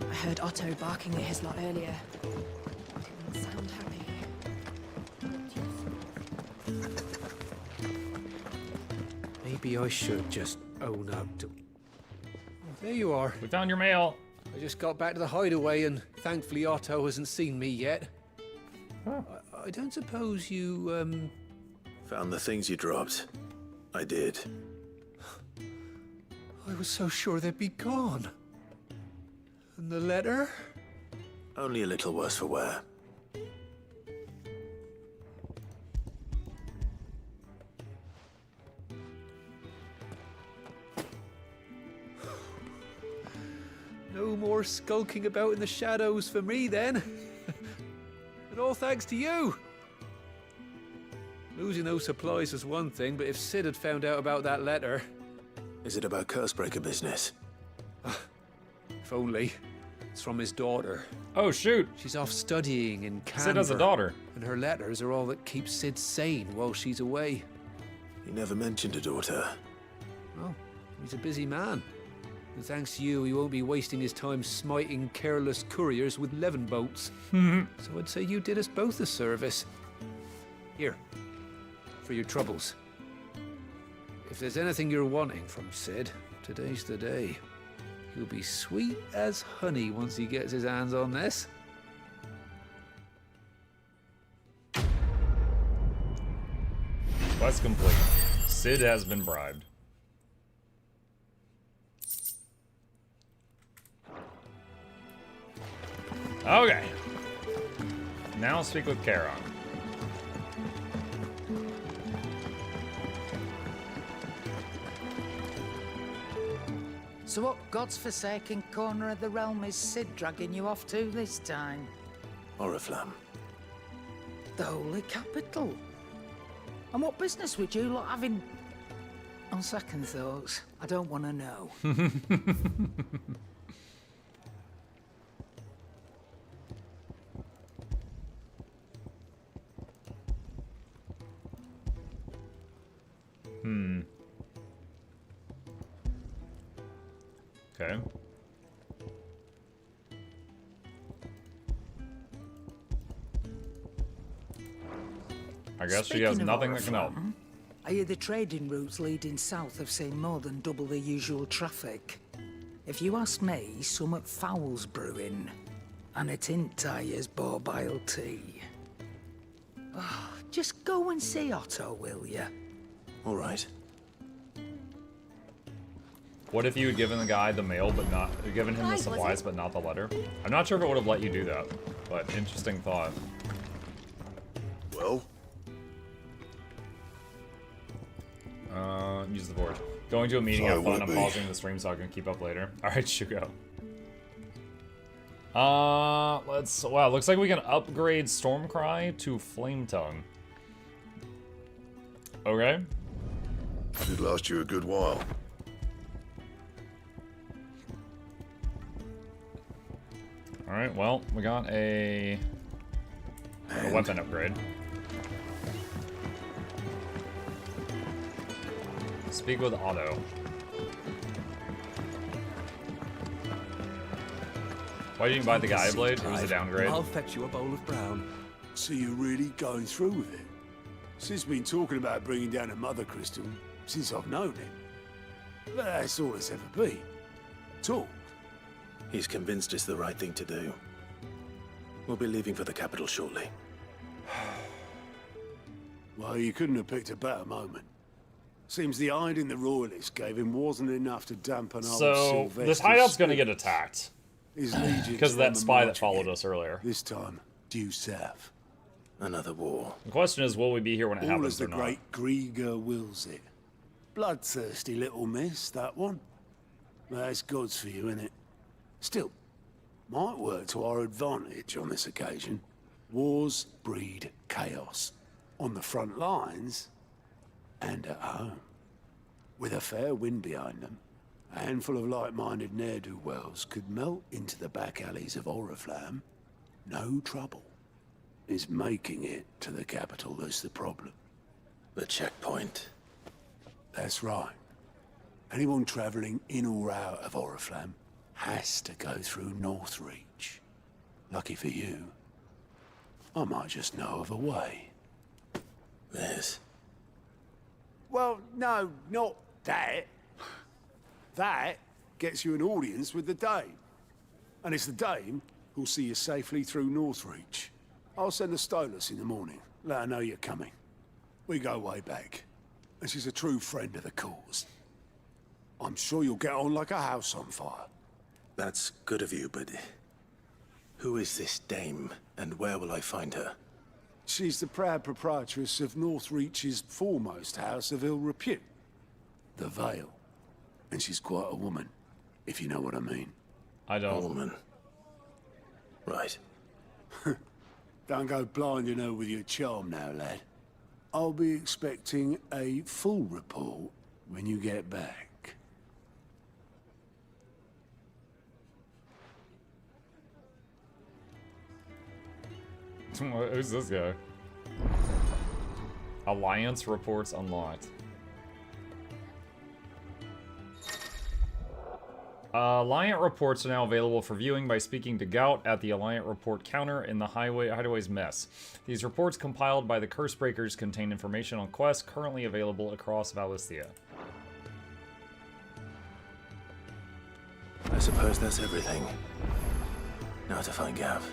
I heard Otto barking at his lot earlier. Didn't sound happy. Maybe I should just own up to... There you are. We found your mail. I just got back to the Hideaway and thankfully Otto hasn't seen me yet. Oh. I don't suppose you, Found the things you dropped. I did. I was so sure they'd be gone. And the letter? Only a little worse for wear. No more skulking about in the shadows for me, then. And all thanks to you. Losing those supplies was one thing, but if Sid had found out about that letter... Is it about Cursebreaker business? If only. It's from his daughter. Oh, shoot. She's off studying in Canberra. Sid has a daughter. And her letters are all that keeps Sid sane while she's away. He never mentioned a daughter. Oh, he's a busy man. And thanks to you, he won't be wasting his time smiting careless couriers with levin bolts. So I'd say you did us both a service. Here, for your troubles. If there's anything you're wanting from Sid, today's the day. He'll be sweet as honey once he gets his hands on this. Quest complete. Sid has been bribed. Okay. Now speak with Charon. So what God's forsaken corner of the realm is Sid dragging you off to this time? Oriflamme. The Holy Capital. And what business would you lot have in... On second thoughts, I don't want to know. Okay. I guess she has Speaking of nothing that can help. Oriflamme, I hear the trading routes leading south have seen more than double the usual traffic. If you ask me, somewhat foul's brewing. And it ain't Tyre's borbile tea. Oh, just go and see Otto, will ya? All right. What if you had given the guy the mail, but not given him the Right, was supplies, it? but not the letter? I'm not sure if it would have let you do that, but interesting thought. Well? Use the board. Going to a meeting, Sorry, have fun. would I'm be. pausing the stream so I can keep up later. All right, Shugo. Wow, looks like we can upgrade Stormcry to Flame Tongue. Okay. Should last you a good while. All right, well, we got a weapon upgrade. Speak with Otto. Why didn't you buy the Gaia Blade? It was a downgrade. I'll fetch you a bowl of brown. So you're really going through with it? Sis been talking about bringing down a mother crystal since I've known him. But that's all it's ever been. Talk. He's convinced it's the right thing to do. We'll be leaving for the capital shortly. Well, you couldn't have picked a better moment. Seems the hiding the royalists gave him wasn't enough to dampen old So Sylvester's this hideout's gonna spirit. get attacked. His legions Because of are on that the spy that march followed again. us earlier. This time, due south. Another war. The question is, will we be here when it All happens as the or not? great Grieger wills it. Bloodthirsty little miss, that one. That's God's for you, innit? Still, might work to our advantage on this occasion. Wars breed chaos. On the front lines, and at home. With a fair wind behind them, a handful of like-minded ne'er-do-wells could melt into the back alleys of Oriflamme. No trouble. Is making it to the capital that's the problem. The checkpoint. That's right. Anyone travelling in or out of Oriflamme has to go through Northreach. Lucky for you, I might just know of a way. This. Well, no, not that. That gets you an audience with the Dame. And it's the Dame who'll see you safely through Northreach. I'll send the Stolas in the morning. Let her know you're coming. We go way back. And she's a true friend of the cause. I'm sure you'll get on like a house on fire. That's good of you, but who is this dame, and where will I find her? She's the proud proprietress of Northreach's foremost house of ill repute, the Vale. And she's quite a woman, if you know what I mean. I don't. A woman. Right. Don't go blinding her with your charm now, lad. I'll be expecting a full report when you get back. Who's this guy? Alliance reports unlocked. Alliant reports are now available for viewing by speaking to Gout at the Alliant report counter in the Hideaway's mess. These reports compiled by the Cursebreakers contain information on quests currently available across Valisthea. I suppose that's everything. Now to find Gav.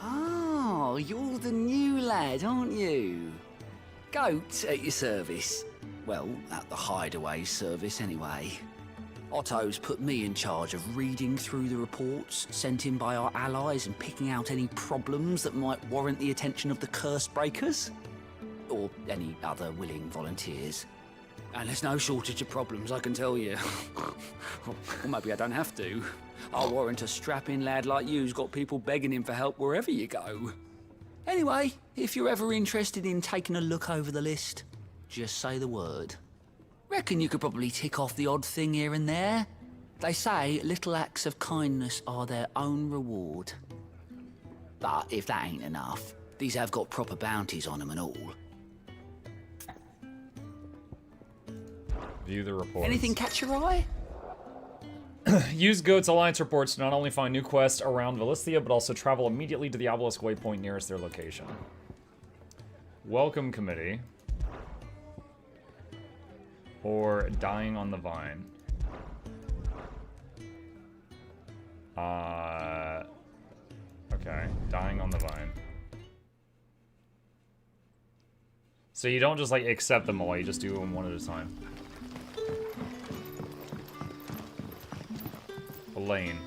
Oh, you're the new lad, aren't you? Goat at your service. Well, at the Hideaway service anyway. Otto's put me in charge of reading through the reports sent in by our allies and picking out any problems that might warrant the attention of the Cursebreakers. Or any other willing volunteers. And there's no shortage of problems, I can tell you. Or maybe I don't have to. I'll warrant a strapping lad like you's got people begging him for help wherever you go. Anyway, if you're ever interested in taking a look over the list, just say the word. Reckon you could probably tick off the odd thing here and there. They say little acts of kindness are their own reward. But if that ain't enough, these have got proper bounties on them and all. View the reports. Anything catch your eye? Use Goat's Alliance reports to not only find new quests around Valisthea, but also travel immediately to the obelisk waypoint nearest their location. Welcome committee. Or dying on the vine. Okay, dying on the vine. So you don't just like accept them all, you just do them one at a time. Elaine.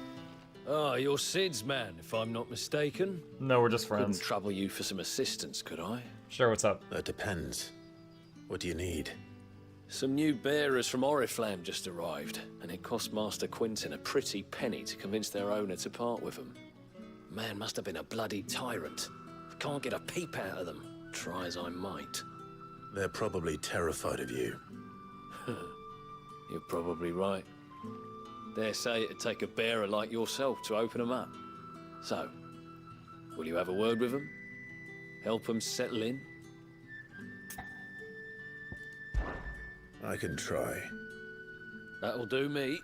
Ah, you're Sid's man, if I'm not mistaken. No, we're just friends. Couldn't trouble you for some assistance, could I? Sure, what's up? That depends. What do you need? Some new bearers from Oriflamme just arrived, and it cost Master Quinton a pretty penny to convince their owner to part with them. Man must have been a bloody tyrant. Can't get a peep out of them, try as I might. They're probably terrified of you. You're probably right. Dare say it'd take a bearer like yourself to open them up. So, will you have a word with them? Help them settle in? I can try. That'll do me.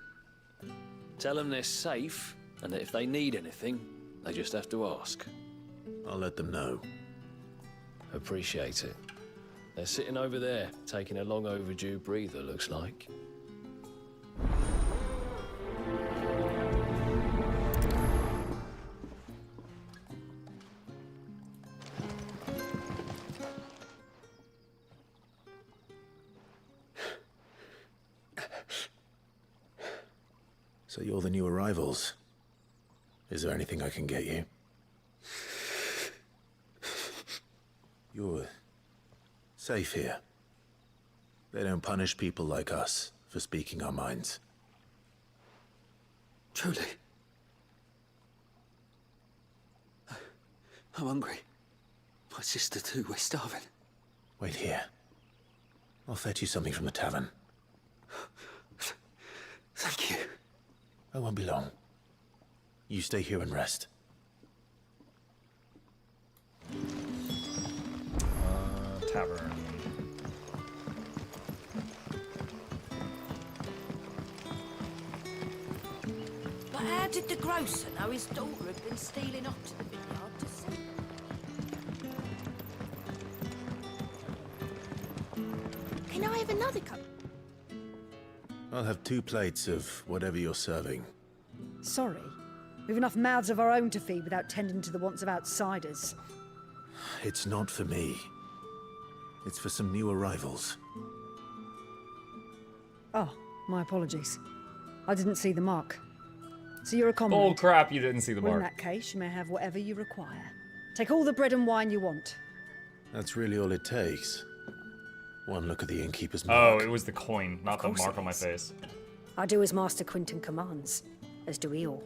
Tell them they're safe, and that if they need anything, they just have to ask. I'll let them know. Appreciate it. They're sitting over there, taking a long overdue breather, looks like. So you're the new arrivals. Is there anything I can get you? You're safe here. They don't punish people like us for speaking our minds. Truly. I'm hungry. My sister too, we're starving. Wait here. I'll fetch you something from the tavern. Thank you. I won't be long. You stay here and rest. Tavern. But how did the grocer know his daughter had been stealing off to the vineyard to sell? Can I have another cup? I'll have 2 plates of whatever you're serving. Sorry. We've enough mouths of our own to feed without tending to the wants of outsiders. It's not for me. It's for some new arrivals. Oh, my apologies. I didn't see the mark. So you're a comrade? Oh crap, you didn't see the Well, mark. in that case, you may have whatever you require. Take all the bread and wine you want. That's really all it takes. One look at the innkeeper's Oh, mark. it was the coin, not the mark on my face. I do as Master Quinton commands, as do we all.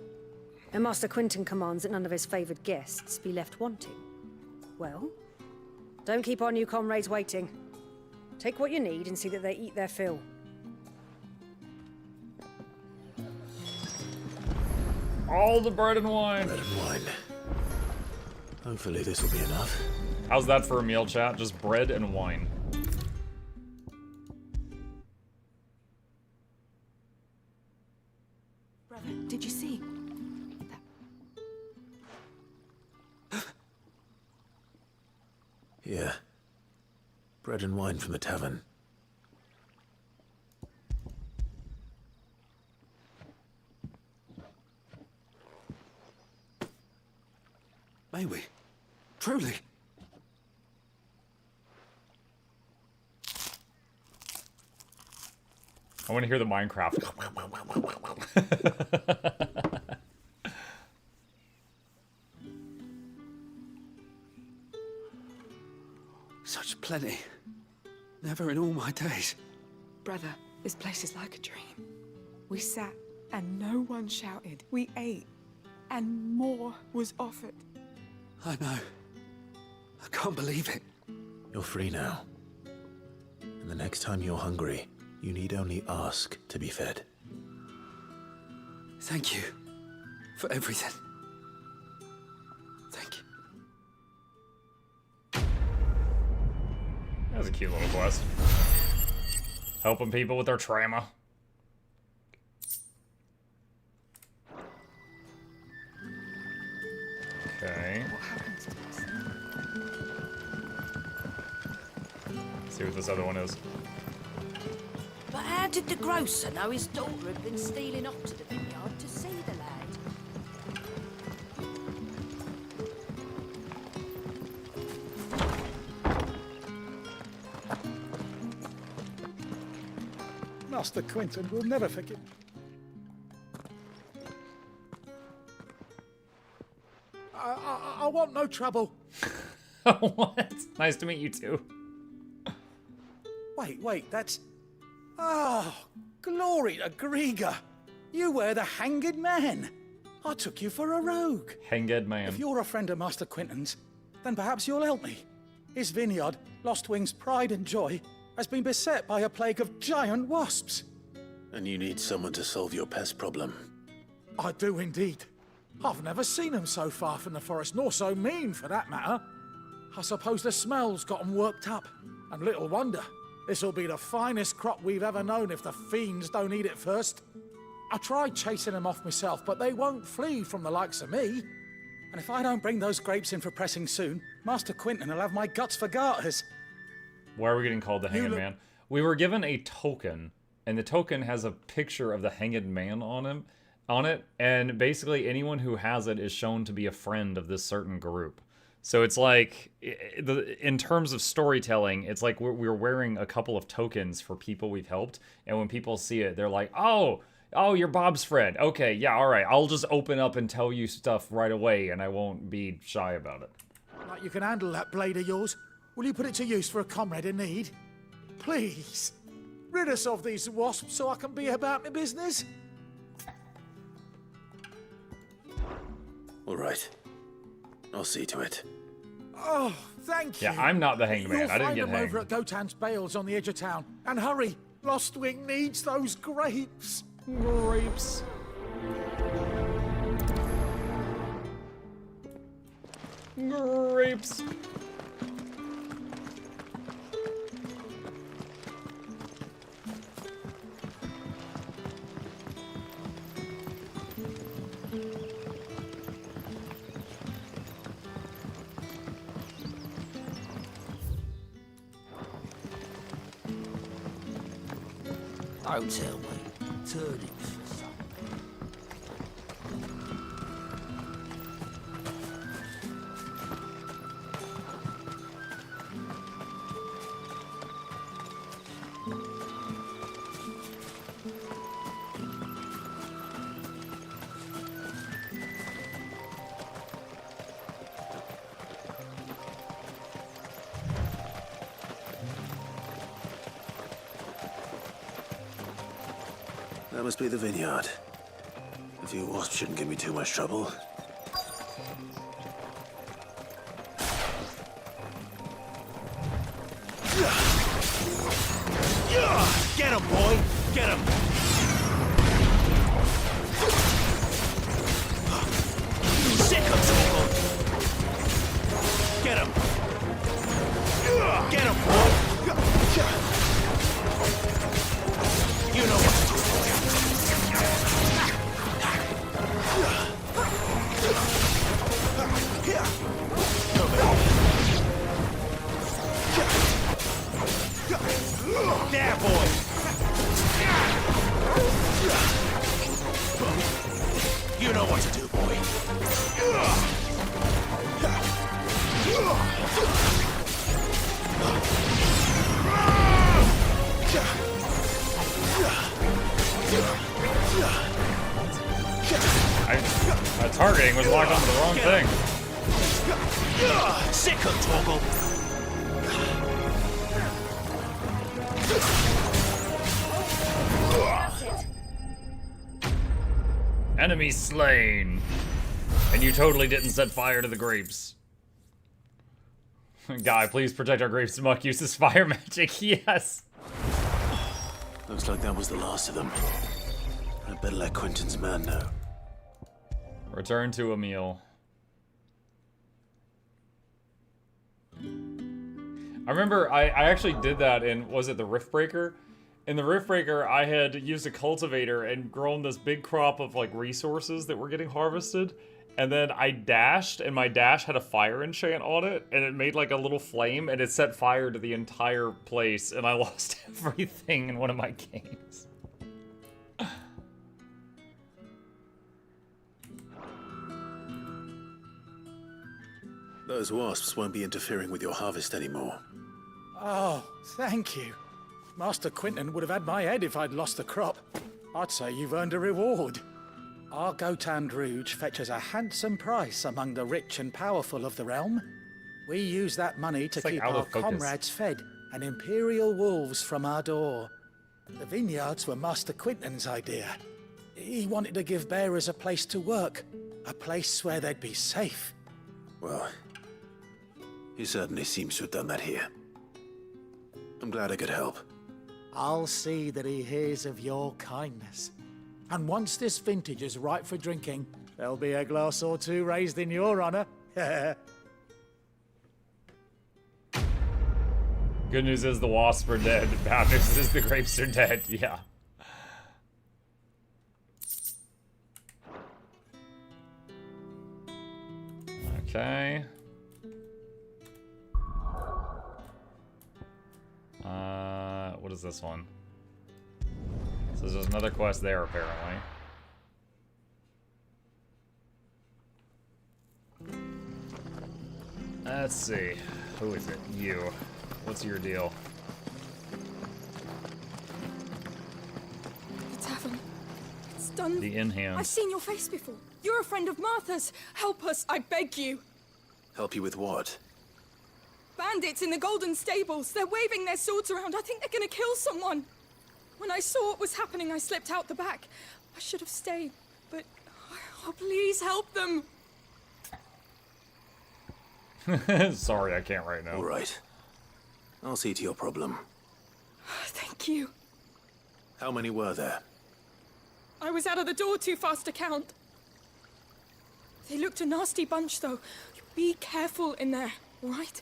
And Master Quinton commands that none of his favoured guests be left wanting. Well, don't keep our new comrades waiting. Take what you need and see that they eat their fill. All the bread and wine. Bread and wine. Hopefully this will be enough. How's that for a meal, chat? Just bread and wine. Brother, did you see? Here. Bread and wine from the tavern. May we? Truly? I want to hear the Minecraft. Such plenty. Never in all my days. Brother, this place is like a dream. We sat and no one shouted. We ate and more was offered. I know. I can't believe it. You're free now. And the next time you're hungry, you need only ask to be fed. Thank you for everything. Thank you. That was a cute little quest. Helping people with their trauma. What happens to us? See what this other one is. But how did the grocer know his daughter had been stealing off to the vineyard to see the lad? Master Quintin will never forgive. I want no trouble. What? Nice to meet you too. Wait, that's... Oh, glory to Griga. You were the Hanged Man. I took you for a rogue. Hanged Man. If you're a friend of Master Quintin's, then perhaps you'll help me. His vineyard, Lostwing's pride and joy, has been beset by a plague of giant wasps. And you need someone to solve your pest problem. I do indeed. I've never seen them so far from the forest, nor so mean for that matter. I suppose the smell's got them worked up, and little wonder. This'll be the finest crop we've ever known if the fiends don't eat it first. I tried chasing them off myself, but they won't flee from the likes of me. And if I don't bring those grapes in for pressing soon, Master Quintin will have my guts for garters. Why are we getting called the Hanged Man? We were given a token, and the token has a picture of the Hanged Man on it, and basically anyone who has it is shown to be a friend of this certain group. So it's like, in terms of storytelling, it's like we're wearing a couple of tokens for people we've helped, and when people see it, they're like, oh, you're Bob's friend. Okay, yeah, all right, I'll just open up and tell you stuff right away, and I won't be shy about it. Like you can handle that blade of yours. Will you put it to use for a comrade in need? Please, rid us of these wasps so I can be about my business. All right. I'll see to it. Oh, thank you. Yeah, I'm not the Hanged Man. You'll I didn't find get them hanged. over at Gotan's Bales on the edge of town. And hurry, Lostwing needs those grapes. Grapes. Grapes. Don't tell me. Turnips for some. That must be the vineyard. A few wasps shouldn't give me too much trouble. Get him, boy! Get him! Sick of trouble! Get him! Get him, boy! You know what to do. There, boy! You know what to do, boy. My targeting was locked onto the wrong thing. Sick of Torgal. Enemy slain. And you totally didn't set fire to the grapes. Guy, please protect our grapes. Muck uses fire magic. Yes. Looks like that was the last of them. I'd better let Quintin's man know. Return to a meal. I remember I actually did that in, was it the Riftbreaker? In the Riftbreaker, I had used a cultivator and grown this big crop of like resources that were getting harvested. and then I dashed, and my dash had a fire enchant on it, and it made like a little flame, and it set fire to the entire place, and I lost everything in one of my games. Those wasps won't be interfering with your harvest anymore. Oh, thank you. Master Quinton would have had my head if I'd lost the crop. I'd say you've earned a reward. Our Gotand Rouge fetches a handsome price among the rich and powerful of the realm. We use that money to keep our comrades fed and Imperial wolves from our door. The vineyards were Master Quinton's idea. He wanted to give bearers a place to work, a place where they'd be safe. Well, he certainly seems to have done that here. I'm glad I could help. I'll see that he hears of your kindness. And once this vintage is ripe for drinking, there'll be a glass or two raised in your honor. Good news is the wasps are dead. Bad news is the grapes are dead. Yeah. Okay. What is this one? So there's another quest there, apparently. Let's see. Who is it? You. What's your deal? The tavern. It's done. The inn hand. I've seen your face before. You're a friend of Martha's. Help us, I beg you. Help you with what? Bandits in the Golden Stables. They're waving their swords around. I think they're gonna kill someone. When I saw what was happening, I slipped out the back. I should have stayed, but... Oh, please help them. Sorry, I can't right now. All right. I'll see to your problem. Thank you. How many were there? I was out of the door too fast to count. They looked a nasty bunch, though. Be careful in there, all right?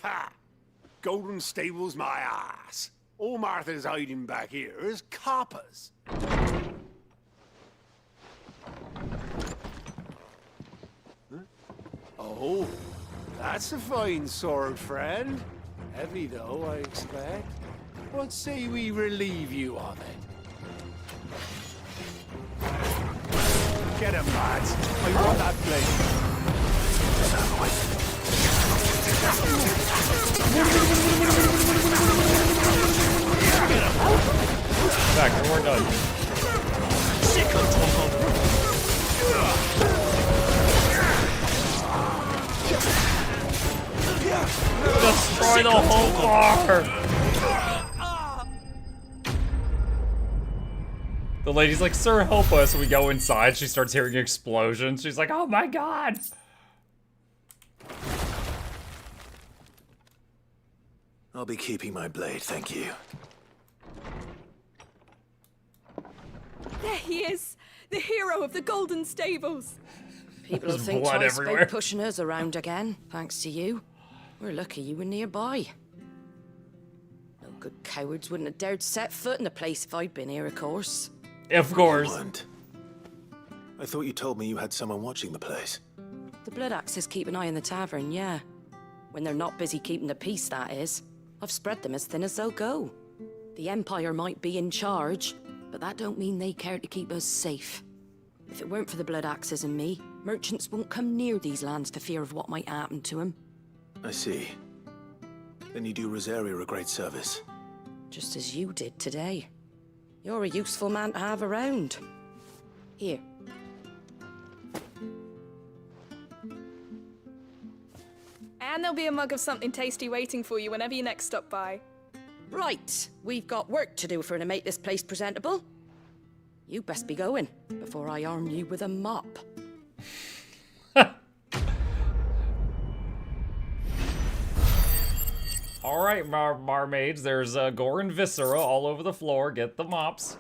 Ha! Golden Stables my ass. All Martha's hiding back here is coppers. Huh? Oh, that's a fine sword, friend. Heavy though, I expect. What say we relieve you of it? Get him, lads. I want that blade. Back, we're done. Destroy the whole bar! The lady's like, sir, help us. We go inside, she starts hearing explosions. She's like, oh my god! I'll be keeping my blade, thank you. There he is, the hero of the Golden Stables. People will think twice about pushing us around again, thanks to you. We're lucky you were nearby. No good cowards wouldn't have dared set foot in the place if I'd been here, of course. Of course. I thought you told me you had someone watching the place. The Blood Axes keep an eye on the tavern, yeah. When they're not busy keeping the peace, that is. I've spread them as thin as they'll go. The Empire might be in charge, but that don't mean they care to keep us safe. If it weren't for the Blood Axes and me, merchants won't come near these lands for fear of what might happen to them. I see. Then you do Rosaria a great service. Just as you did today. You're a useful man to have around. Here. And there'll be a mug of something tasty waiting for you whenever you next stop by. Right, we've got work to do for to make this place presentable. You best be going, before I arm you with a mop. Alright, barmaids, there's gore and viscera all over the floor. Get the mops.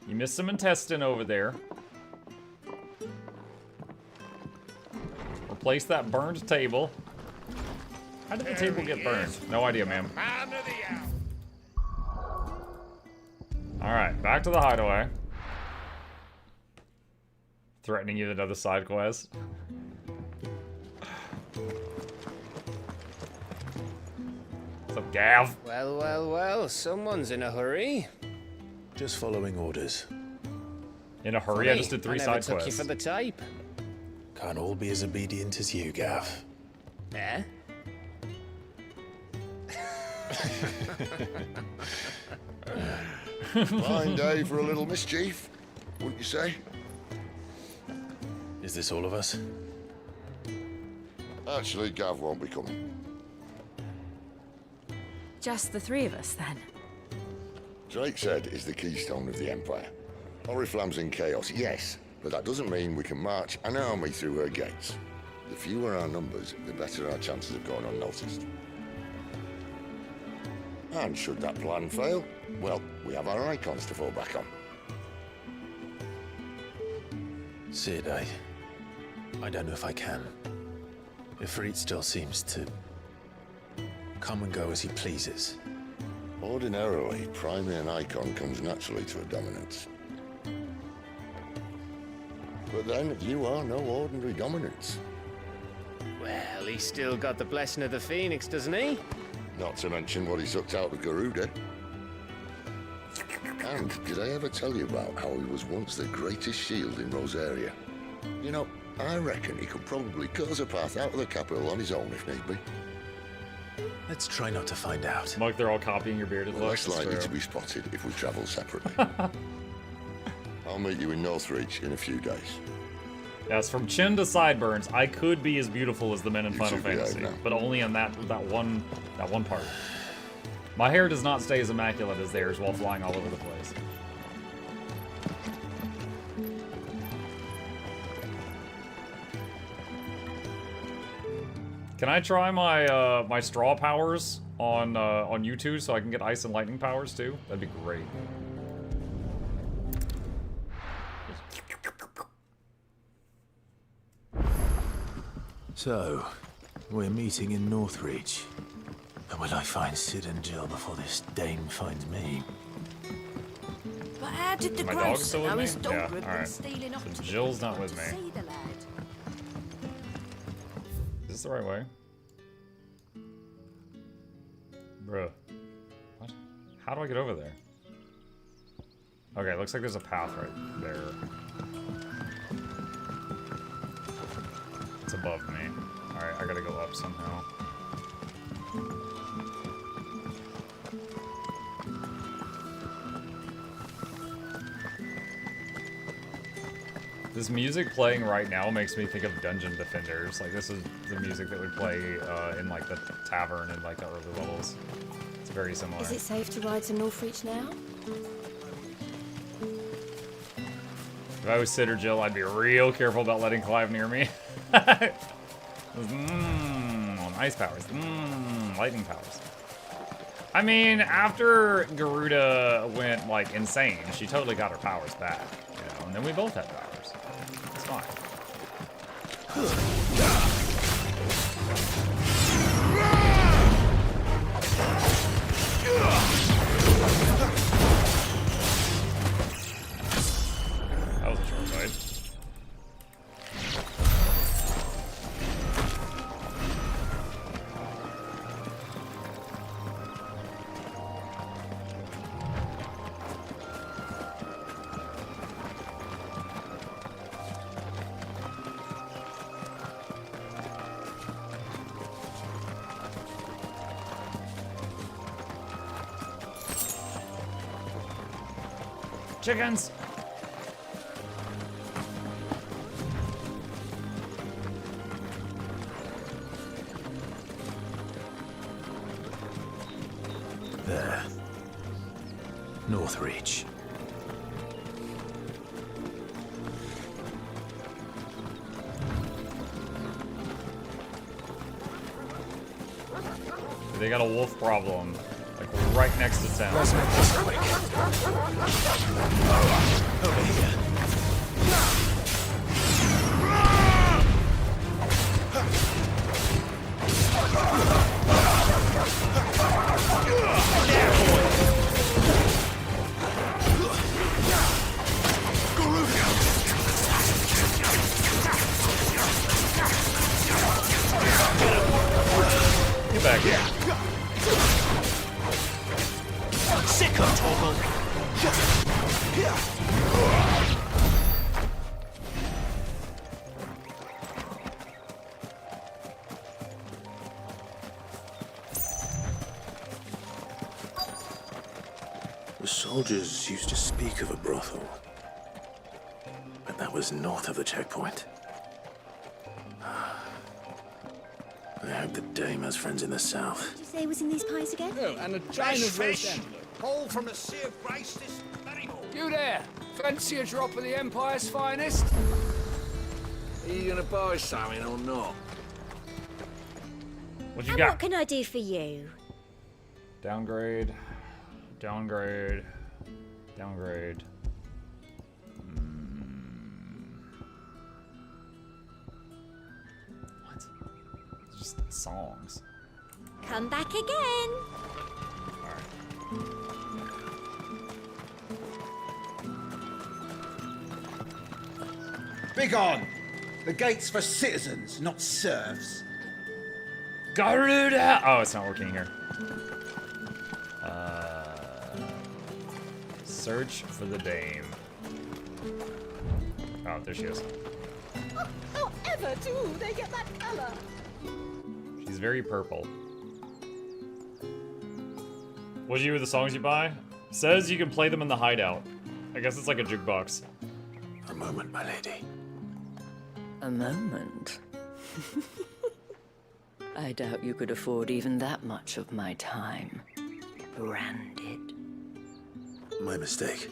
You missed some intestine over there. replace that burned table. How did the table get burned? No idea, ma'am. Alright, back to the hideaway. Threatening you with another side quest. What's up, Gav? Well, well, well, someone's in a hurry. Just following orders. In a hurry? I just did 3 side took quests. you for the type. Can't all be as obedient as you, Gav. Eh? Fine day for a little mischief, wouldn't you say? Is this all of us? Actually, Gav won't be coming. Just the 3 of us, then? Drakeshead is the keystone of the Empire. Oriflamme's in chaos, yes, but that doesn't mean we can march an army through her gates. The fewer our numbers, the better our chances of going unnoticed. And should that plan fail, well, we have our icons to fall back on. Sid, I don't know if I can. Ifrit still seems to come and go as he pleases. Ordinarily, priming an icon comes naturally to a dominance. But then, you are no ordinary dominance. Well, he's still got the blessing of the Phoenix, doesn't he? Not to mention what he sucked out of Garuda. And did I ever tell you about how he was once the greatest shield in Rosaria? You know, I reckon he could probably cut us a path out of the capital on his own if need be. Let's try not to find out. Like they're all copying your bearded look. Less likely to be spotted if we travel separately. I'll meet you in Northreach in a few days. Yes, from chin to sideburns, I could be as beautiful as the men in You Final two behave Fantasy, now. but only in that one part. My hair does not stay as immaculate as theirs while flying all over the place. Can I try my my straw powers on YouTube so I can get ice and lightning powers too? That'd be great. So, we're meeting in Northreach. And will I find Sid and Jill before this dame finds me? But how did the My grocer dog's still with know me? his dog Yeah, had been alright. stealing off So to Jill's the not with to me. see the lad? Is this the right way? Bruh. What? How do I get over there? Okay, looks like there's a path right there. It's above me. Alright, I gotta go up somehow. This music playing right now makes me think of Dungeon Defenders. Like, this is the music that would play in, like, the tavern in, like, the early levels. It's very similar. Is it safe to ride to Northreach now? If I was Sid or Jill, I'd be real careful about letting Clive near me. Ice powers. Lightning powers. I mean, after Garuda went, like, insane, she totally got her powers back, you know, and then we both had powers. It's fine. That was a short fight. Chickens! There. Northreach. They got a wolf problem, like right next to town. Let's make this quick. Over here. Sick of Toggle! The soldiers used to speak of a brothel, but that was north of the checkpoint. I hope the dame has friends in the south. Did you say was in these pies again? Oh, and a Fresh fish! All from the Sea of Grace this very morning. You there! Fancy a drop of the Empire's finest? Are you gonna buy something or not? What you And got? what can I do for you? Downgrade. Downgrade. Downgrade. What? It's just songs. Come back again. Begone! The gate's for citizens, not serfs. Garuda! Oh, it's not working here. Search for the dame. Oh, there she is. How ever do they get that color? She's very purple. What do you do with the songs you buy? Says you can play them in the hideout. I guess it's like a jukebox. A moment, my lady. A moment? I doubt you could afford even that much of my time. Branded. My mistake.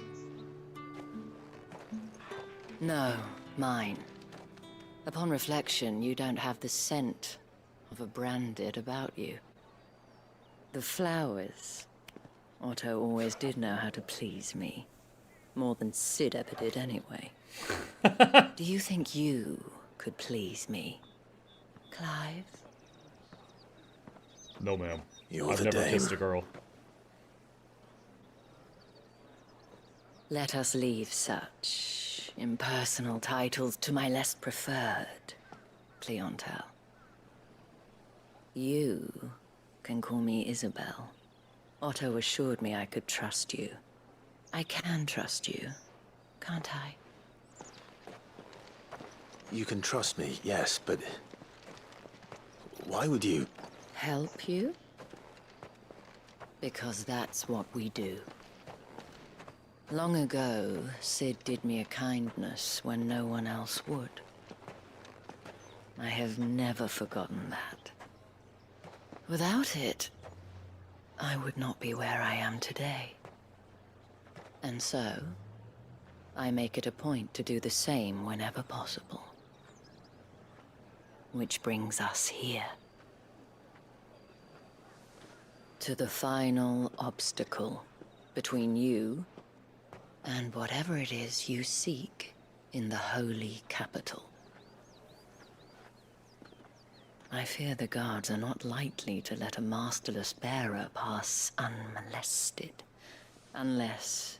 No, mine. Upon reflection, you don't have the scent of a branded about you. The flowers. Otto always did know how to please me. More than Sid ever did anyway. Do you think you could please me, Clive? No, ma'am. You're I've the never dame. kissed a girl. Let us leave such impersonal titles to my less preferred clientele. You can call me Isabel. Otto assured me I could trust you. I can trust you, can't I? You can trust me, yes, but why would you? Help you? Because that's what we do. Long ago, Sid did me a kindness when no one else would. I have never forgotten that. Without it, I would not be where I am today. And so, I make it a point to do the same whenever possible. Which brings us here. To the final obstacle between you and whatever it is you seek in the holy capital. I fear the guards are not likely to let a masterless bearer pass unmolested. Unless...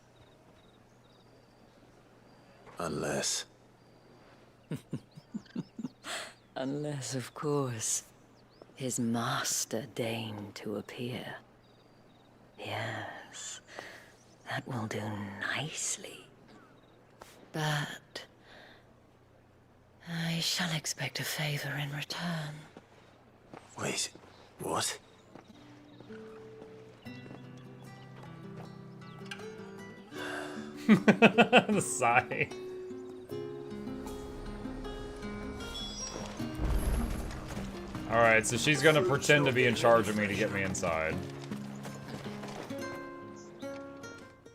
Unless, of course, his master deigned to appear. Yes, that will do nicely. But I shall expect a favor in return. Wait, what? The sigh. Alright, so she's gonna pretend to be in charge of me to get me inside.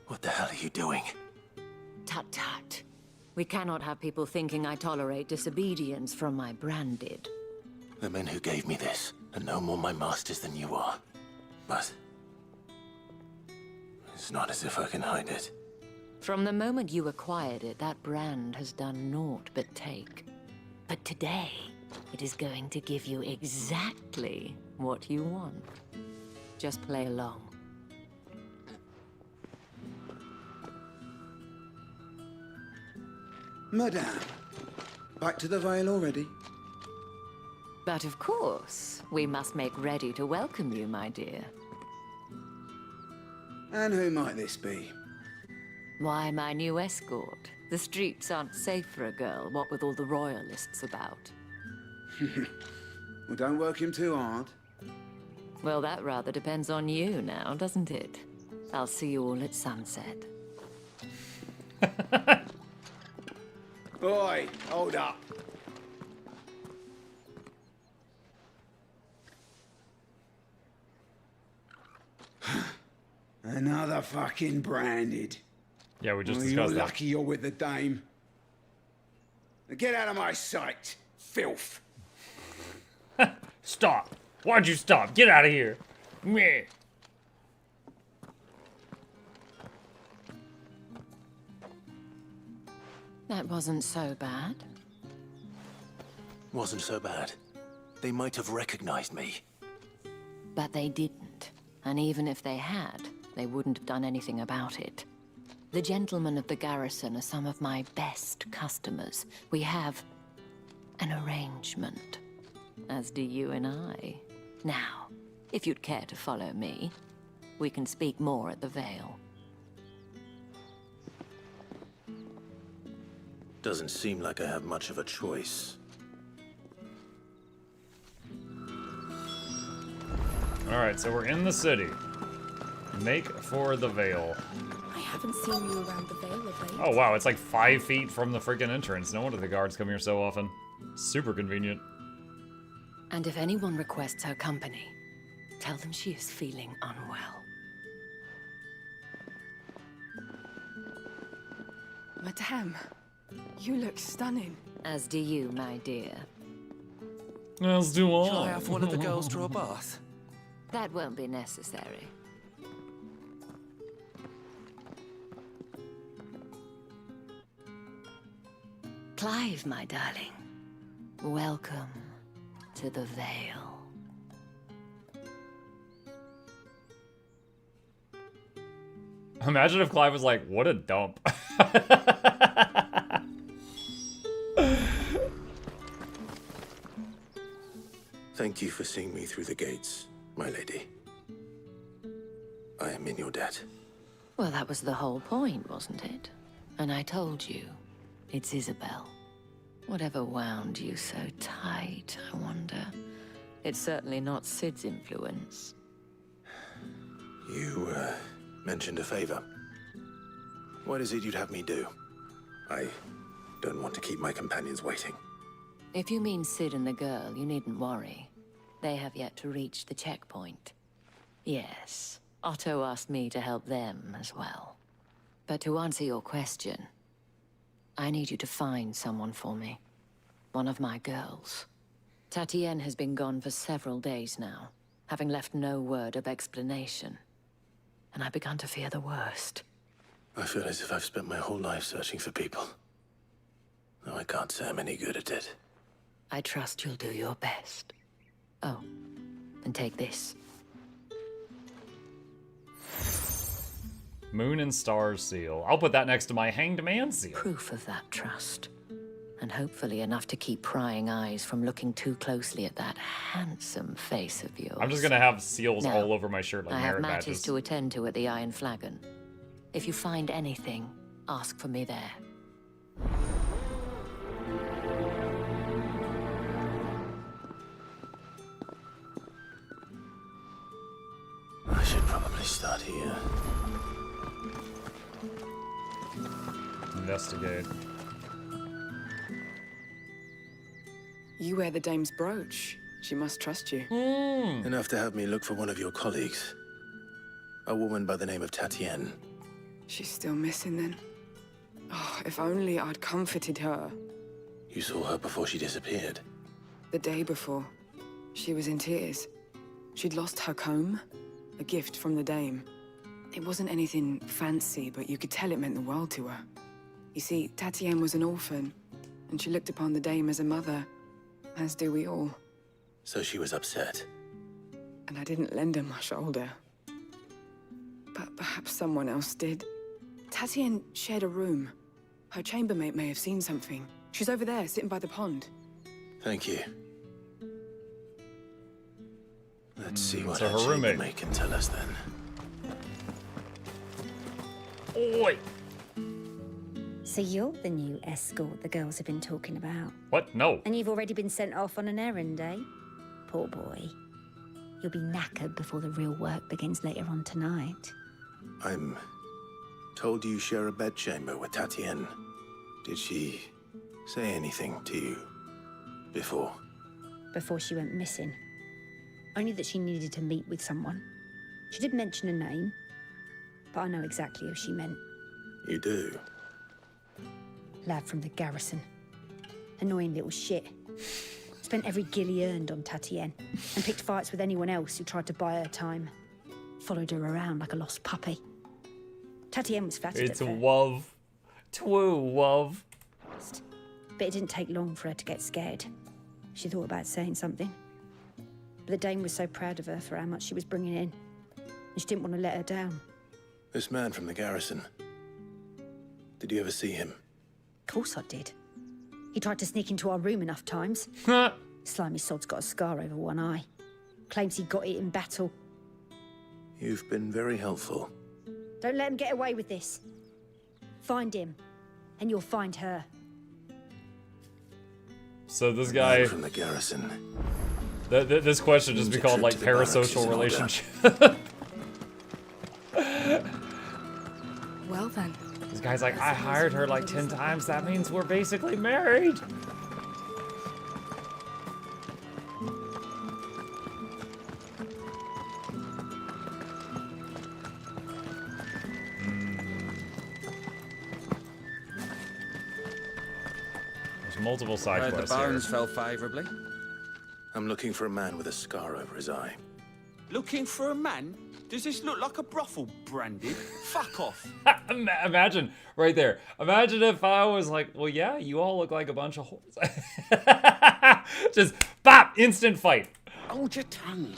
What the hell are you doing? Tut tut. We cannot have people thinking I tolerate disobedience from my branded. The men who gave me this are no more my masters than you are. But it's not as if I can hide it. From the moment you acquired it, that brand has done naught but take. But today, it is going to give you exactly what you want. Just play along. Madame, back to the Vale already? But of course, we must make ready to welcome you, my dear. And who might this be? Why, my new escort. The streets aren't safe for a girl, what with all the royalists about. Well, don't work him too hard. Well, that rather depends on you now, doesn't it? I'll see you all at sunset. Boy, hold up. Another fucking branded. Yeah, we just Well, discussed you're that. lucky you're with the dame. Now get out of my sight, filth. Stop. Why'd you stop? Get out of here. Meh. That wasn't so bad. Wasn't so bad. They might have recognized me. But they didn't. And even if they had, they wouldn't have done anything about it. The gentlemen of the garrison are some of my best customers. We have an arrangement, as do you and I. Now, if you'd care to follow me, we can speak more at the Vale. Doesn't seem like I have much of a choice. Alright, so we're in the city. Make for the Vale. I haven't seen you around the Vale of late. Oh wow, it's like 5 feet from the freaking entrance. No wonder the guards come here so often. Super convenient. And if anyone requests her company, tell them she is feeling unwell. Madame, you look stunning. As do you, my dear. As do I. Shall I have one of the girls draw a bath? That won't be necessary. Clive, my darling. Welcome to the Vale. Imagine if Clive was like, what a dump. Thank you for seeing me through the gates, my lady. I am in your debt. Well, that was the whole point, wasn't it? And I told you, it's Isabel. Whatever wound you so tight, I wonder. It's certainly not Sid's influence. You, mentioned a favor. What is it you'd have me do? I don't want to keep my companions waiting. If you mean Sid and the girl, you needn't worry. They have yet to reach the checkpoint. Yes, Otto asked me to help them as well. But to answer your question, I need you to find someone for me. One of my girls. Tatian has been gone for several days now, having left no word of explanation. And I've begun to fear the worst. I feel as if I've spent my whole life searching for people. Though I can't say I'm any good at it. I trust you'll do your best. Oh, and take this. Moon and Stars seal. I'll put that next to my Hanged Man seal. Proof of that trust. And hopefully enough to keep prying eyes from looking too closely at that handsome face of yours. I'm just gonna have seals Now, all over my shirt like I have merit matters badges. to attend to at the Iron Flagon. If you find anything, ask for me there. I should probably start here. Investigate. You wear the dame's brooch. She must trust you. Enough to have me look for one of your colleagues. A woman by the name of Tatian. She's still missing then. Oh, if only I'd comforted her. You saw her before she disappeared. The day before, she was in tears. She'd lost her comb, a gift from the dame. It wasn't anything fancy, but you could tell it meant the world to her. You see, Tatian was an orphan, and she looked upon the dame as a mother, as do we all. So she was upset. And I didn't lend her my shoulder. But perhaps someone else did. Tatian shared a room. Her chambermaid may have seen something. She's over there, sitting by the pond. Thank you. Let's see what So her her roommate chambermaid can tell us then. Oi! So you're the new escort the girls have been talking about. What? No. And you've already been sent off on an errand, eh? Poor boy. You'll be knackered before the real work begins later on tonight. I'm told you share a bedchamber with Tatian. Did she say anything to you before? Before she went missing. Only that she needed to meet with someone. She did mention a name, but I know exactly who she meant. You do? Lad from the garrison. Annoying little shit. Spent every guil he earned on Tatian, and picked fights with anyone else who tried to buy her time. Followed her around like a lost puppy. Tatian was flattered It's at a first, wov. Twoo wov. but it didn't take long for her to get scared. She thought about saying something. But the Dame was so proud of her for how much she was bringing in, and she didn't want to let her down. This man from the garrison. Did you ever see him? Of course I did. He tried to sneak into our room enough times. Slimy sod's got a scar over one eye. Claims he got it in battle. You've been very helpful. Don't let him get away with this. Find him, and you'll find her. So this The guy man from the garrison. This question just be Seems a called trip like to the barracks parasocial in order. relationship. Well then. This guy's like, I hired her like 10 times. That means we're basically married. There's multiple side Heard the quests here. bones fell favourably. I'm looking for a man with a scar over his eye. Looking for a man? Does this look like a brothel, Brandon? Fuck off. Imagine, right there. Imagine if I was like, well, yeah, you all look like a bunch of whores. Just, bop, instant fight. Hold your tongue.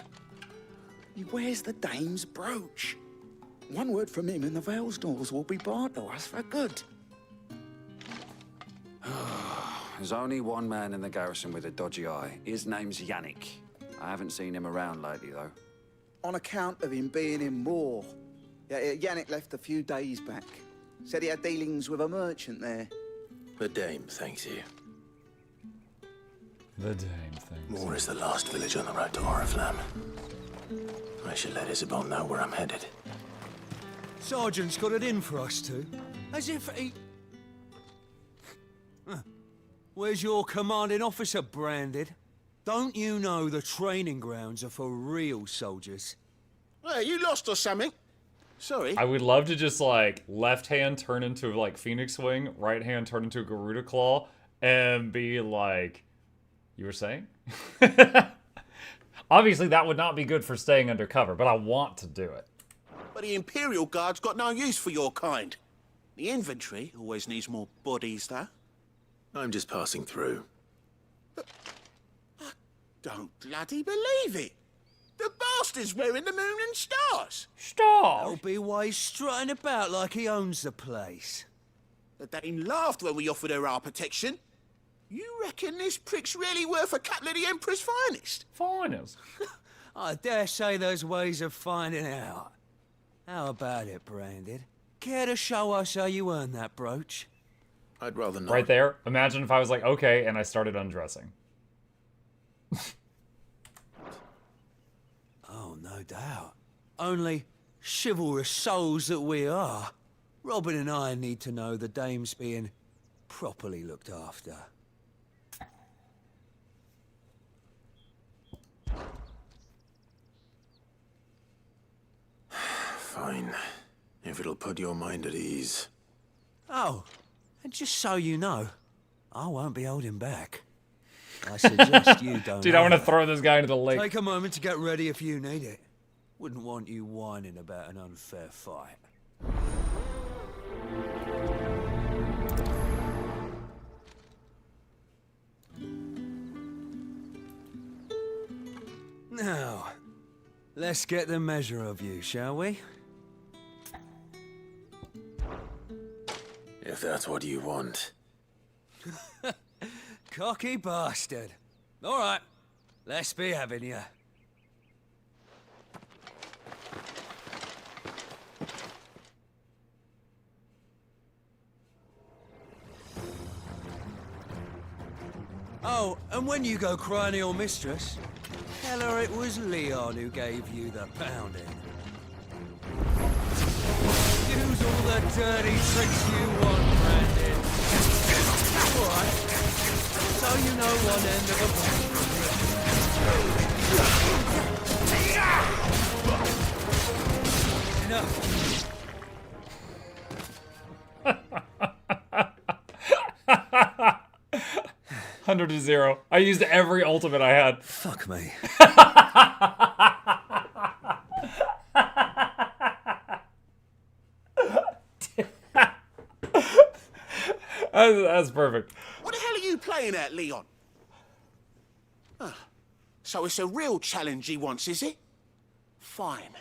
He wears the Dame's brooch. One word from him and the Vale's doors will be barred to us for good. There's only one man in the garrison with a dodgy eye. His name's Yannick. I haven't seen him around lately, though. On account of him being in war. Yeah, Yannick left a few days back. Said he had dealings with a merchant there. The Dame thanks you. The Dame thanks Moor is the last village on the road to Oriflamme. I should let Isabel know where I'm headed. Sergeant's got it in for us two. As if he... Where's your commanding officer, Branded? Don't you know the training grounds are for real soldiers? Hey, you lost or something? Sorry. I would love to just like left hand turn into like Phoenix Wing, right hand turn into Garuda Claw, and be like, you were saying? Obviously that would not be good for staying undercover, but I want to do it. But the Imperial Guard's got no use for your kind. The infantry always needs more bodies, though. I'm just passing through. Don't bloody believe it. The bastard's wearing the moon and stars. That'll be why he's strutting about like he owns the place. The Dame laughed when we offered her our protection. You reckon this prick's really worth a couple of the Emperor's finest? Finest? I dare say there's ways of finding out. How about it, Branded? Care to show us how you earned that brooch? I'd rather not. Right there. Imagine if I was like, okay, and I started undressing. Oh, no doubt. Only chivalrous souls that we are, Robin and I need to know the Dame's being properly looked after. Fine. If it'll put your mind at ease. Oh, and just so you know, I won't be holding back. I suggest you don't. Dude, I want to either. throw this guy into the lake. Take a moment to get ready if you need it. Wouldn't want you whining about an unfair fight. Now, let's get the measure of you, shall we? If that's what you want. Cocky bastard. All right, let's be having you. Oh, and when you go crying to your mistress, tell her it was Leon who gave you the pounding. Use all the dirty tricks you want, Brandon. Alright. So you know one end of a Enough. 100 to 0. I used every ultimate I had. Fuck me. That's perfect. What the hell are you playing at, Leon? Ah, so it's a real challenge he wants, is it? Fine.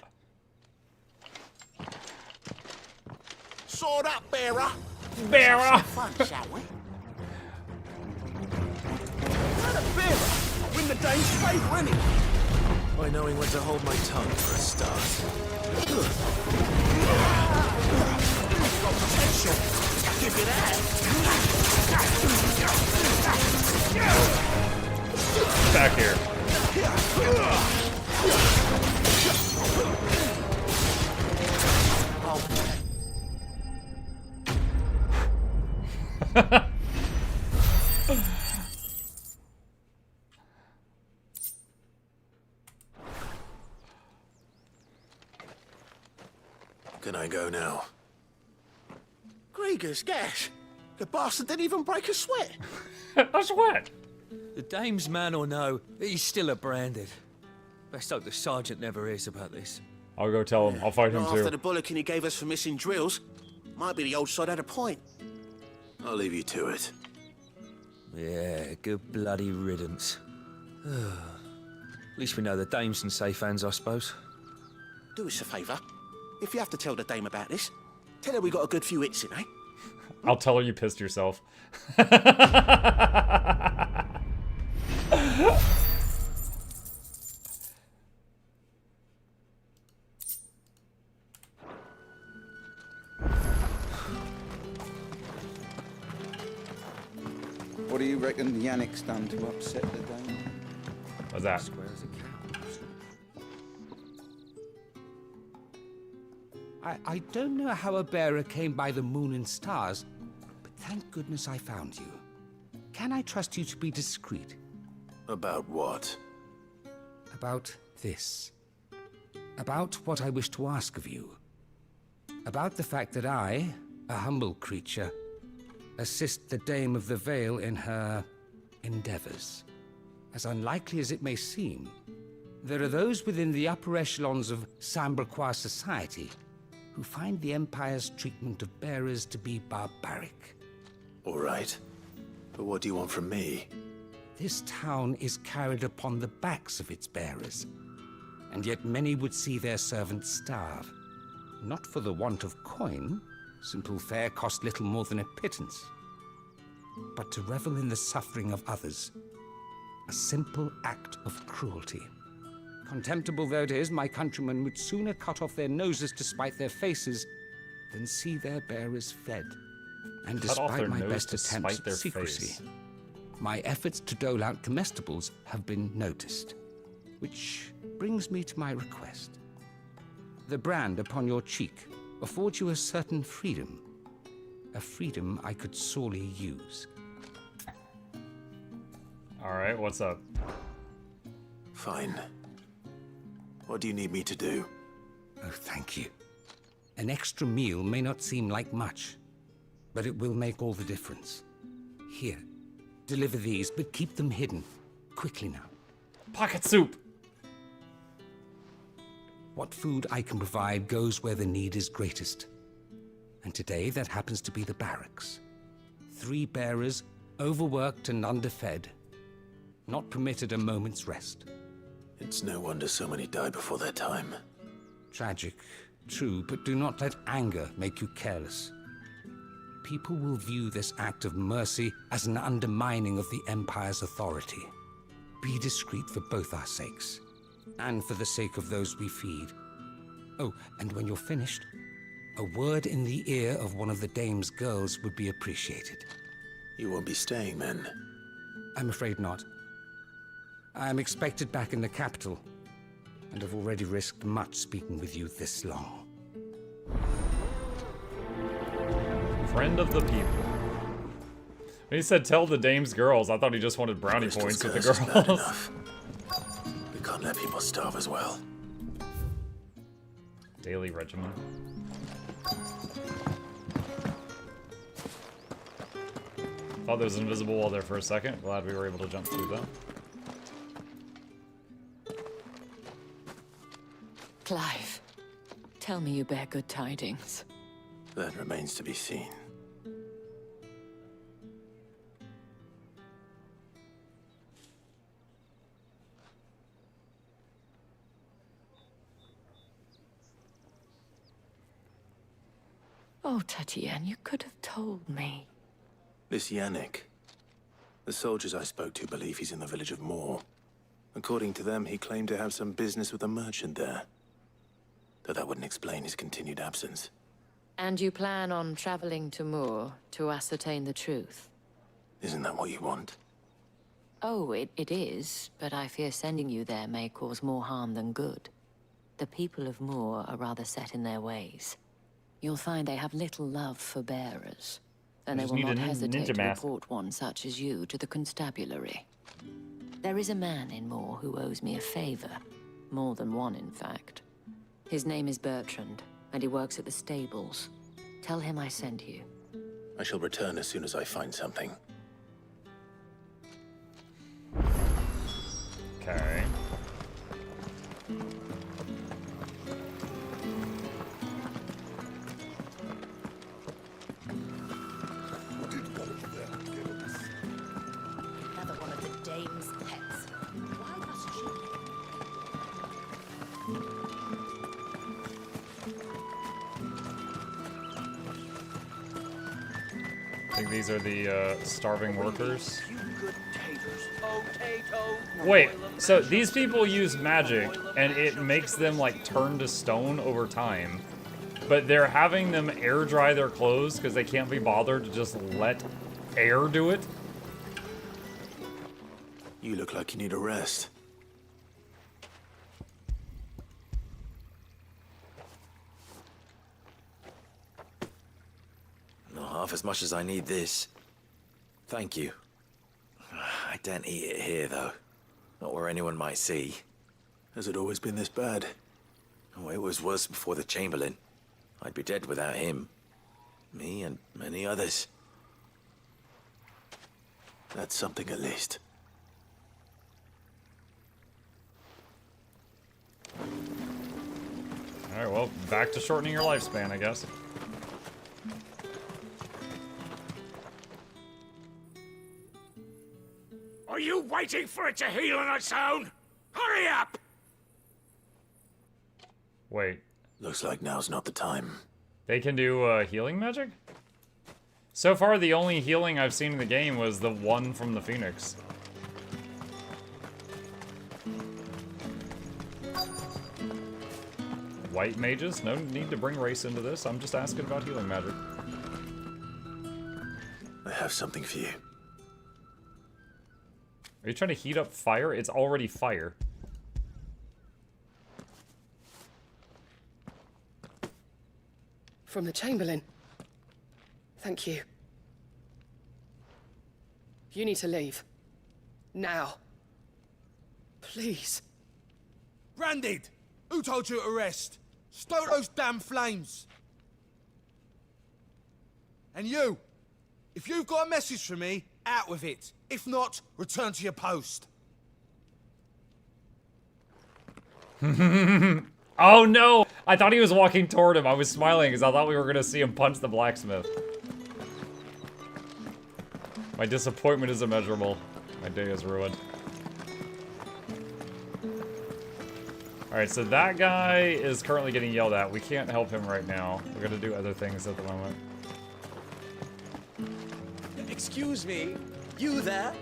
Sword up, bearer. Bearer. Have some fun, shall we? Not a bearer. Win the dame's favour, innit? By knowing when to hold my tongue for a start. You've got potential. Give it that. Back here. Can I go now? Gregor's gas. The bastard didn't even break a sweat. A sweat? The dame's man or no, he's still a branded. Best hope the sergeant never hears about this. I'll go tell him. I'll fight him After too. the bulletin he gave us for missing drills, might be the old sod had a point. I'll leave you to it. Yeah, good bloody riddance. At least we know the dame's in safe hands, I suppose. Do us a favour. If you have to tell the dame about this, tell her we got a good few hits in, eh? I'll tell her you pissed yourself. What do you reckon Yannick's done to upset the dame? What's that? I don't know how a bearer came by the moon and stars, but thank goodness I found you. Can I trust you to be discreet? About what? About this. About what I wish to ask of you. About the fact that I, a humble creature, assist the Dame of the Vale in her endeavors. As unlikely as it may seem, there are those within the upper echelons of Samberquois society who find the Empire's treatment of bearers to be barbaric. All right. But what do you want from me? This town is carried upon the backs of its bearers, and yet many would see their servants starve. Not for the want of coin, simple fare cost little more than a pittance, but to revel in the suffering of others, a simple act of cruelty. Contemptible though it is, my countrymen would sooner cut off their noses to spite their faces than see their bearers fed. And despite my best attempts at secrecy, my efforts to dole out comestibles have been noticed. Which brings me to my request. The brand upon your cheek affords you a certain freedom. A freedom I could sorely use. Alright, what's up? Fine. What do you need me to do? Oh, thank you. An extra meal may not seem like much, but it will make all the difference. Here, deliver these, but keep them hidden. Quickly now. Pocket soup! What food I can provide goes where the need is greatest. And today, that happens to be the barracks. 3 bearers, overworked and underfed, not permitted a moment's rest. It's no wonder so many die before their time. Tragic, true, but do not let anger make you careless. People will view this act of mercy as an undermining of the Empire's authority. Be discreet for both our sakes, and for the sake of those we feed. Oh, and when you're finished, a word in the ear of one of the Dame's girls would be appreciated. You won't be staying then? I'm afraid not. I am expected back in the capital, and have already risked much speaking with you this long. Friend of the people. When he said tell the dame's girls, I thought he just wanted brownie points with the girls. We can't let people starve as well. Daily regimen. Thought there was an invisible wall there for a second. Glad we were able to jump through that. Clive, tell me you bear good tidings. That remains to be seen. Oh, Tatian, you could have told me. This Yannick. The soldiers I spoke to believe he's in the village of Moor. According to them, he claimed to have some business with a merchant there. Though that wouldn't explain his continued absence. And you plan on traveling to Moor to ascertain the truth? Isn't that what you want? Oh, it is, but I fear sending you there may cause more harm than good. The people of Moor are rather set in their ways. You'll find they have little love for bearers, and they will not hesitate to report one such as you to the constabulary. There is a man in Moor who owes me a favor. More than one, in fact. His name is Bertrand, and he works at the stables. Tell him I sent you. I shall return as soon as I find something. Okay. Another one of the dame's pets. Why must she? I think these are the starving workers. Wait, so these people use magic and it makes them like turn to stone over time, but they're having them air dry their clothes because they can't be bothered to just let air do it? You look like you need a rest. Not half as much as I need this. Thank you. I daren't eat it here, though. Not where anyone might see. Has it always been this bad? Oh, it was worse before the Chamberlain. I'd be dead without him. Me and many others. That's something at least. Alright, well, back to shortening your lifespan, I guess. Are you waiting for it to heal on its own? Hurry up! Wait. Looks like now's not the time. They can do healing magic? So far, the only healing I've seen in the game was the one from the Phoenix. White mages? No need to bring race into this. I'm just asking about healing magic. I have something for you. Are you trying to heat up fire? It's already fire. From the Chamberlain. Thank you. You need to leave. Now. Please. Branded! Who told you to rest? Stoke those damn flames! And you! If you've got a message for me, out with it. If not, return to your post. Oh no! I thought he was walking toward him. I was smiling because I thought we were going to see him punch the blacksmith. My disappointment is immeasurable. My day is ruined. Alright, so that guy is currently getting yelled at. We can't help him right now. We're going to do other things at the moment. Excuse me, you there?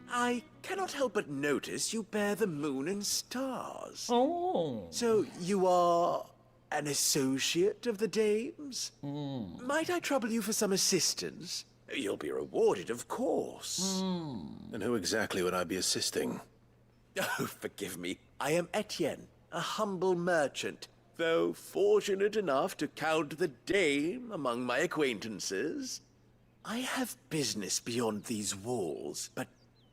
I cannot help but notice you bear the moon and stars. Oh. So you are an associate of the dames? Might I trouble you for some assistance? You'll be rewarded, of course. And who exactly would I be assisting? Oh, forgive me. I am Etienne, a humble merchant, though fortunate enough to count the dame among my acquaintances. I have business beyond these walls, but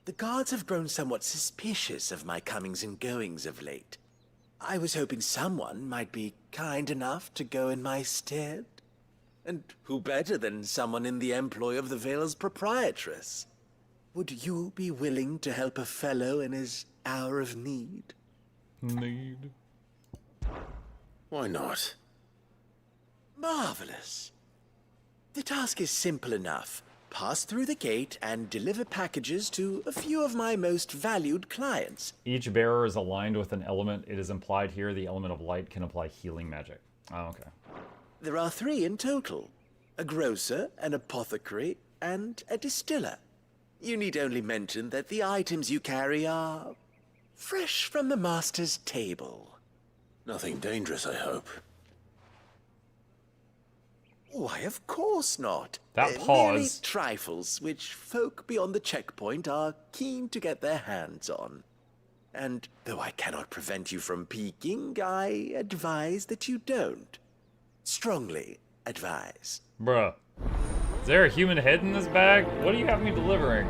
the guards have grown somewhat suspicious of my comings and goings of late. I was hoping someone might be kind enough to go in my stead. And who better than someone in the employ of the Vale's proprietress? Would you be willing to help a fellow in his hour of need? Need? Why not? Marvelous. The task is simple enough. Pass through the gate and deliver packages to a few of my most valued clients. Each bearer is aligned with an element. It is implied here the element of light can apply healing magic. Oh, okay. There are 3 in total. A grocer, an apothecary, and a distiller. You need only mention that the items you carry are fresh from the master's table. Nothing dangerous, I hope. Why, of course not. That Merely pause. trifles which folk beyond the checkpoint are keen to get their hands on. And though I cannot prevent you from peeking, I advise that you don't. Strongly advise. Bruh. Is there a human head in this bag? What do you have me delivering?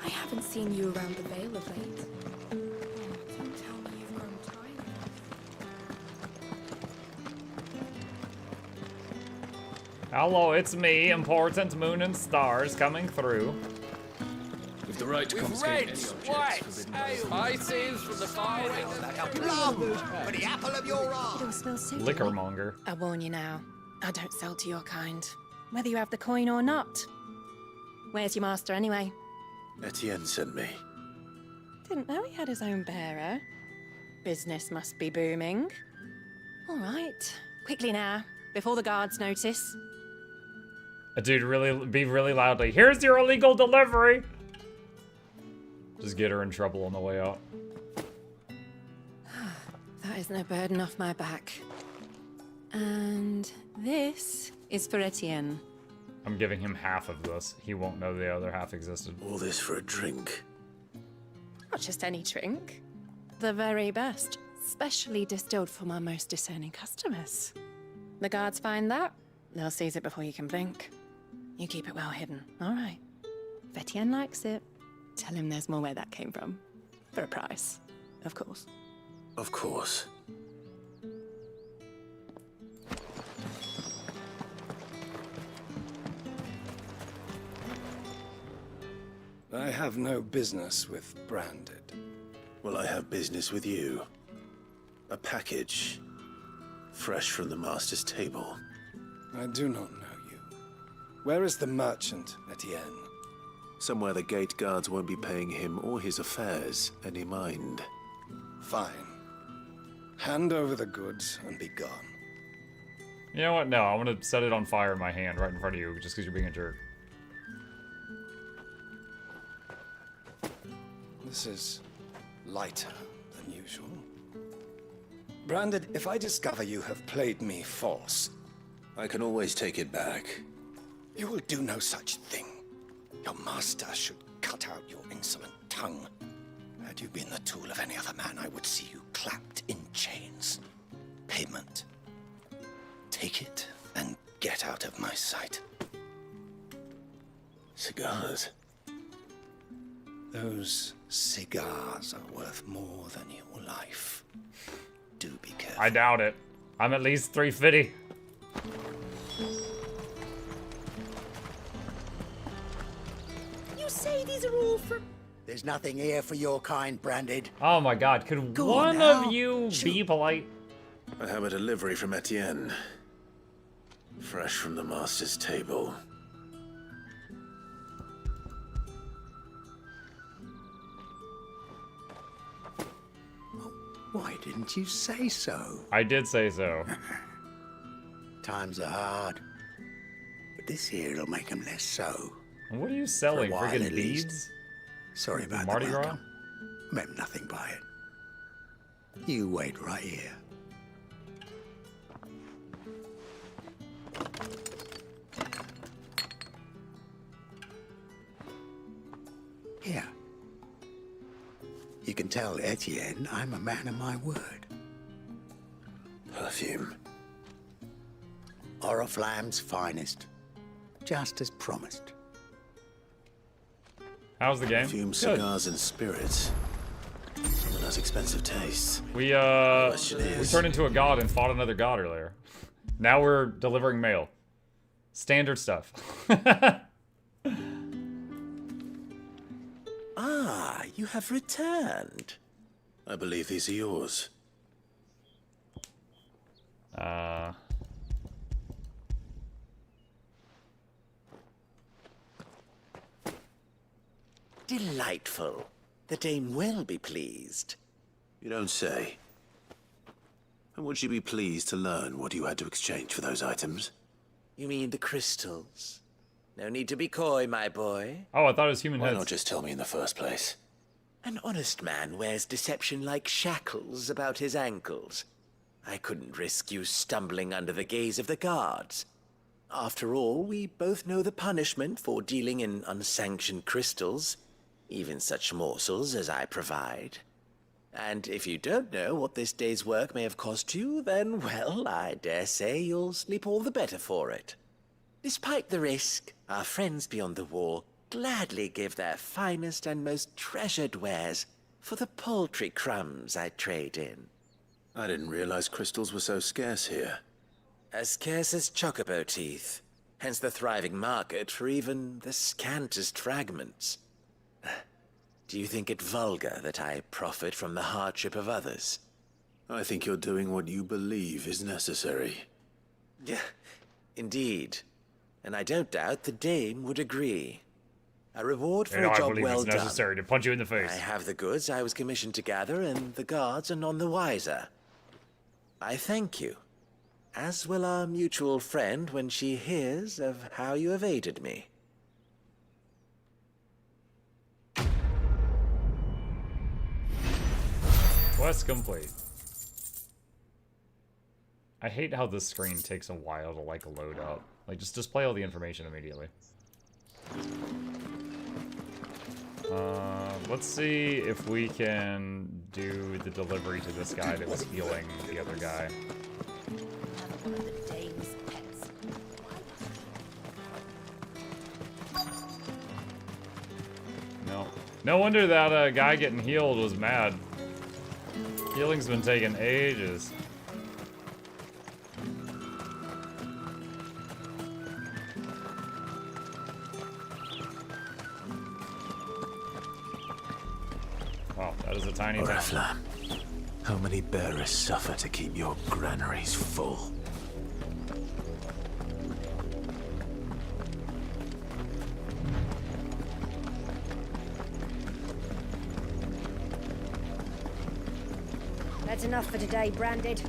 I haven't seen you around the Vale of late. Don't tell me you've grown tired. Hello, it's me, important moon and stars coming through. With the right to confiscate any objects forbidden by Spices from the far Plum for the apple of your eye. Don't smell suitable. Liquormonger. I warn you now, I don't sell to your kind, whether you have the coin or not. Where's your master anyway? Etienne sent me. Didn't know he had his own bearer. Business must be booming. All right, quickly now, before the guards notice. A dude be really loudly. Here's your illegal delivery. Just get her in trouble on the way out. That is no burden off my back. And this is for Etienne. I'm giving him half of this. He won't know the other half existed. All this for a drink. Not just any drink. The very best, specially distilled for my most discerning customers. The guards find that, they'll seize it before you can blink. You keep it well hidden, all right? If Etienne likes it, tell him there's more where that came from. For a price, of course. Of course. I have no business with Branded. Well, I have business with you. A package. Fresh from the master's table. I do not know you. Where is the merchant, Etienne? Somewhere the gate guards won't be paying him or his affairs any mind. Fine. Hand over the goods and be gone. You know what? No, I want to set it on fire in my hand right in front of you just because you're being a jerk. This is lighter than usual. Branded, if I discover you have played me false... I can always take it back. You will do no such thing. Your master should cut out your insolent tongue. Had you been the tool of any other man, I would see you clapped in chains. Payment. Take it and get out of my sight. Cigars. Those cigars are worth more than your life. Do be careful. I doubt it. I'm at least 350. You say these are all for... There's nothing here for your kind, Branded. Oh my god, could Go one on now. of you be polite? I have a delivery from Etienne. Fresh from the master's table. Why didn't you say so? I did say so. Times are hard. But this here'll make them less so. What are you selling? For a while, Friggin' at least. beads? Sorry about Mardi the Gras? welcome. meant nothing by it. You wait right here. Here. You can tell Etienne I'm a man of my word. Perfume. Oriflamme's finest. Just as promised. How's the game? Perfume, Good. cigars, and spirits. Someone has expensive tastes. We turned into a god and fought another god earlier. Now we're delivering mail. Standard stuff. Ah, you have returned. I believe these are yours. Delightful. The dame will be pleased. You don't say. And would she be pleased to learn what you had to exchange for those items? You mean the crystals? No need to be coy, my boy. Oh, I thought it was human Why heads. not just tell me in the first place? An honest man wears deception like shackles about his ankles. I couldn't risk you stumbling under the gaze of the guards. After all, we both know the punishment for dealing in unsanctioned crystals, even such morsels as I provide. And if you don't know what this day's work may have cost you, then, well, I dare say you'll sleep all the better for it. Despite the risk, our friends beyond the wall gladly give their finest and most treasured wares for the paltry crumbs I trade in. I didn't realize crystals were so scarce here. As scarce as chocobo teeth, hence the thriving market for even the scantest fragments. Do you think it vulgar that I profit from the hardship of others? I think you're doing what you believe is necessary. Yeah, indeed. And I don't doubt the dame would agree. A reward for a I job believe well it's done. necessary to punch you in the face. I have the goods I was commissioned to gather, and the guards are none the wiser. I thank you, as will our mutual friend when she hears of how you have aided me. Quest complete. I hate how this screen takes a while to like load up. Like, just display all the information immediately. Let's see if we can do the delivery to this guy that was healing the other guy. No. No wonder that guy getting healed was mad. Healing's been taking ages. Wow, that is a tiny town. Oriflamme, how many bearers suffer to keep your granaries full? That's enough for today, Branded.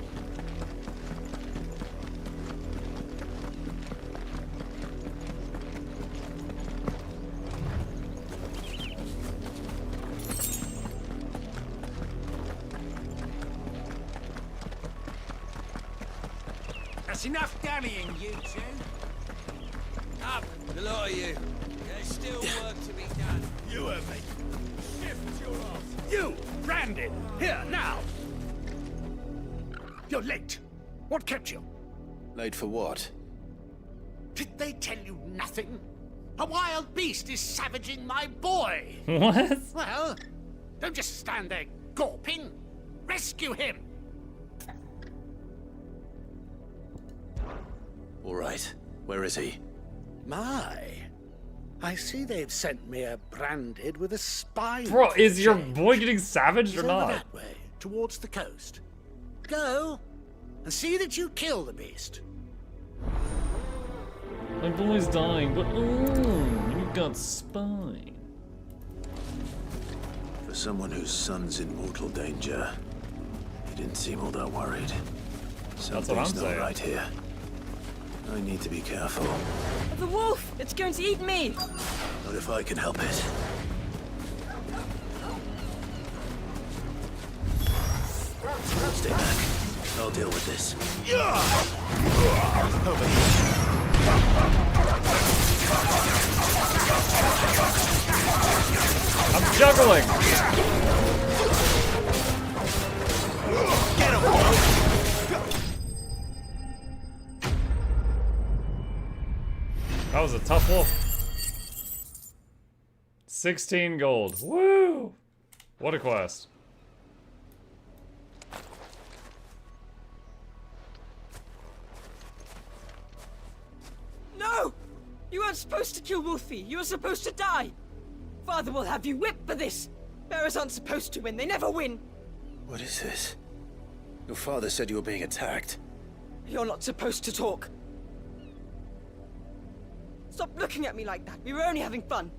That's enough dallying, you two. Up, the lot of you. There's still work to be done. You and me. Shift your ass. You, Branded, here now. You're late. What kept you? Late for what? Did they tell you nothing? A wild beast is savaging my boy. What? Well, don't just stand there gawping. Rescue him. All right. Where is he? My. I see they've sent me a Branded with a spine. Bro, is your boy getting savaged or He's over not? that way, towards the coast. Go and see that you kill the beast. My boy's dying, but you got spine. For someone whose son's in mortal danger, he didn't seem all that worried. That's what I'm Something's not saying. right here. I need to be careful. The wolf! It's going to eat me! Not if I can help it. Stay back. I'll deal with this. Over here. I'm juggling. Get him! That was a tough wolf. 16 gold. Woo! What a quest. No! You weren't supposed to kill Wolfie. You were supposed to die. Father will have you whipped for this. Bearers aren't supposed to win. They never win. What is this? Your father said you were being attacked. You're not supposed to talk. Stop looking at me like that. We were only having fun.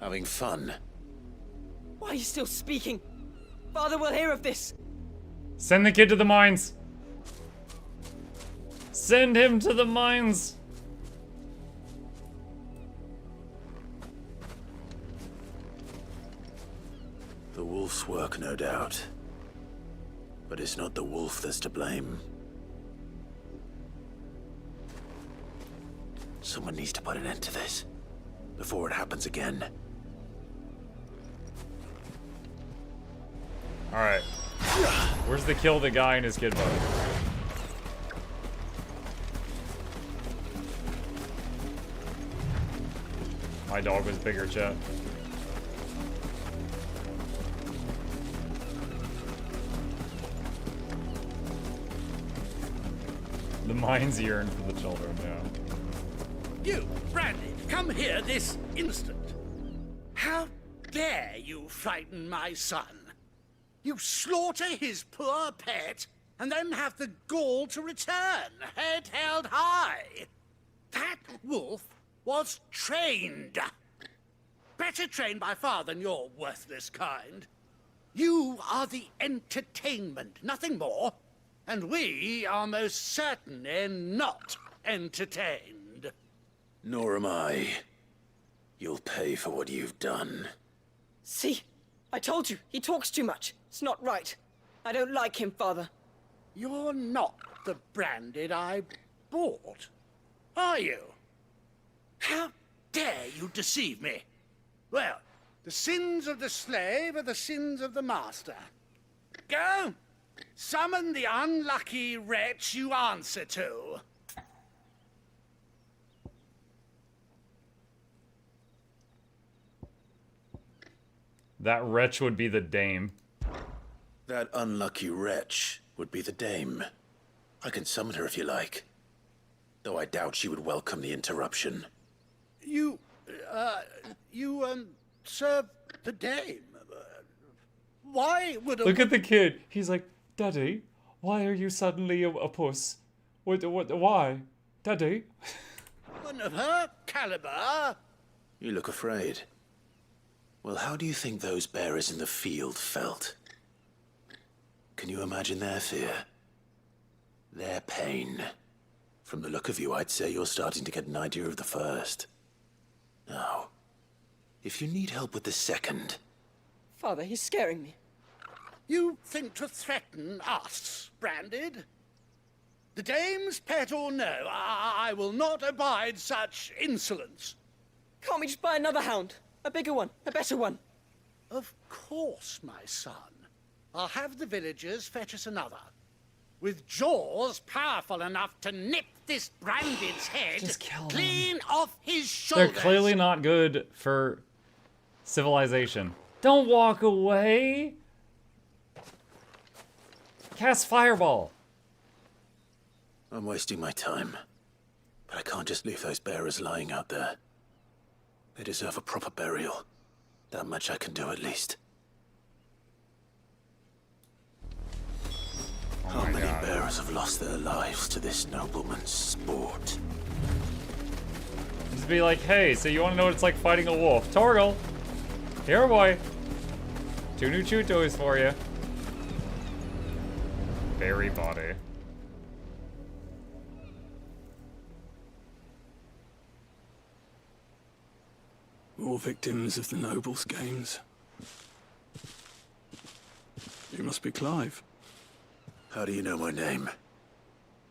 Having fun? Why are you still speaking? Father will hear of this. Send the kid to the mines. Send him to the mines. The wolf's work, no doubt. But it's not the wolf that's to blame. Someone needs to put an end to this before it happens again. Alright. Where's the kill the guy and his kid button? My dog was bigger, chat. The minds yearn for the children, yeah. You, Brandy, come here this instant. How dare you frighten my son? You slaughter his poor pet, and then have the gall to return, head held high. That wolf was trained. Better trained by far than your worthless kind. You are the entertainment, nothing more. And we are most certainly not entertained. Nor am I. You'll pay for what you've done. See? I told you, he talks too much. It's not right. I don't like him, Father. You're not the branded I bought, are you? How dare you deceive me? Well, the sins of the slave are the sins of the master. Go! Summon the unlucky wretch you answer to. That wretch would be the dame. That unlucky wretch would be the dame. I can summon her if you like. Though I doubt she would welcome the interruption. You serve the dame. Why would a... Look at the kid. He's like, Daddy, why are you suddenly a puss? Why? Daddy? One of her caliber? You look afraid. Well, how do you think those bearers in the field felt? Can you imagine their fear? Their pain? From the look of you, I'd say you're starting to get an idea of the first. Now, if you need help with the second... Father, he's scaring me. You think to threaten us, Branded? The dame's pet or no, I will not abide such insolence. Can't we just buy another hound? A bigger one, a better one. Of course, my son. I'll have the villagers fetch us another. With jaws powerful enough to nip this Branded's head clean off his shoulders. They're clearly not good for civilization. Don't walk away. Cast fireball. I'm wasting my time. But I can't just leave those bearers lying out there. They deserve a proper burial. That much I can do at least. How many bearers have lost their lives to this nobleman's sport? Just be like, hey, so you want to know what it's like fighting a wolf? Torgal! Here, boy! 2 new chew toys for you. Berry body. More victims of the nobles' games. You must be Clive. How do you know my name?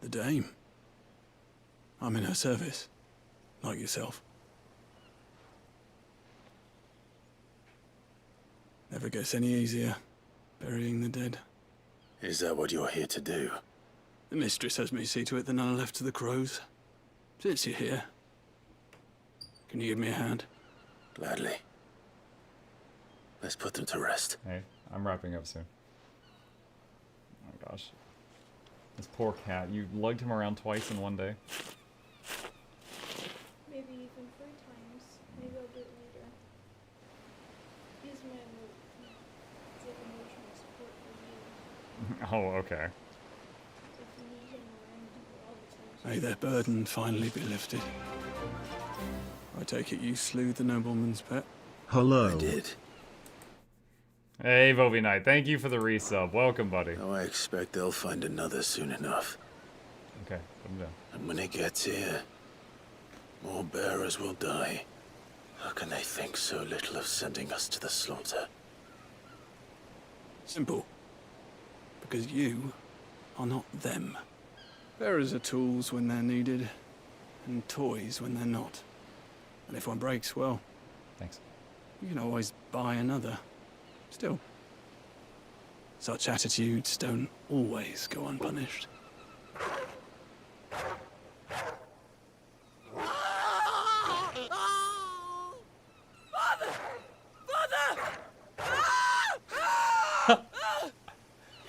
The Dame. I'm in her service, like yourself. Never gets any easier, burying the dead. Is that what you're here to do? The mistress has me see to it that none are left to the crows. Since you're here, can you give me a hand? Gladly. Let's put them to rest. Hey, I'm wrapping up soon. Oh my gosh. This poor cat. You lugged him around twice in one day. Maybe even 3 times. Maybe I'll do it later. Here's my note. It's like emotional support for you. Oh, okay. If you need him around you all the time. May their burden finally be lifted. I take it you slew the nobleman's pet? Hello. I did. Hey, Vovi Knight. Thank you for the resub. Welcome, buddy. Now I expect they'll find another soon enough. Okay, put him down. And when it gets here, more bearers will die. How can they think so little of sending us to the slaughter? Simple. Because you are not them. Bearers are tools when they're needed, and toys when they're not. And if one breaks, well... Thanks. You can always buy another. Still, such attitudes don't always go unpunished.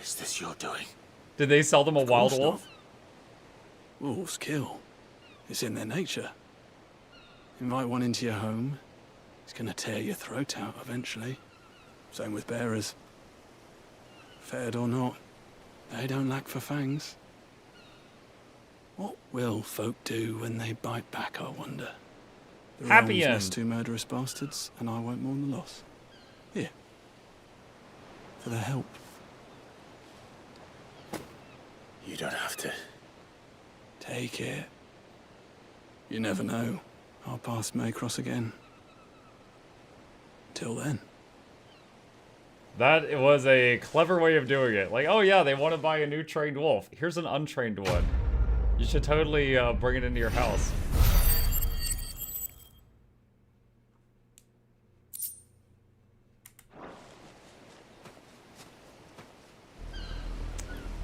Is this your doing? Did they sell them a wild Not. wolf? Wolves kill. It's in their nature. Invite one into your home, he's gonna tear your throat out eventually. Same with bearers. Fed or not, they don't lack for fangs. What will folk do when they bite back, I wonder? The Happy realm's lost end. 2 murderous bastards, and I won't mourn the loss. Here. For their help. You don't have to. Take it. You never know. Our paths may cross again. Till then. That was a clever way of doing it. Like, oh yeah, they want to buy a new trained wolf. Here's an untrained one. You should totally bring it into your house.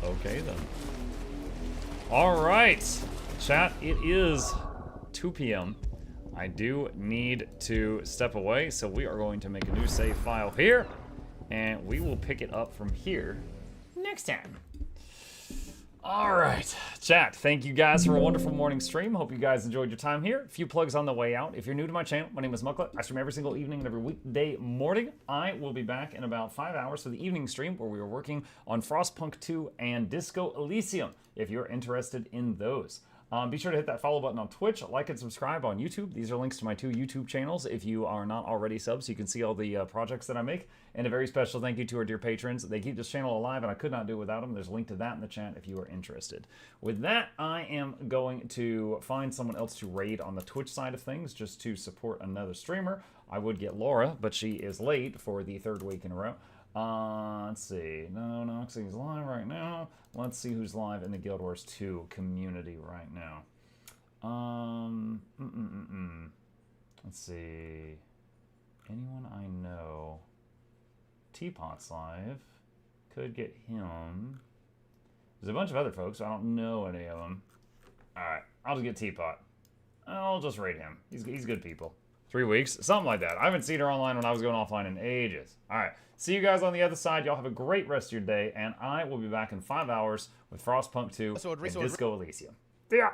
Okay then. All right, chat, it is 2 p.m. I do need to step away, so we are going to make a new save file here, and we will pick it up from here next time. All right, chat, thank you guys for a wonderful morning stream. Hope you guys enjoyed your time here. A few plugs on the way out. If you're new to my channel, my name is Mukluk. I stream every single evening and every weekday morning. I will be back in about 5 hours for the evening stream where we are working on Frostpunk 2 and Disco Elysium, if you're interested in those. Be sure to hit that follow button on Twitch, like and subscribe on YouTube. These are links to my 2 YouTube channels if you are not already subs, so you can see all the projects that I make. And a very special thank you to our dear patrons. They keep this channel alive, and I could not do it without them. There's a link to that in the chat if you are interested. With that, I am going to find someone else to raid on the Twitch side of things, just to support another streamer. I would get Laura, but she is late for the 3rd week in a row. Let's see. No, Noxxi's live right now. Let's see who's live in the Guild Wars 2 community right now. Let's see. Anyone I know. Teapot's live. Could get him. There's a bunch of other folks. I don't know any of them. Alright, I'll just get Teapot. I'll just raid him. He's good people. 3 weeks? Something like that. I haven't seen her online when I was going offline in ages. Alright. See you guys on the other side. Y'all have a great rest of your day, and I will be back in 5 hours with Frostpunk 2 and Disco Elysium. See ya!